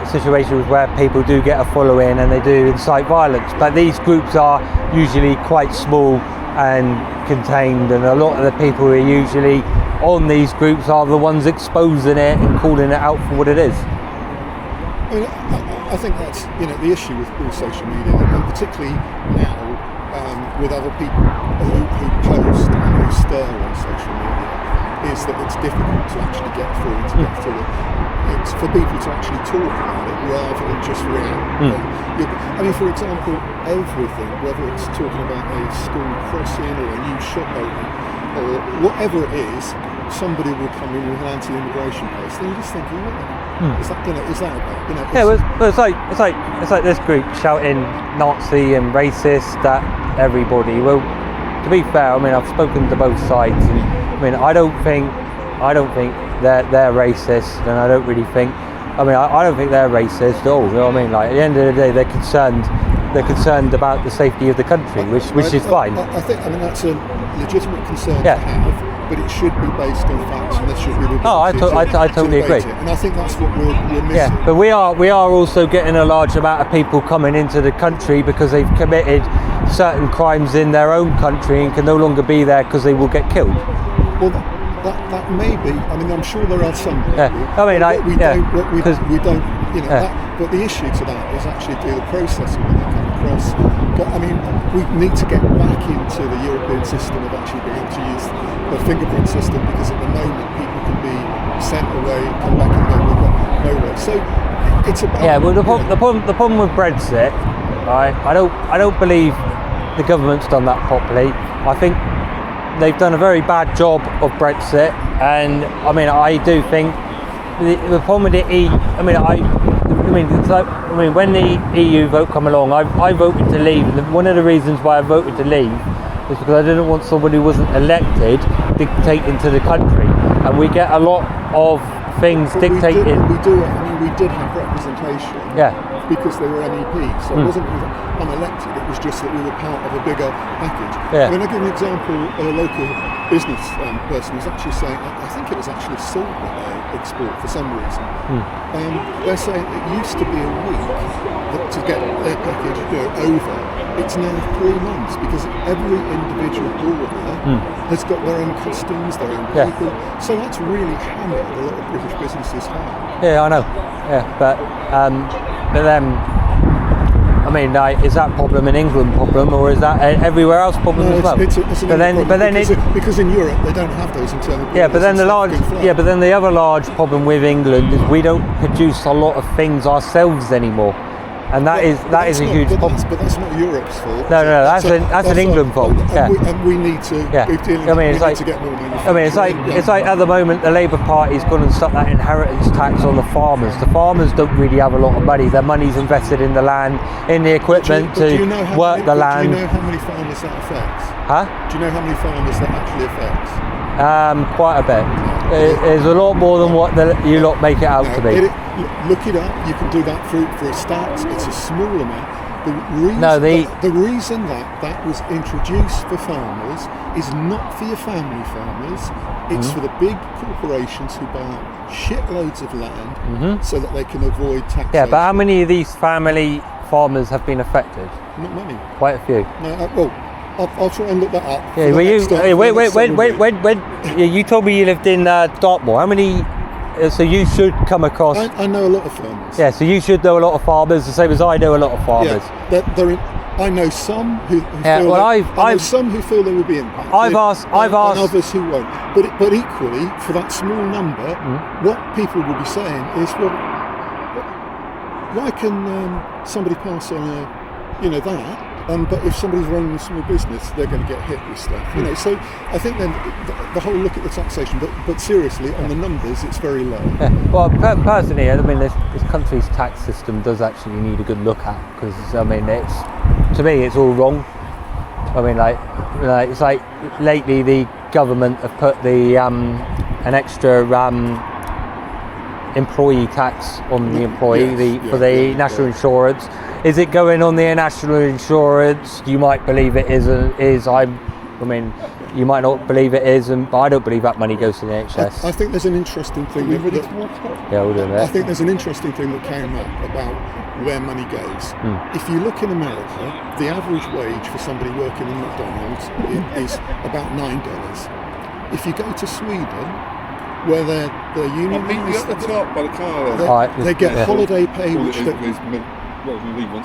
situations where people do get a following and they do incite violence, but these groups are usually quite small and contained, and a lot of the people who are usually on these groups are the ones exposing it and calling it out for what it is. I mean, I think that's the issue with all social media, and particularly now with other people who post and who stir on social media, is that it's difficult to actually get through and to get through it. It's for people to actually talk about it rather than just react. I mean, for example, everything, whether it's talking about a school crossing or a new shop opening or whatever it is, somebody will come in with an anti-immigration post, and you're just thinking, what is that about? It's like this group shouting Nazi and racist at everybody. Well, to be fair, I mean, I've spoken to both sides, and I mean, I don't think they're racist, and I don't really think. I mean, I don't think they're racist at all. You know what I mean? Like, at the end of the day, they're concerned about the safety of the country, which is fine. I think that's a legitimate concern to have, but it should be based on facts, and there should be. I totally agree. And I think that's what we're missing. Yeah, but we are also getting a large amount of people coming into the country because they've committed certain crimes in their own country and can no longer be there because they will get killed. Well, that may be. I mean, I'm sure there are some people. I mean, we don't. But the issue to that is actually do the processing when they come across. But I mean, we need to get back into the European system of actually being able to use the fingerprint system, because at the moment people can be sent away, come back and then we've got nowhere. So it's about. Yeah, well, the problem with Brexit, right? I don't believe the government's done that properly. I think they've done a very bad job of Brexit, and I mean, I do think the problem with the when the EU vote come along, I voted to leave, and one of the reasons why I voted to leave was because I didn't want somebody who wasn't elected dictating to the country, and we get a lot of things dictated. We did have representation. Because they were MEPs, so it wasn't unelected. It was just that we were part of a bigger package. I mean, I'll give you an example of a local business person who's actually saying, I think it was actually salt that they export for some reason. They're saying it used to be a week to get their package over. It's now 3 months, because every individual border has got their own customs, their own people. So that's really hammered a lot of British businesses hard. Yeah, I know. Yeah, but then I mean, like, is that problem an England problem, or is that everywhere else problem as well? It's because in Europe they don't have those internal borders. Yeah, but then but then the other large problem with England is we don't produce a lot of things ourselves anymore, and that is a huge problem. But that's not Europe's fault. No, that's an England fault. And we need to be dealing. I mean, it's like, to get more it's like at the moment the Labour Party's gone and stuck that inheritance tax on the farmers. The farmers don't really have a lot of money. Their money's invested in the land, in the equipment to work the land. Do you know how many farmers that affects? Huh? Do you know how many farmers that actually affects? Quite a bit. There's a lot more than what you lot make it out to be. Look it up. You can do that for a start. It's a small amount. The reason that was introduced for farmers is not for your family farmers. It's for the big corporations who buy shitloads of land so that they can avoid taxation. Yeah, but how many of these family farmers have been affected? Not many. Quite a few. No, I'll try and look that up. Yeah, wait. You told me you lived in Dartmoor. How many? So you should come across. I know a lot of farmers. Yeah, so you should know a lot of farmers, the same as I know a lot of farmers. Yeah, I know some who feel they will be impacted. I've asked, and others who won't. But equally, for that small number, what people will be saying is, well, why can somebody pass on that? But if somebody's running a small business, they're going to get hit with stuff. So I think then the whole look at the taxation, but seriously, on the numbers, it's very low. Yeah. Well, personally, I mean, this country's tax system does actually need a good look at, because I mean, to me, it's all wrong. I mean, like it's like lately the government have put the an extra employee tax on the employee for the national insurance. Is it going on the national insurance? You might believe it is. You might not believe it is, but I don't believe that money goes to the NHS. I think there's an interesting thing. I think there's an interesting thing that came up about where money goes. If you look in America, the average wage for somebody working in McDonald's is about $9. If you go to Sweden, where they're unionised, at the top by the car. They get holiday pay, which he wants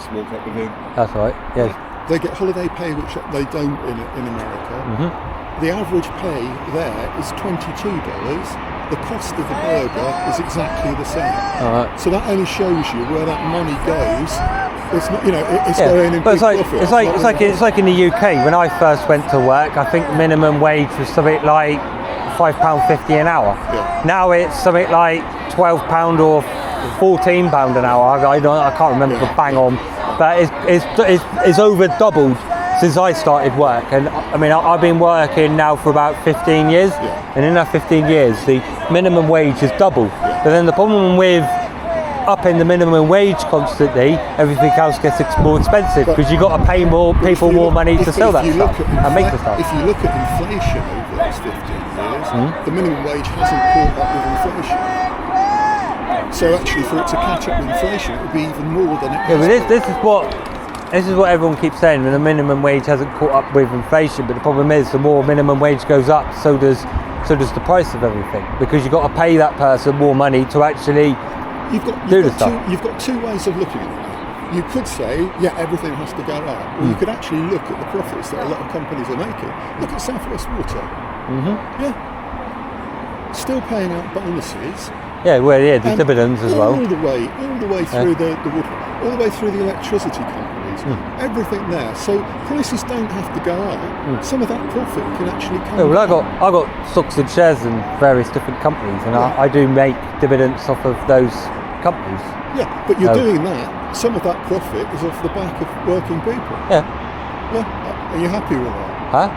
to walk up with him. That's right. Yes. They get holiday pay, which they don't in America. The average pay there is $22. The cost of the burger is exactly the same. So that only shows you where that money goes. It's not, it's going in big profit. It's like in the UK. When I first went to work, I think minimum wage was something like £5.50 an hour. Yeah. Now it's something like £12 or £14 an hour. I can't remember bang on, but it's over doubled since I started work. And I mean, I've been working now for about 15 years, and in that 15 years, the minimum wage has doubled. But then the problem with upping the minimum wage constantly, everything else gets more expensive, because you've got to pay more people more money to sell that stuff and make the stuff. If you look at inflation over those 15 years, the minimum wage hasn't caught up with inflation. So actually, for it to catch up with inflation, it would be even more than it has. Yeah, but this is what everyone keeps saying. The minimum wage hasn't caught up with inflation, but the problem is, the more minimum wage goes up, so does the price of everything, because you've got to pay that person more money to actually do the stuff. You've got two ways of looking at it. You could say, everything has to go up, or you could actually look at the profits that a lot of companies are making. Look at South West Water. Still paying out bonuses. The dividends as well. All the way through the all the way through the electricity companies. Everything there. So prices don't have to go up. Some of that profit can actually come. I got stocks and shares in various different companies, and I do make dividends off of those companies. Yeah, but you're doing that. Some of that profit is off the back of working people. Yeah. Are you happy with that? Huh?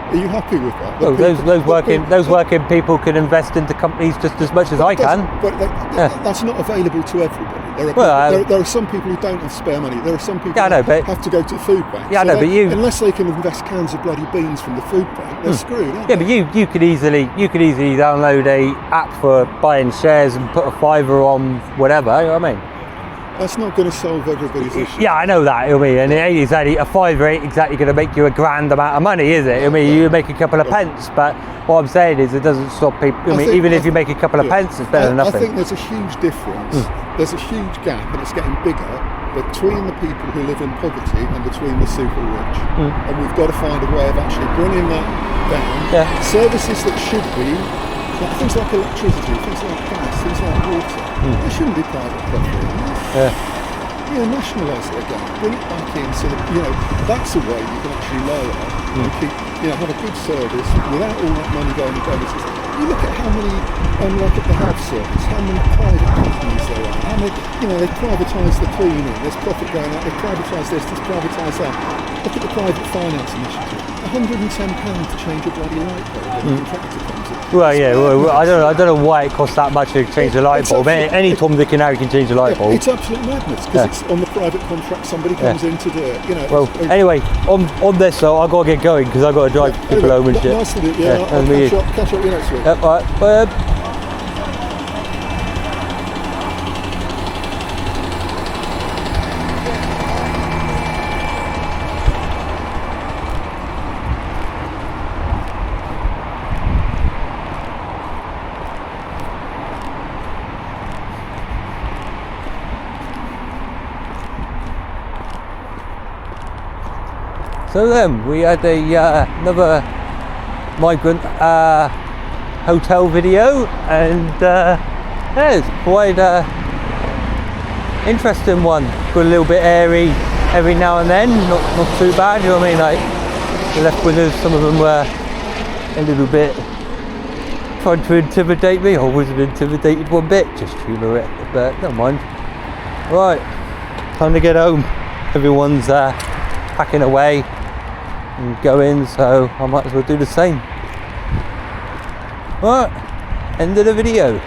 Are you happy with that? Well, those working people can invest into companies just as much as I can. But that's not available to everybody. There are some people who don't have spare money. There are some people who have to go to the food bank. Unless they can invest cans of bloody beans from the food bank, they're screwed. But you could easily download a app for buying shares and put a fiver on whatever. You know what I mean? That's not going to solve everybody's issue. Yeah, I know that. I mean, and it ain't exactly a fiver ain't exactly going to make you a grand amount of money, is it? I mean, you make a couple of pence, but what I'm saying is it doesn't stop people. Even if you make a couple of pence, it's better than nothing. I think there's a huge difference. There's a huge gap, and it's getting bigger between the people who live in poverty and between the super rich. And we've got to find a way of actually bringing that down. Services that should be, like things like electricity, things like gas, things like water, they shouldn't be private property. Nationalise it again, bring it back in so that, that's a way you can actually lower and keep, have a good service without all that money going to bonuses. You look at how many, like at the health service, how many private companies there are, how many, they privatise the cleaning, there's profit going out, they privatise this, there's privatise that. Look at the private finance initiative, £110 to change a bloody light bulb when the contractor comes in. Well, I don't know why it costs that much to change the light bulb. Any Tom, Dick and Harry can change the light bulb. It's absolute madness because it's on the private contract. Somebody comes in to do it. Well, anyway, on this though, I've got to get going because I've got to drive people home and shit. Nice to meet you. I'll catch up with you next week. Yep, all right. Bye. So then we had another migrant hotel video, and it's quite interesting one. Got a little bit airy every now and then, not too bad. You know what I mean? Like the left wingers, some of them were a little bit trying to intimidate me. I wasn't intimidated one bit, just humour it, but never mind. Right, time to get home. Everyone's packing away and going, so I might as well do the same. Right, end of the video.